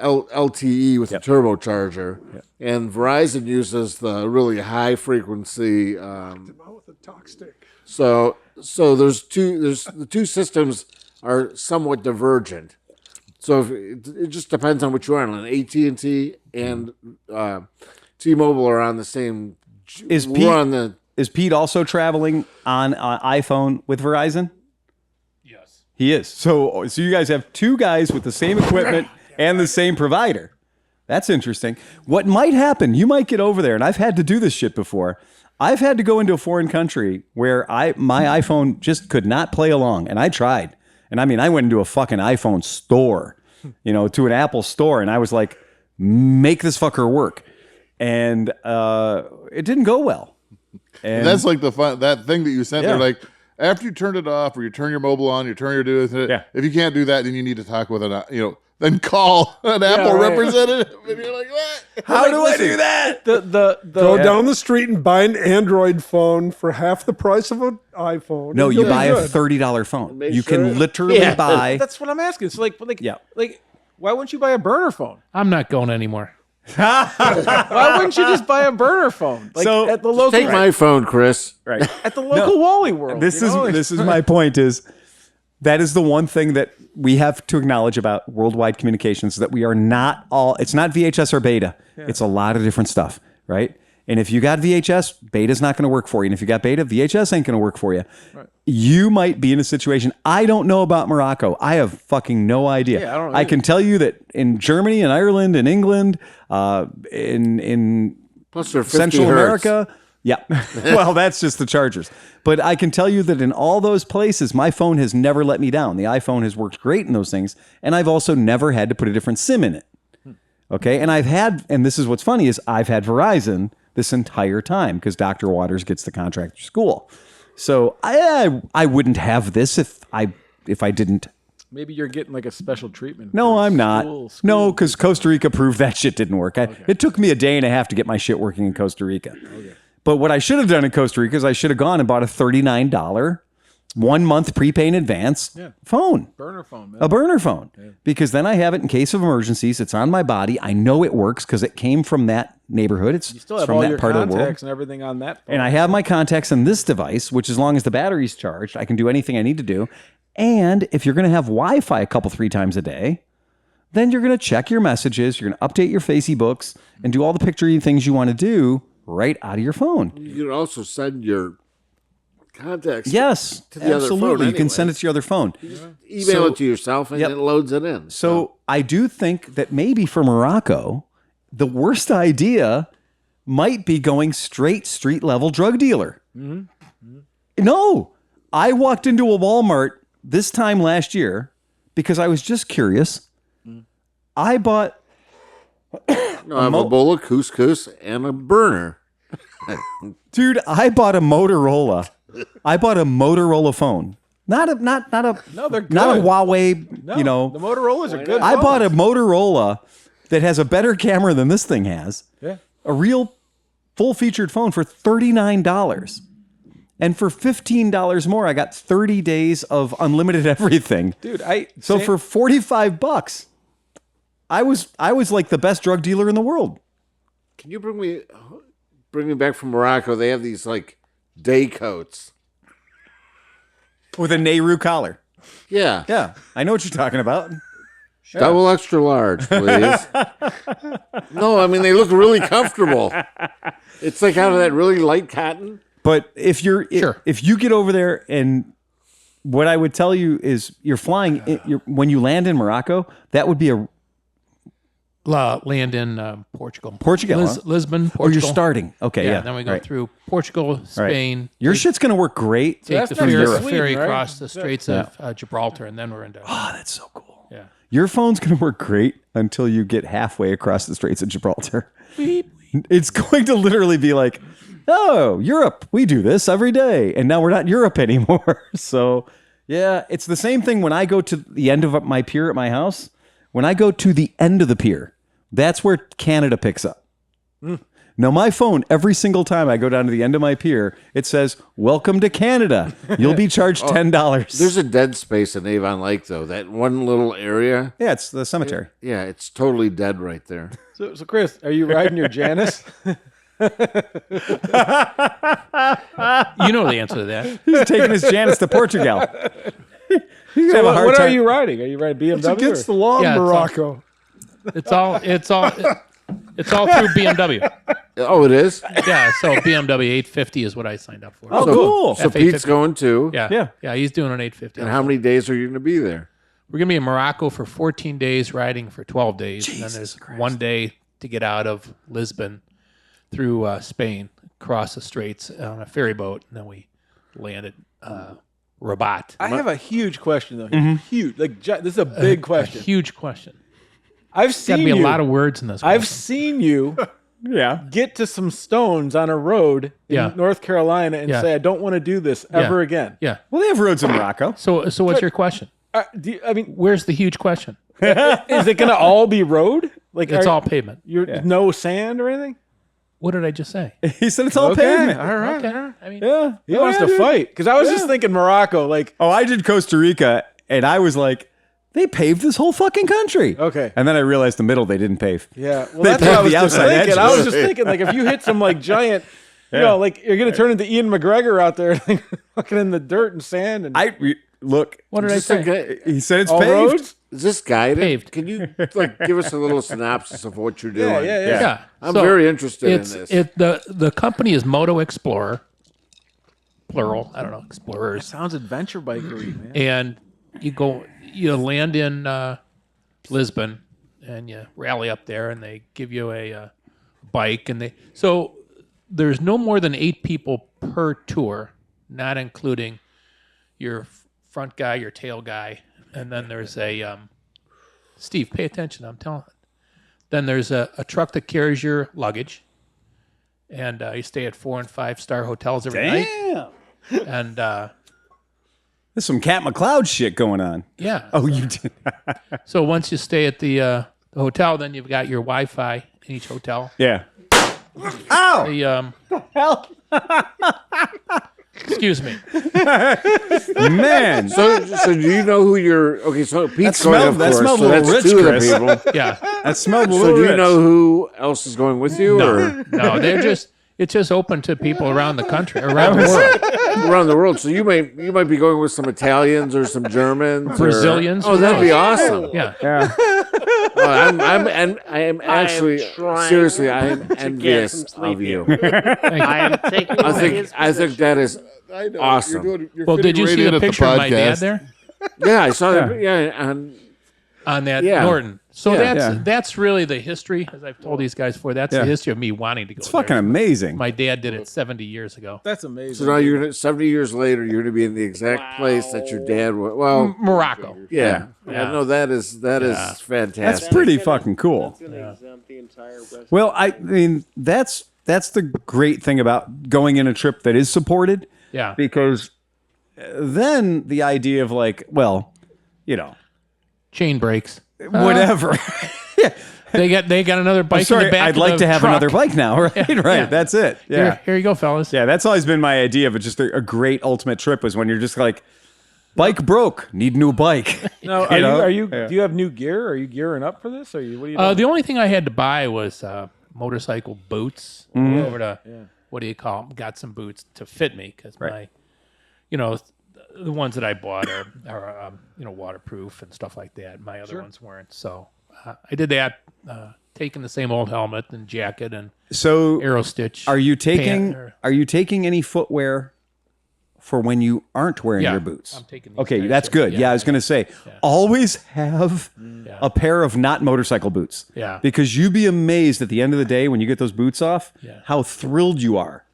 LTE with a turbocharger. Yeah. And Verizon uses the really high frequency. With a talk stick. So there's the two systems are somewhat divergent. So it just depends on what you're on. AT&T and T-Mobile are on the same. Is Pete also traveling on iPhone with Verizon? Yes, he is. So you guys have two guys with the same equipment and the same provider. That's interesting. What might happen? You might get over there, and I've had to do this shit before. I've had to go into a foreign country where my iPhone just could not play along, and I tried. And I mean, I went into a fucking iPhone store, to an Apple store, and I was like, make this fucker work. And it didn't go well. And that's like that thing that you sent there, like, after you turned it off or you turn your mobile on, you turn your do with it. Yeah. If you can't do that, then you need to talk with then call an Apple representative, and you're like, what? How do I do that? Go down the street and buy an Android phone for half the price of an iPhone. No, you buy a $30 phone. You can literally buy. That's what I'm asking. It's like, why wouldn't you buy a burner phone? I'm not going anymore. Why wouldn't you just buy a burner phone? So at the local, take my phone, Chris. Right at the local Wally World. This is my point. That is the one thing that we have to acknowledge about worldwide communications, that we are not all, it's not VHS or beta. Yeah. It's a lot of different stuff, right? And if you got VHS, beta's not going to work for you. And if you got beta, VHS ain't going to work for you. Right. You might be in a situation, I don't know about Morocco. I have fucking no idea. Yeah, I don't know. I can tell you that in Germany and Ireland and England, in plus they're 50 Central hertz. America, yeah. Well, that's just the chargers. But I can tell you that in all those places, my phone has never let me down. The iPhone has worked great in those things. And I've also never had to put a different SIM in it. Okay. And this is what's funny, is I've had Verizon this entire time because Dr. Waters gets the contract through school. So I wouldn't have this if I didn't. Maybe you're getting like a special treatment. No, I'm not. No, because Costa Rica proved that shit didn't work. It took me a day and a half to get my shit working in Costa Rica. Okay. But what I should have done in Costa Rica is I should have gone and bought a $39 1 month prepay in advance phone. Burner phone, man. A burner phone. Yeah. Because then I have it in case of emergencies. It's on my body. I know it works because it came from that neighborhood. You still have all your contacts and everything on that phone. And I have my contacts in this device, which as long as the battery's charged, I can do anything I need to do. And if you're going to have Wi-Fi a couple, 3 times a day, then you're going to check your messages. You're going to update your Facebooks and do all the picture things you want to do right out of your phone. You can also send your contacts to the absolutely. Other phone anyway. You can send it to your other phone. Email it to yourself and it loads it in. So I do think that maybe for Morocco, the worst idea might be going straight street level drug dealer. Mm-hmm. Mm-hmm. No, I walked into a Walmart this time last year because I was just curious. I bought I have a bowl of couscous and a burner. Dude, I bought a Motorola. I bought a Motorola phone. Not a No, they're good. Not a Huawei, The Motorola's are good. I bought a Motorola that has a better camera than this thing has. Yeah. A real full-featured phone for $39. And for $15 more, I got 30 days of unlimited everything. Dude, for $45, I was like the best drug dealer in the world. Can you bring me bringing back from Morocco, they have these like day coats. With a Nehru collar. Yeah. Yeah, I know what you're talking about. Double extra large, please. No, I mean they look really comfortable. It's like out of that really light cotton. But if you get over there, and what I would tell you is you're flying when you land in Morocco, that would be a land in Portugal. Portugal, huh? Lisbon, Portugal. Or you're starting. Okay, yeah. Then we go right. through Portugal, Spain. Right. Your shit's going to work great. Take the from Europe. ferry Sweden, right? across the Straits of Gibraltar, and then we're into. Oh, that's so cool. Yeah. Your phone's going to work great until you get halfway across the Straits of Gibraltar. It's going to literally be like, oh, Europe, we do this every day. And now we're not in Europe anymore. So, yeah, it's the same thing when I go to the end of my pier at my house. When I go to the end of the pier, that's where Canada picks up. Now, my phone, every single time I go down to the end of my pier, it says, welcome to Canada. You'll be charged $10. There's a dead space in Avon Lake, though. That one little area. Yeah, it's the cemetery. Yeah, it's totally dead right there. So Chris, are you riding your Janus? You know the answer to that. He's taking his Janus to Portugal. He's So gonna have a hard what time. are you riding? Are you riding BMW? It's against the law Yeah, in it's Morocco. It's all through BMW. Oh, it is? Yeah, so BMW 850 is what I signed up for. Oh, cool. So Pete's going too. Yeah, he's doing an 850. And how many days are you going to be there? We're going to be in Morocco for 14 days, riding for 12 days. And then there's 1 day to get out of Lisbon through Spain, cross the straits on a ferry boat, and then we land at Rabat. I have a huge question though. Huge. Like this is a big question. A huge question. I've Got to seen be a you. lot of words in this I've question. seen you Yeah. get to some stones on a road in North Carolina and say, "I don't want to do this ever again." Yeah. Well, they have roads in Morocco. So what's your question? I mean, Where's the huge question? is it going to all be road? Like It's all pavement. You're no sand or anything? What did I just say? He said it's all Okay, pavement. all right. Okay. I mean, Yeah. He wants to fight because I was just thinking Morocco. Like, Oh, I did Costa Rica, and I was like, they paved this whole fucking country. Okay. And then I realized the middle they didn't pave. yeah, well, They that's what I paved was the just outside thinking. edges. I was just thinking, like, if you hit some like giant, you know, like you're gonna turn into Ian McGregor out there, like, fucking in the dirt and sand, and Look. what did I Just a say? guy- He said it's all paved. roads. Is this guided? Paved. Can you like give us a little synopsis of what you're doing? Yeah. Yeah. I'm So very interested in it's this. the company is Moto Explorer, plural. I don't know, explorers. Sounds adventure bikery, man. And you land in Lisbon, and you rally up there, and they give you a bike, and so there's no more than 8 people per tour, not including your front guy, your tail guy, and then there's a Steve, pay attention, I'm telling. Then there's a truck that carries your luggage, and you stay at 4- and 5-star hotels every night, Damn. and There's some Cat McCloud shit going on. yeah. Oh, you did. So once you stay at the hotel, then you've got your Wi-Fi in each hotel. Yeah. Ow! The Hell. excuse me. Man. so do you know who you're? Okay, so Pete's going, of that course. smelled So a little that's rich, 2 of the Chris. people. Yeah. That smelled a So little do you rich. know who else is going with you, or No, it's just open to people around the country, around the world. around the world? So you might be going with some Italians or some Germans, Brazilians, Or, who oh, that'd be knows? awesome. Yeah. Yeah. I am actually trying seriously. I am get envious some sleep of you. I am taking I think that is I know. awesome. Well, did you see the picture of my dad there Yeah, I saw that. Yeah, and on that Yeah. Norton? So Yeah. that's really the history, as I've told these guys before. That's the history of me wanting to go. It's fucking amazing. My dad did it 70 years ago. That's amazing. so now you're gonna 70 years later. You're gonna be in the exact place that your dad was. Well, Morocco. yeah. Yeah. No, that is fantastic. That's pretty fucking cool. exempt the entire rest. Well, I mean, that's the great thing about going in a trip that is supported, Yeah. because then the idea of like, well, you know, Chain breaks. whatever. They got another bike in Sorry, the back I'd of like the to have truck. another bike now. Right, right. Yeah. That's it. Yeah, Here you go, fellas. yeah. That's always been my idea of it. Just a great ultimate trip is when you're just like, bike broke, need new bike. Now, You know? are you? Yeah. Do you have new gear? Are you gearing up for this? Or what are you doing? The only thing I had to buy was motorcycle boots. Over to what do you call them? Got some boots to fit me because my, the ones that I bought are waterproof and stuff like that. My other ones weren't. So I did that. Taking the same old helmet and jacket and arrow stitch. Are you taking any footwear for when you aren't wearing your boots? I'm taking these okay, that's good. Yeah, I was going to say, always have a pair of not motorcycle boots. Yeah. Because you'd be amazed at the end of the day when you get those boots off, how thrilled you are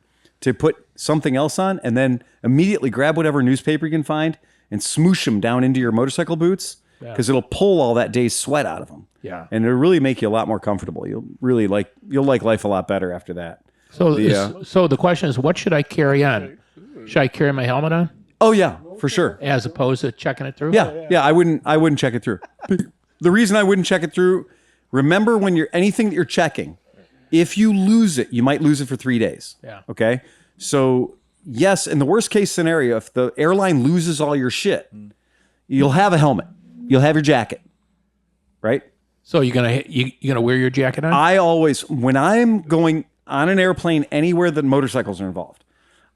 to put something else on and then immediately grab whatever newspaper you can find and smoosh them down into your motorcycle boots because it'll pull all that day's sweat out of them. Yeah. And it'll really make you a lot more comfortable. You'll like life a lot better after that. So the question is, what should I carry on? Should I carry my helmet on Oh yeah, for sure. as opposed to checking it through? Yeah. I wouldn't check it through. The reason I wouldn't check it through, remember when you're anything that you're checking, if you lose it, you might lose it for 3 days. Yeah. Okay. So yes, in the worst case scenario, if the airline loses all your shit, you'll have a helmet. You'll have your jacket. Right? So you gonna wear your jacket on? I always, when I'm going on an airplane anywhere that motorcycles are involved,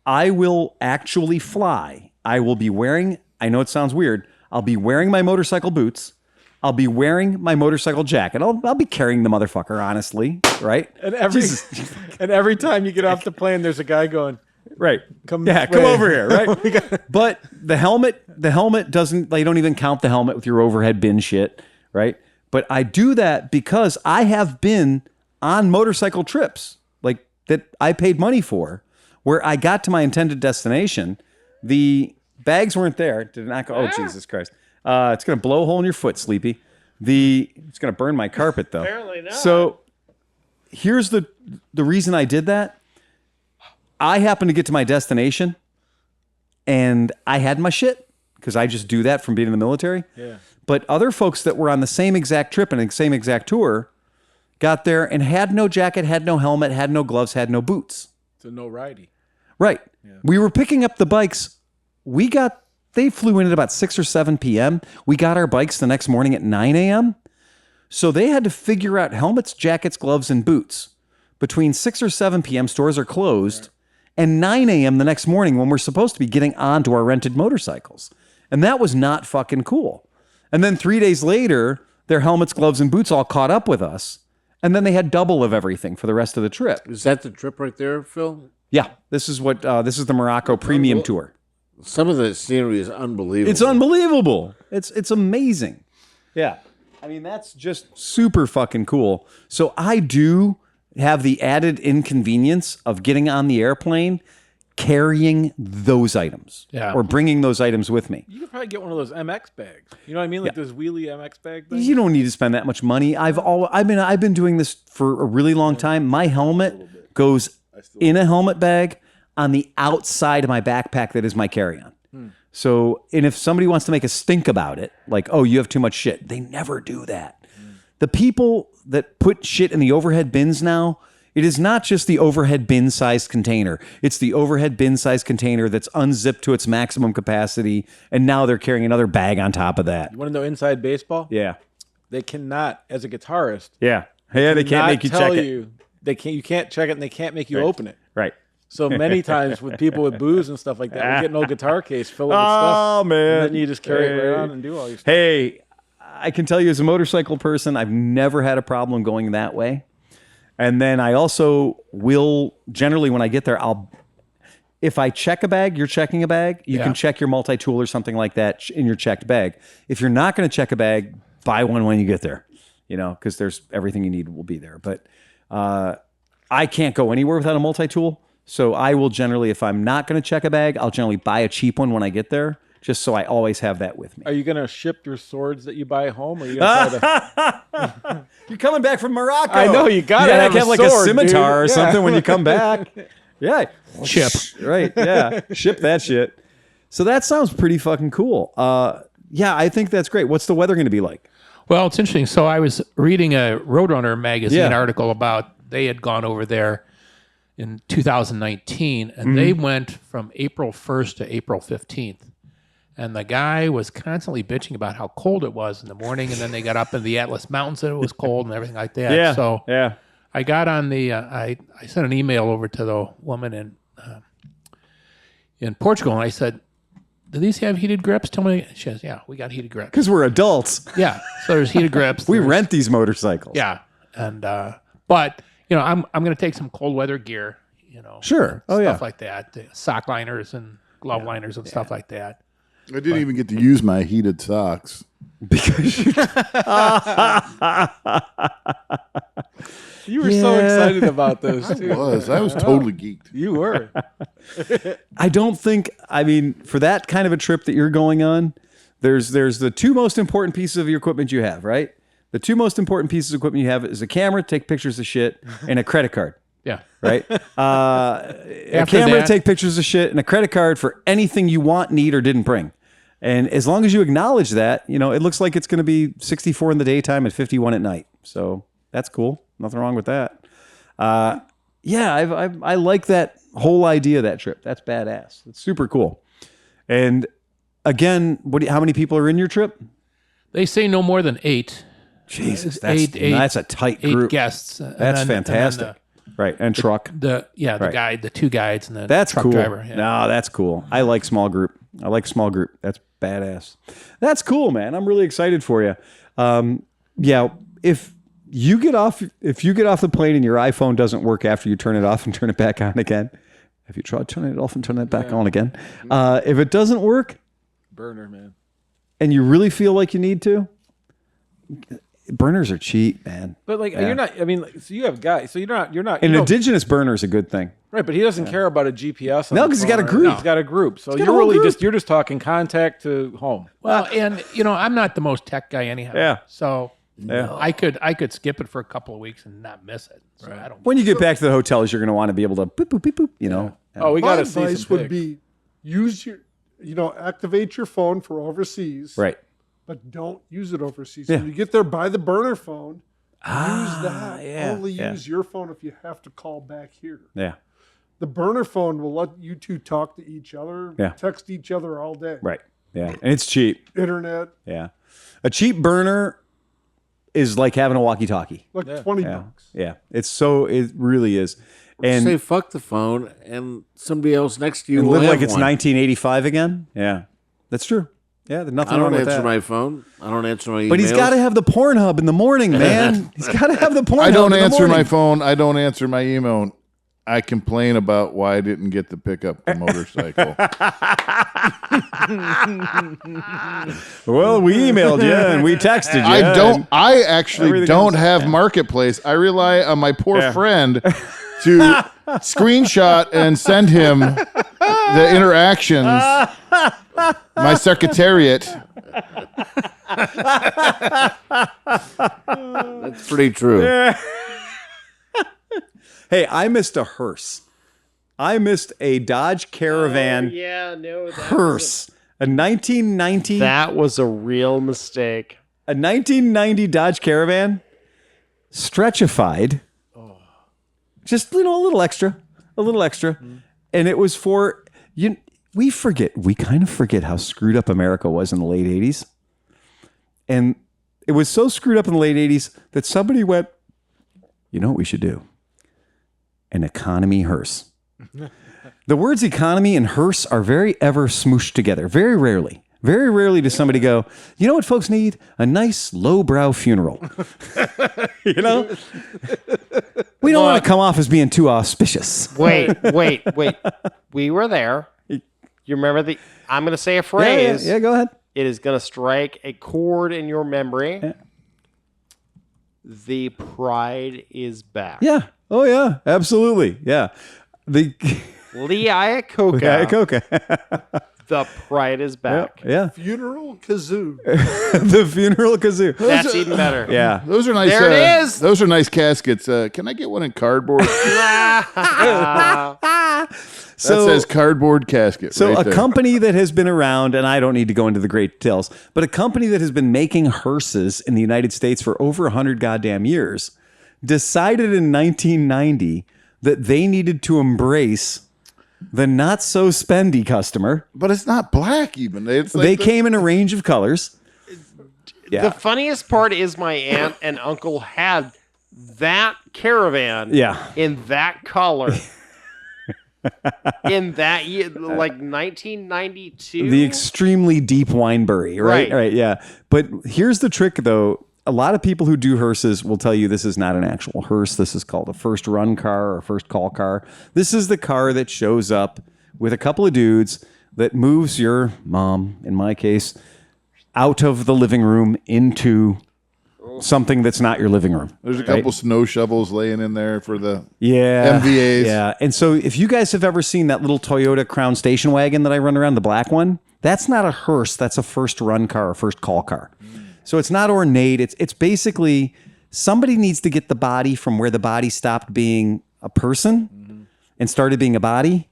I will actually fly. I will be wearing, I know it sounds weird, I'll be wearing my motorcycle boots. I'll be wearing my motorcycle jacket. I'll be carrying the motherfucker, honestly, right? And every time you get off the plane, there's a guy going, right. Come over here, right? But the helmet doesn't, they don't even count the helmet with your overhead bin shit, right? But I do that because I have been on motorcycle trips like that I paid money for, where I got to my intended destination. The bags weren't there. Did not go, oh, Jesus Christ. It's going to blow a hole in your foot, Sleepy. It's going to burn my carpet, though. Apparently not. So here's the reason I did that. I happened to get to my destination, and I had my shit, because I just do that from being in the military. Yeah. But other folks that were on the same exact trip and the same exact tour got there and had no jacket, had no helmet, had no gloves, had no boots. So no ridey. Right. Yeah. We were picking up the bikes. They flew in at about 6 or 7 p.m. We got our bikes the next morning at 9 a.m. So they had to figure out helmets, jackets, gloves, and boots. Between 6 or 7 p.m., stores are closed, and 9 a.m. the next morning when we're supposed to be getting onto our rented motorcycles. And that was not fucking cool. And then 3 days later, their helmets, gloves, and boots all caught up with us. And then they had double of everything for the rest of the trip. Is that the trip right there, Phil? Yeah, this is the Morocco Premium Tour. Some of the scenery is unbelievable. It's unbelievable. It's amazing. Yeah. I mean, that's just super fucking cool. So I do have the added inconvenience of getting on the airplane, carrying those items, or bringing those items with me. You could probably get one of those MX bags. You know what I mean? Like those wheelie MX bag things. You don't need to spend that much money. I've been doing this for a really long time. My helmet goes in a helmet bag on the outside of my backpack that is my carry-on. So, and if somebody wants to make a stink about it, like, oh, you have too much shit, they never do that. The people that put shit in the overhead bins now, it is not just the overhead bin-sized container. It's the overhead bin-sized container that's unzipped to its maximum capacity, and now they're carrying another bag on top of that. You want to know inside baseball? Yeah. They cannot, as a guitarist. Yeah. They can't make you check it. You can't check it, and they can't make you open it. Right. So many times with people with booze and stuff like that, we get no guitar case, fill it with stuff. Oh, man. And then you just carry it around and do all your stuff. Hey, I can tell you as a motorcycle person, I've never had a problem going that way. And then I also will, generally when I get there, if I check a bag, you're checking a bag, you can check your multi-tool or something like that in your checked bag. If you're not going to check a bag, buy one when you get there, because there's everything you need will be there. But I can't go anywhere without a multi-tool. So I will generally, if I'm not going to check a bag, I'll generally buy a cheap one when I get there, just so I always have that with me. Are you going to ship your swords that you buy home? Or are you going to try to... You're coming back from Morocco. I know, you got to have like sword, a scimitar or dude. something when you come back. Yeah. Ship. Right, yeah. Ship that shit. So that sounds pretty fucking cool. Yeah, I think that's great. What's the weather going to be like? Well, it's interesting. So I was reading a Roadrunner magazine article about they had gone over there in 2019, and they went from April 1st to April 15th. And the guy was constantly bitching about how cold it was in the morning, and then they got up in the Atlas Mountains and it was cold and everything like that. Yeah. So I got on the. I sent an email over to the woman in Portugal, and I said, "Do these have heated grips?" Tell me. She says, "Yeah, we got heated grips." Because we're adults. Yeah, so there's heated grips. We there's- rent these motorcycles. Yeah, and but I'm going to take some cold weather gear. Sure. Oh, stuff yeah. like that, sock liners and glove liners and stuff like that. I didn't even get to use my heated socks. Because You were so excited about those too. I was totally geeked. You were. I don't think, for that kind of a trip that you're going on, there's the two most important pieces of your equipment you have, right? The two most important pieces of equipment you have is a camera, take pictures of shit, and a credit card. Yeah. Right? A camera to take pictures of shit and a credit card for anything you want, need, or didn't bring. And as long as you acknowledge that, it looks like it's going to be 64 in the daytime and 51 at night. So that's cool. Nothing wrong with that. I like that whole idea of that trip. That's badass. It's super cool. And again, how many people are in your trip? They say no more than 8. Jesus, Eight that's a tight 8 group. guests. That's fantastic. Right, and truck. The Right. guide, the 2 guides, and the That's truck cool. driver. Yeah. No, that's cool. I like small group. That's badass. That's cool, man. I'm really excited for you. If you get off the plane and your iPhone doesn't work after you turn it off and turn it back on again, have you tried turning it off and turning it back on again? If it doesn't work, Burner, man. and you really feel like you need to, burners are cheap, man. But you're not. So you have guys. So you're not. An indigenous burner is a good thing. Right, but he doesn't care about a GPS. No, on the 'cause he's got a phone, group. He's got a group. So got a you're whole really group. you're just talking contact to home. Well, and I'm not the most tech guy anyhow. Yeah. So Yeah. I could skip it for a couple of weeks and not miss it. So I don't. When you get back to the hotels, you're going to want to be able to boop, boop, beep, boop, Oh, we got My to see advice some would pics. be use your, activate your phone for overseas, Right. but don't use it overseas. Yeah. When you get there, buy the burner phone. Use that. yeah, Only yeah. use your phone if you have to call back here. Yeah. The burner phone will let you two talk to each other, Yeah. text each other all day. Right. Yeah. And it's cheap. Internet, Yeah. A cheap burner is like having a walkie-talkie. like $20. Yeah. It really is. And Say fuck the phone, and somebody else next to you will live have like it's one. 1985 again. Yeah. That's true. Yeah. There's nothing I wrong don't with answer that. my phone. I don't answer my emails. But he's got to have the Pornhub in the morning, man. He's got to have the Pornhub I don't in the answer my morning. phone. I don't answer my email. I complain about why I didn't get to pick up the motorcycle. Well, we emailed you and we texted you. I actually everything don't else. have Marketplace. I rely on my poor friend to screenshot and send him the interactions. My secretariat. That's pretty true. Hey, I missed a hearse. I missed a Dodge Caravan Yeah, no. hearse. A 1990 That was a real mistake. a 1990 Dodge Caravan, stretchified. Just a little extra, and it was for you. We kind of forget how screwed up America was in the late 80s, and it was so screwed up in the late 80s that somebody went, you know what we should do? An economy hearse. The words economy and hearse are very ever smooshed together. Very rarely does somebody go, you know what folks need? A nice lowbrow funeral. We don't want to come off as being too auspicious. Wait. We were there. You remember I'm going to say a phrase. Yeah, go ahead. It is going to strike a chord in your memory. Yeah. The pride is back. Yeah. Oh, yeah. Absolutely. Yeah. The Lee Iacocca. Iacocca. The pride is back. Yeah. Funeral kazoo. The funeral kazoo. That's even better. Yeah. Those are nice. There it is. Those are nice caskets. Can I get one in cardboard? That says cardboard casket. So right a there. company that has been around, and I don't need to go into the great details, but a company that has been making hearses in the United States for over 100 goddamn years decided in 1990 that they needed to embrace the not so spendy customer. But it's not black even. It's like They came in a range of colors. The funniest part is my aunt and uncle had that caravan Yeah. in that color in that year, like 1992. The extremely deep Winebury, right? Right. Yeah. But here's the trick, though. A lot of people who do hearses will tell you this is not an actual hearse. This is called a first run car or first call car. This is the car that shows up with a couple of dudes that moves your mom, in my case, out of the living room into something that's not your living room. There's a couple snow shovels laying in there for the Yeah. MVAs. Yeah. And so if you guys have ever seen that little Toyota Crown station wagon that I run around, the black one, that's not a hearse. That's a first run car or first call car. So it's not ornate. It's basically somebody needs to get the body from where the body stopped being a person and started being a body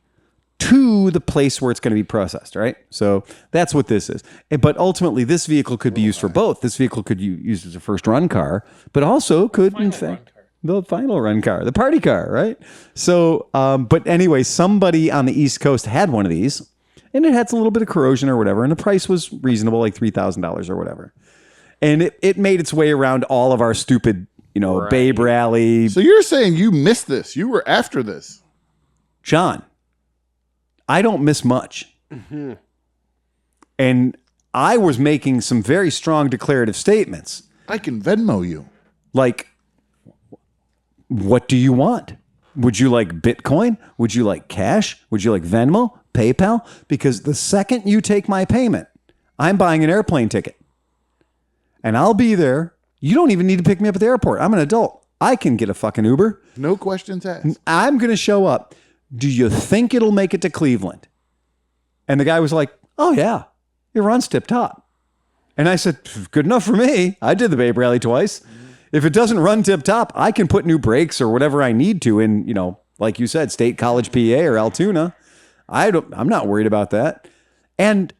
to the place where it's going to be processed, right? So that's what this is. But ultimately, this vehicle could be used for both. This vehicle could be used as a first run car, but also could, in fact, the final run car, the party car, right? So, but anyway, somebody on the East Coast had one of these, and it had a little bit of corrosion or whatever, and the price was reasonable, like $3,000 or whatever. And it made its way around all of our stupid, Babe Rally. So you're saying you missed this? You were after this? John, I don't miss much. And I was making some very strong declarative statements. I can Venmo you. Like, what do you want? Would you like Bitcoin? Would you like cash? Would you like Venmo? PayPal? Because the second you take my payment, I'm buying an airplane ticket. And I'll be there. You don't even need to pick me up at the airport. I'm an adult. I can get a fucking Uber. No questions asked. I'm going to show up. Do you think it'll make it to Cleveland? And the guy was like, oh, yeah, it runs tip top. And I said, good enough for me. I did the Babe Rally twice. If it doesn't run tip top, I can put new brakes or whatever I need to in, like you said, State College, PA or Altoona. I'm not worried about that. And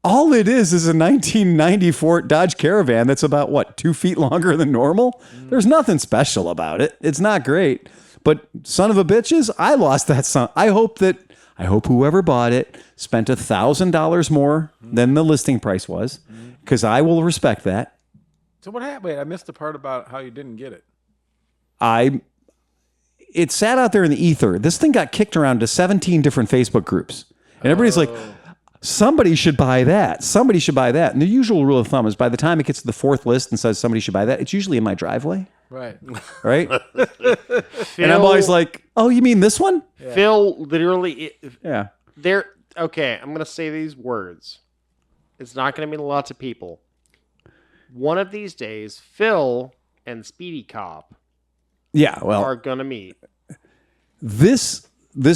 all it is a 1994 Dodge Caravan that's about, 2 feet longer than normal? There's nothing special about it. It's not great. But son of a bitches, I lost that son. I hope whoever bought it spent $1,000 more than the listing price was, because I will respect that. So what happened? Wait, I missed the part about how you didn't get it. It sat out there in the ether. This thing got kicked around to 17 different Facebook groups. And everybody's like, somebody should buy that. Somebody should buy that. And the usual rule of thumb is by the time it gets to the fourth list and says somebody should buy that, it's usually in my driveway. Right. Right? And I'm always like, oh, you mean this one? Yeah. Phil literally... Yeah. Okay, I'm going to say these words. It's not going to mean a lot to people. One of these days, Phil and Speedy Cop are going to meet. This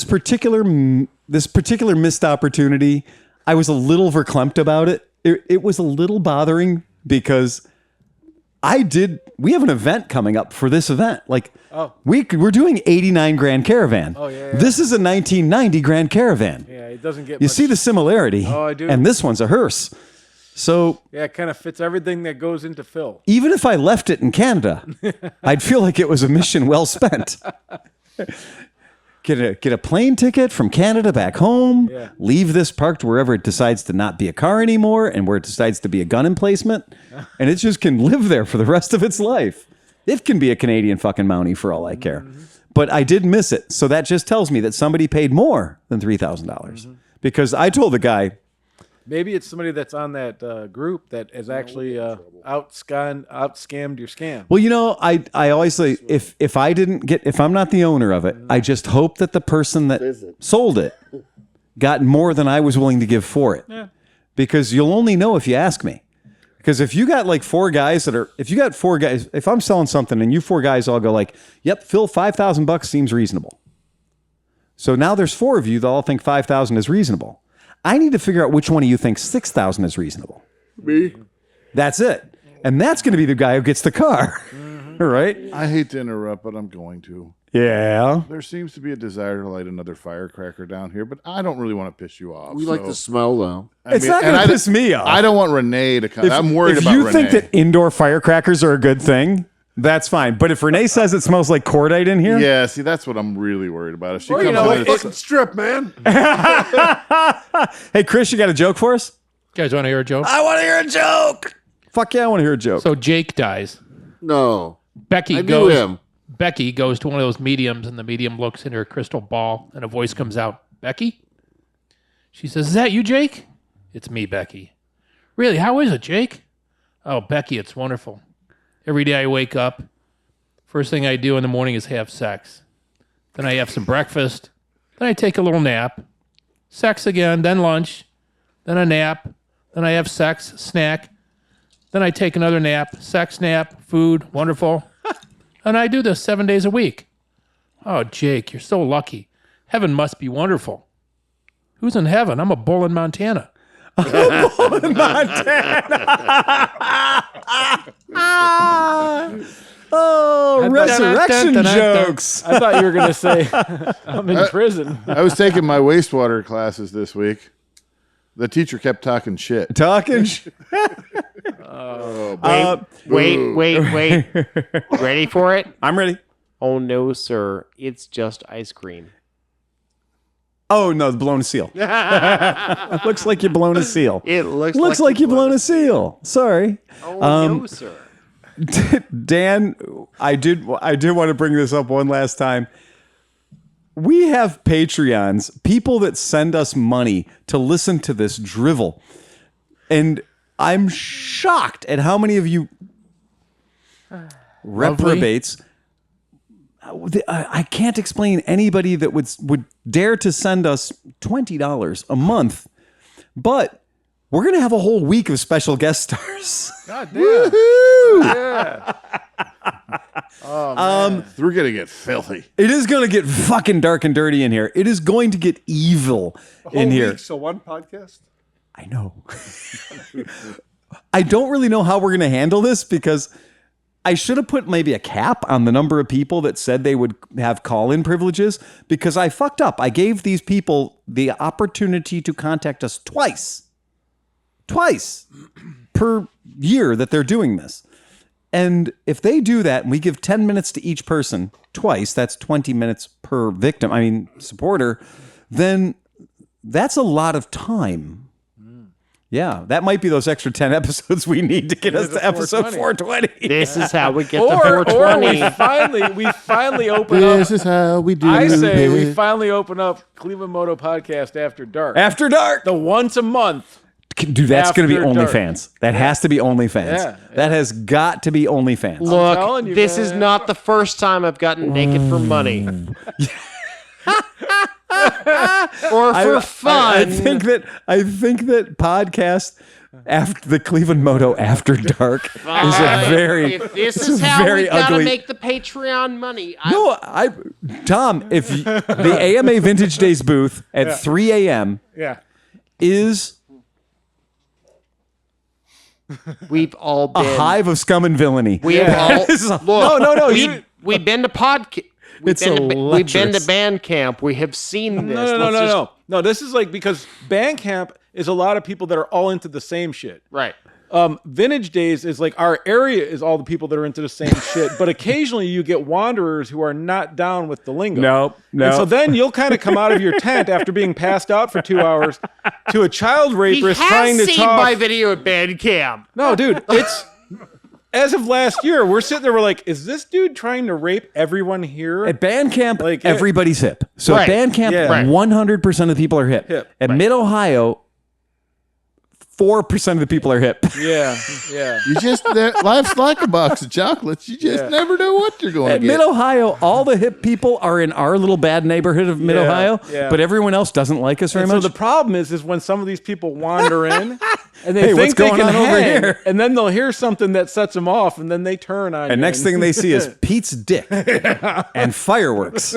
particular missed opportunity, I was a little verklempt about it. It was a little bothering because we have an event coming up for this event. Like, we're doing 89 Grand Caravan. Oh, yeah. This is a 1990 Grand Caravan. Yeah, it doesn't get You much. see the similarity. Oh, I do. And this one's a hearse. So yeah, it kind of fits everything that goes into Phil. even if I left it in Canada, I'd feel like it was a mission well spent. Get a plane ticket from Canada back home, leave this parked wherever it decides to not be a car anymore and where it decides to be a gun emplacement, and it just can live there for the rest of its life. It can be a Canadian fucking Mountie for all I care. But I did miss it. So that just tells me that somebody paid more than $3,000 because I told the guy, maybe it's somebody that's on that group that has actually out-scammed your scam. well, I always say if I'm not the owner of it, I just hope that the person that sold it got more than I was willing to give for it. Yeah. Because you'll only know if you ask me. Because if you got like if I'm selling something and you four guys all go like, yep, Phil, $5,000 seems reasonable. So now there's four of you that all think 5,000 is reasonable. I need to figure out which one of you thinks 6,000 is reasonable. Me? That's it. And that's going to be the guy who gets the car. Right? I hate to interrupt, but I'm going to. Yeah. There seems to be a desire to light another firecracker down here, but I don't really want to piss you off. We like the smell, though. It's not going to piss me off. I don't want Renee to come. I'm worried about Renee. If you think that indoor firecrackers are a good thing, that's fine. But if Renee says it smells like cordite in here, yeah, see, that's what I'm really worried about. If she comes in, Fucking strip, man. hey, Chris, you got a joke for us? You guys want to hear a joke? I want to hear a joke. Fuck yeah, I want to hear a joke. So Jake dies. No. Becky knew him. Becky goes to one of those mediums, and the medium looks in her crystal ball, and a voice comes out, Becky? She says, is that you, Jake? It's me, Becky. Really, how is it, Jake? Oh, Becky, it's wonderful. Every day I wake up, first thing I do in the morning is have sex. Then I have some breakfast. Then I take a little nap. Sex again, then lunch. Then a nap. Then I have sex, snack. Then I take another nap, sex nap, food, wonderful. And I do this 7 days a week. Oh, Jake, you're so lucky. Heaven must be wonderful. Who's in heaven? I'm a bull in Montana. Oh, resurrection jokes. I thought you were going to say I'm in prison. I was taking my wastewater classes this week. The teacher kept talking shit. Wait. Ready for it? I'm ready. Oh, no, sir. It's just ice cream. Oh, no, blown a seal. It looks like you blown a seal. It looks like you blown a seal. Sorry. Oh, no, sir. Dan, I did want to bring this up one last time. We have Patreons, people that send us money to listen to this drivel. And I'm shocked at how many of you reprobates. I can't explain anybody that would dare to send us $20 a month. But we're going to have a whole week of special guest stars. God damn. Woohoo! Yeah. Oh, man. We're going to get filthy. It is going to get fucking dark and dirty in here. It is going to get evil in here. So one podcast? I know. I don't really know how we're going to handle this because I should have put maybe a cap on the number of people that said they would have call-in privileges because I fucked up. I gave these people the opportunity to contact us twice per year that they're doing this. And if they do that and we give 10 minutes to each person twice, that's 20 minutes per supporter, then that's a lot of time. Yeah, that might be those extra 10 episodes we need to get us to episode 420. This is how we get to 420. Or we finally open up. This is how we do I say it. we finally open up ClevelandMoto Podcast After Dark. After Dark. The once a month. Dude, that's going to be After Dark. OnlyFans. That has to be OnlyFans. Yeah. That has got to be OnlyFans. Look, you, this man. is not the first time I've gotten naked for money. Or for fun. I think that podcast after the Cleveland Moto After Dark is a very if this is how very we gotta ugly. make the Patreon money. Tom, if the AMA Vintage Days booth at 3 a.m. is We've all been a hive of scum and villainy. We have all look. No. We've been to podcast. We've been to band camp. We have seen this. No. This is like because band camp is a lot of people that are all into the same shit. Right. Vintage Days is like our area is all the people that are into the same shit, but occasionally you get wanderers who are not down with the lingo. No. And so then you'll kind of come out of your tent after being passed out for 2 hours to a child rapist trying to talk. My video at band camp. No, dude, it's as of last year, we're sitting there, we're like, is this dude trying to rape everyone here? At band camp, Like, everybody's hip. So Right. at band camp, Yeah. 100% of the people are hip. At Mid-Ohio, 4% of the people are hip. Yeah. You just life's like a box of chocolates. You just never know what you're going At to get. Mid-Ohio, all the hip people are in our little bad neighborhood of Mid-Ohio, yeah. but everyone else doesn't like us very So much. the problem is when some of these people wander in and they Hey, what's think they going can on over hang, here? and then they'll hear something that sets them off, and then they turn on you. And next thing they see is Pete's dick and fireworks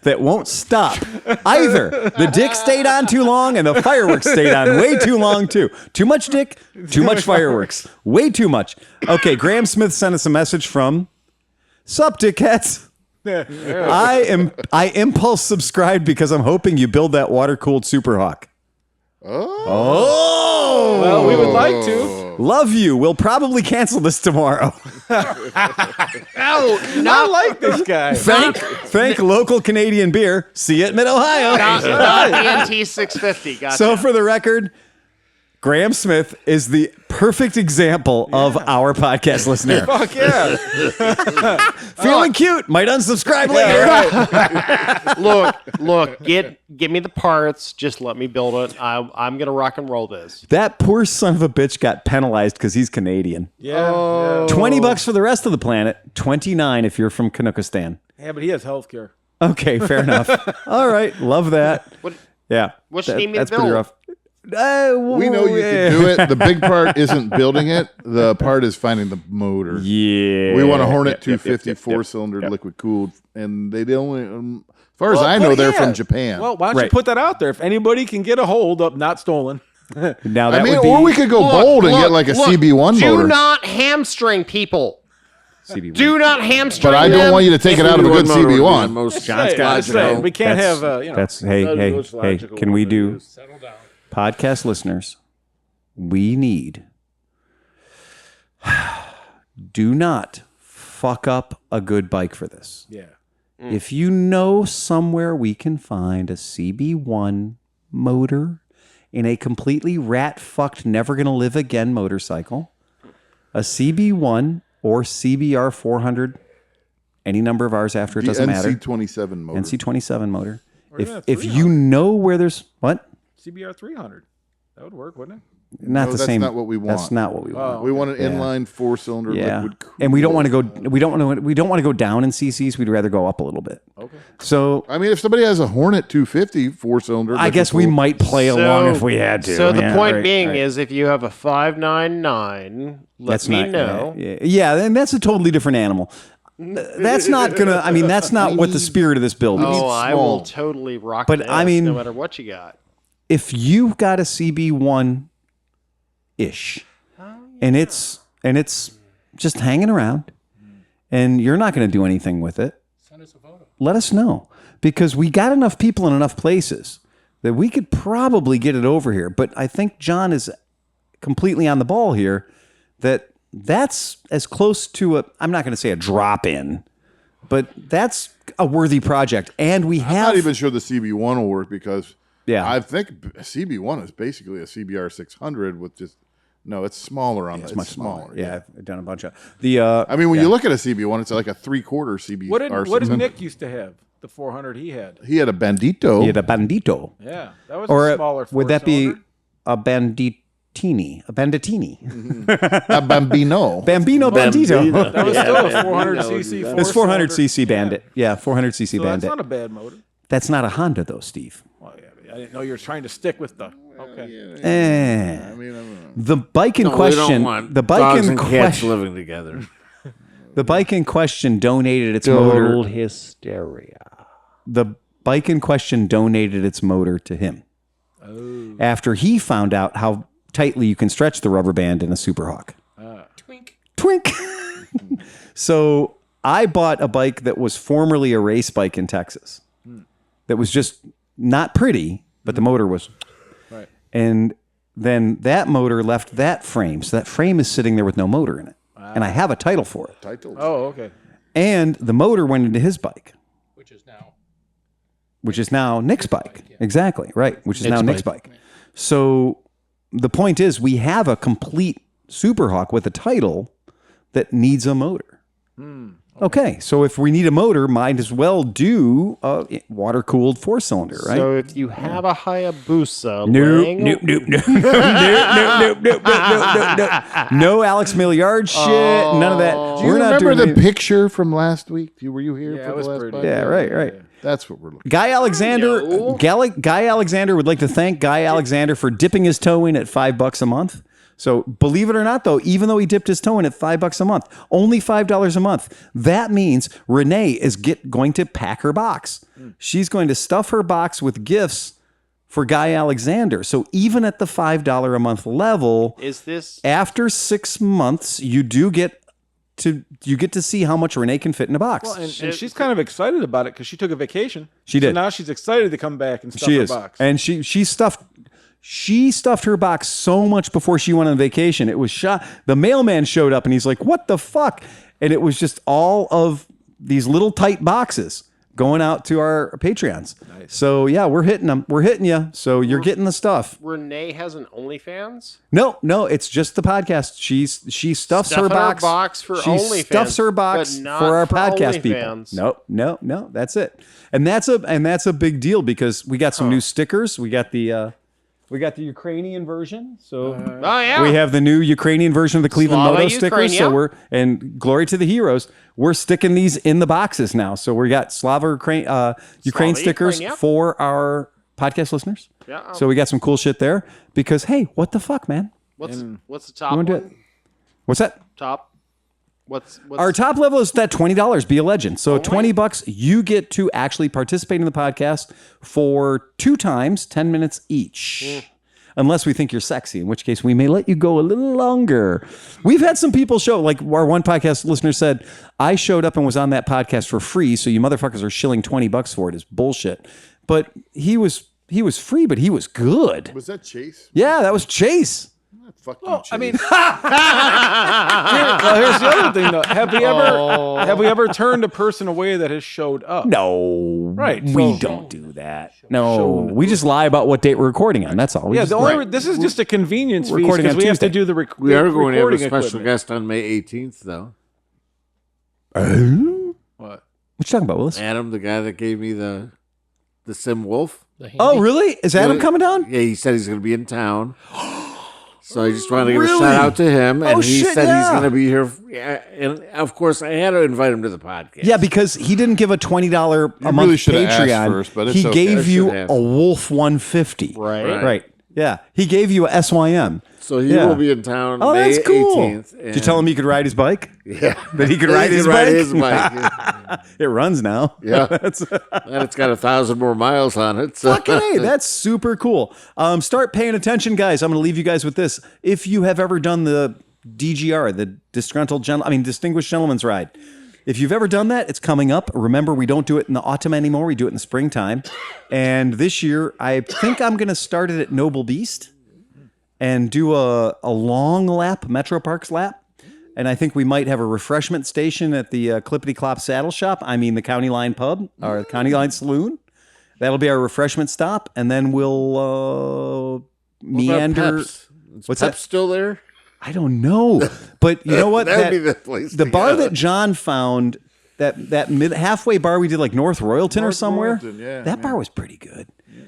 that won't stop either. The dick stayed on too long and the fireworks stayed on way too long too. Too much dick, too much fireworks. Way too much. Okay, Graham Smith sent us a message from Sup Dickheads. I impulse subscribed because I'm hoping you build that water-cooled Super Hawk. Oh! Well, we would like to. Love you. We'll probably cancel this tomorrow. I like this guy. Thank local Canadian beer. See you at Mid-Ohio. Not ENT 650. Gotcha. So for the record, Graham Smith is the perfect example of our podcast listener. Fuck yeah. Feeling cute, might unsubscribe later. Look, get me the parts. Just let me build it. I'm gonna rock and roll this. That poor son of a bitch got penalized because he's Canadian. Yeah. $20 for the rest of the planet. $29 if you're from Kanukistan. Yeah, but he has health care. Okay, fair enough. All right, love that. Yeah, What you need me to that's pretty build? rough. We know you can do it. The big part isn't building it. The part is finding the motor. Yeah, We want a Hornet 250 4-cylinder liquid cooled, and they only, as far as I know, they're from Japan. Well, why don't you Right. put that out there? If anybody can get a hold of, not stolen. Now that I mean, would be or we could go bold and get like a CB1 Do motor. not hamstring people. CB1. Do not hamstring But I don't them. want you to take it out of a good motor would be the CB1. most John's got it. logical. We can't That's- have, you know. That's That is the hey. most logical Can one we to do use. Settle down. podcast listeners? We need. Do not fuck up a good bike for this. Yeah. If you know somewhere we can find a CB1 motor in a completely rat-fucked, never-gonna-live-again motorcycle, a CB1 or CBR 400, any number of hours after, it The doesn't matter. NC27 motor. NC27 motor. Or even a If 300. you know where there's... What? CBR 300. That would work, wouldn't it? Not No, the that's same. not what we want. That's not what we want. Oh. We want an Yeah. inline 4-cylinder Yeah, liquid cooled. and we don't want to go. We don't want to go down in CCs. We'd rather go up a little bit. Okay. So I mean, if somebody has a Hornet 250 4-cylinder, I guess we might play along if we had to. So the Yeah, point right, being right. is, if you have a 599, let me know. Yeah, and that's a totally different animal. That's not gonna. I mean, that's not what the spirit of this build is. Oh, I will small. totally rock. But this, I mean- no matter what you got. If you've got a CB1 ish, and it's just hanging around, and you're not going to do anything with it, Send us a photo. let us know, because we got enough people in enough places that we could probably get it over here. But I think John is completely on the ball here. That's as close to a, I'm not going to say a drop in, but that's a worthy project. And we I'm have not even sure the CB1 will work because Yeah. I think CB1 is basically a CBR 600 with just no, it's smaller on it's it's much smaller. Yeah, I've done a bunch of the. I mean, when you look at a CB1, it's like a 3/4 CBR. What did 600. Nick used to have? The 400 he had. He had a Bandito. He had a Bandito, Yeah. That was or a smaller would that be 4-cylinder. a Banditini? A Banditini? a Bambino. Bambino Bandito. That was still a 400cc. It's 400cc Bandit. Yeah, 400cc So that's Bandit. not a bad motor. That's not a Honda though, Steve. Well, yeah, I didn't know you were trying to stick with the. Okay. Eh. I mean, I don't know. The bike in No, we question. don't want The bike dogs in and cats question. living together. The bike in question donated its motor. hysteria. The bike in question donated its motor to him after he found out how tightly you can stretch the rubber band in a Super Hawk. Twink. Twink. So I bought a bike that was formerly a race bike in Texas. That was just not pretty, but the motor was. Right. And then that motor left that frame. So that frame is sitting there with no motor in it. And I have a title for it. Title. Oh, okay. And the motor went into his bike, Which is now. which is now Nick's bike. Exactly. Right. Which is now Nick's bike. So the point is, we have a complete Super Hawk with a title that needs a motor. Okay, so if we need a motor, might as well do a water-cooled 4-cylinder, right? So if you have a Hayabusa, Nope, laying- nope, nope, nope, nope, nope, nope, nope, nope. No Alex Milliard shit, none of that. Do you We're not remember doing the picture from last week? Were you here Yeah, for it was the last pretty. podcast? Yeah, right. That's what we're looking Guy Alexander, Guy Alexander would like to thank Guy Alexander for dipping his toe in at $5 a month. So believe it or not, though, even though he dipped his toe in at $5 a month, only $5 a month, that means Renee is going to pack her box. She's going to stuff her box with gifts for Guy Alexander. So even at the $5 a month level, Is this after 6 months, you get to see how much Renee can fit in a box. Well, and she's kind of excited about it because she took a vacation. She did. So now she's excited to come back and stuff She her is, box. and she stuffed her box so much before she went on vacation. It was shot. The mailman showed up and he's like, "What the fuck?" And it was just all of these little tight boxes. going out to our Patreons. Nice. So yeah, we're hitting them. We're hitting you. So you're getting the stuff. Renee has an OnlyFans? No, it's just the podcast. She stuffs her box for she OnlyFans. Stuffs her box but not for our for podcast OnlyFans. people. No, that's it. And that's a big deal because we got some new stickers. We got the Ukrainian version. So we have the new Ukrainian version of the Cleveland Slava Moto stickers. Ukraine, So and glory to the heroes. We're sticking these in the boxes now. So we got Ukraine stickers Ukraine, for our podcast listeners. Yeah. So we got some cool shit there because hey, what the fuck, man? What's the top wanna do one? it? What's that? Top. What's Our top level is that $20. Be a legend. So $20, you get to actually participate in the podcast for 2 times, 10 minutes each. Unless we think you're sexy, in which case we may let you go a little longer. We've had some people show, like our one podcast listener said, I showed up and was on that podcast for free, so you motherfuckers are shilling $20 for it is bullshit. But he was free, but he was good. Was that Chase? Yeah, that was Chase. Fuck you, Chase. I mean, here's the other thing though. Have we ever turned a person away that has showed up? No, Right, We so- don't do that. No, we just lie about what date we're recording on. That's all. We Yeah, just the only this is just a convenience fee recording because on we have to Tuesday. do the We are going to have a recording special equipment. guest on May 18th, though. What? What you talking about, Willis? Adam, the guy that gave me the Sim Wolf. Oh, really? Is Adam Yeah. coming down? Yeah, he said he's going to be in town. So I just wanted to give Really? a shout out to him, and Oh, he shit, said he's yeah. going to be here. Yeah, and of course, I had to invite him to the podcast. Yeah, because he didn't give a $20 a You month really should have asked Patreon. first, but it's he okay. gave I you should have. a Wolf 150. Right. Yeah. He gave you a SYM. So he Yeah. will be in town Oh, May that's cool. 18th. Did you tell him he could ride his bike? Yeah, That he could He ride can his ride bike? his bike. It runs now. Yeah. That's And it's got 1,000 more miles on it. So. fucking A. That's super cool. Start paying attention, guys. I'm going to leave you guys with this. If you have ever done the DGR, the Distinguished Gentleman's Ride, if you've ever done that, it's coming up. Remember, we don't do it in the autumn anymore. We do it in the springtime. And this year, I think I'm going to start it at Noble Beast and do a long lap, Metro Parks lap. And I think we might have a refreshment station at the Clippity Clop Saddle Shop. The County Line Pub or County Line Saloon. That'll be our refreshment stop. And then we'll meander. Is What's Pep that? still there? I don't know. But you know what? That would be the place The to bar go. that John found, that halfway bar we did like North Royalton or somewhere. Royalton, yeah, that bar was pretty good.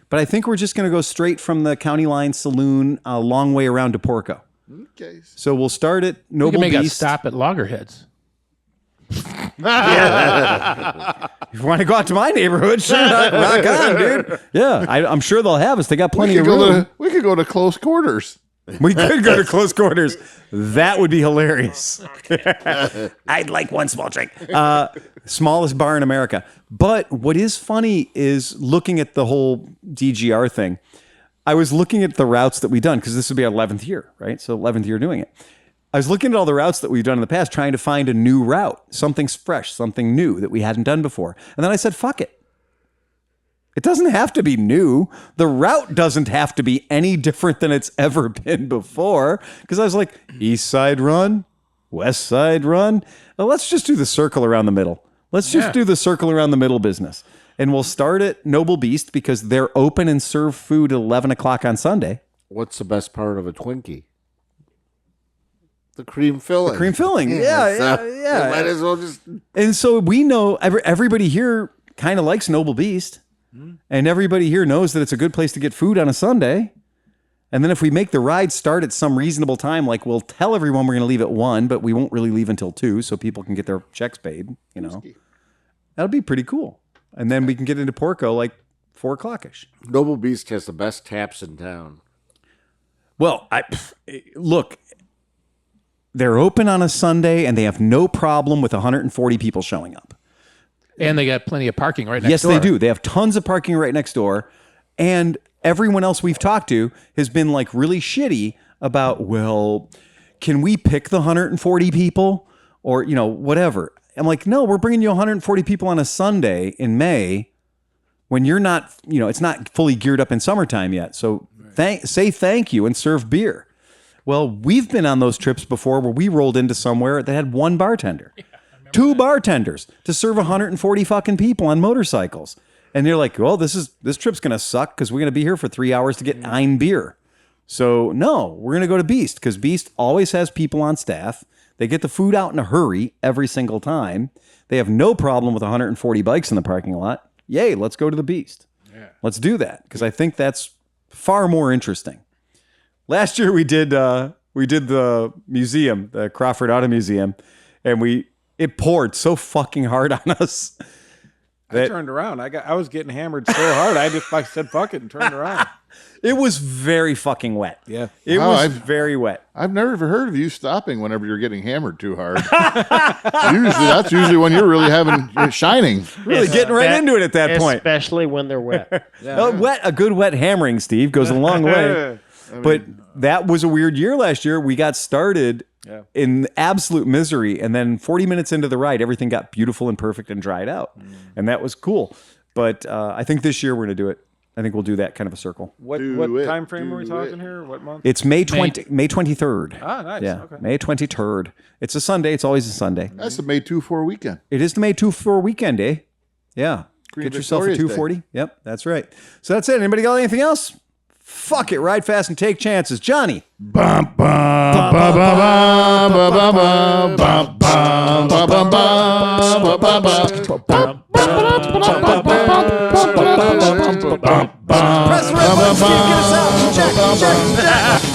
But I think we're just going to go straight from the County Line Saloon a long way around to Porco. Okay. So we'll start at We Noble can make a Beast. stop at Loggerheads. If you want to go out to my neighborhood, sure, rock on, dude. Yeah, I'm sure they'll have us. They got plenty of room. We could go to close quarters. We could go to close quarters. That would be hilarious. I'd like one small drink. Smallest bar in America. But what is funny is looking at the whole DGR thing. I was looking at the routes that we've done because this would be our 11th year, right? So 11th year doing it. I was looking at all the routes that we've done in the past, trying to find a new route, something fresh, something new that we hadn't done before. And then I said, fuck it. It doesn't have to be new. The route doesn't have to be any different than it's ever been before. Because I was like, East Side Run, West Side Run. Well, let's just do the circle around the middle. Let's just do the circle around the middle business. And we'll start at Noble Beast because they're open and serve food at 11 o'clock on Sunday. What's the best part of a Twinkie? The cream filling. Cream filling. Yeah. Might as well just. And so we know everybody here kind of likes Noble Beast. And everybody here knows that it's a good place to get food on a Sunday. And then if we make the ride start at some reasonable time, like we'll tell everyone we're going to leave at 1, but we won't really leave until 2 so people can get their checks paid, That'll be pretty cool. And then we can get into Porco like 4 o'clock-ish. Noble Beast has the best taps in town. Well, look, they're open on a Sunday and they have no problem with 140 people showing up. And they got plenty of parking right next Yes, door. they do. They have tons of parking right next door. And everyone else we've talked to has been like really shitty about, well, can we pick the 140 people or, whatever. I'm like, no, we're bringing you 140 people on a Sunday in May when you're not, it's not fully geared up in summertime yet. So say thank you and serve beer. Well, we've been on those trips before where we rolled into somewhere that had one bartender. 2 bartenders to serve 140 fucking people on motorcycles. And you're like, well, this trip's going to suck because we're going to be here for 3 hours to get 9 beer. So no, we're going to go to Beast because Beast always has people on staff. They get the food out in a hurry every single time. They have no problem with 140 bikes in the parking lot. Yay, let's go to the Beast. Yeah. Let's do that because I think that's far more interesting. Last year we did the museum, the Crawford Auto Museum, and it poured so fucking hard on us. I turned around. I was getting hammered so hard. I said fuck it and turned around. It was very fucking wet. Yeah. It was very wet. I've never heard of you stopping whenever you're getting hammered too hard. That's usually when you're really you're shining. Really getting right into it at that point. Especially when they're wet. A good wet hammering, Steve, goes a long way. But that was a weird year last year. We got started in absolute misery, and then 40 minutes into the ride, everything got beautiful and perfect and dried out. And that was cool. But I think this year we're going to do it. I think we'll do that kind of a circle. What time frame are we talking here? What month? It's May 23rd. Ah, nice. Yeah, okay. May 23rd. It's a Sunday. It's always a Sunday. That's the May 2-4 weekend. It is the May 2-4 weekend, eh? Yeah. Green Get yourself a Victoria's 240. Day. Yep, that's right. So that's it. Anybody got anything else? Fuck it. Ride fast and take chances. Johnny. Bum, bum, bum, bum, bum, bum, bum, bum, bum, bum, bum, bum, bum. Press the red button, Steve. Get us out. Check.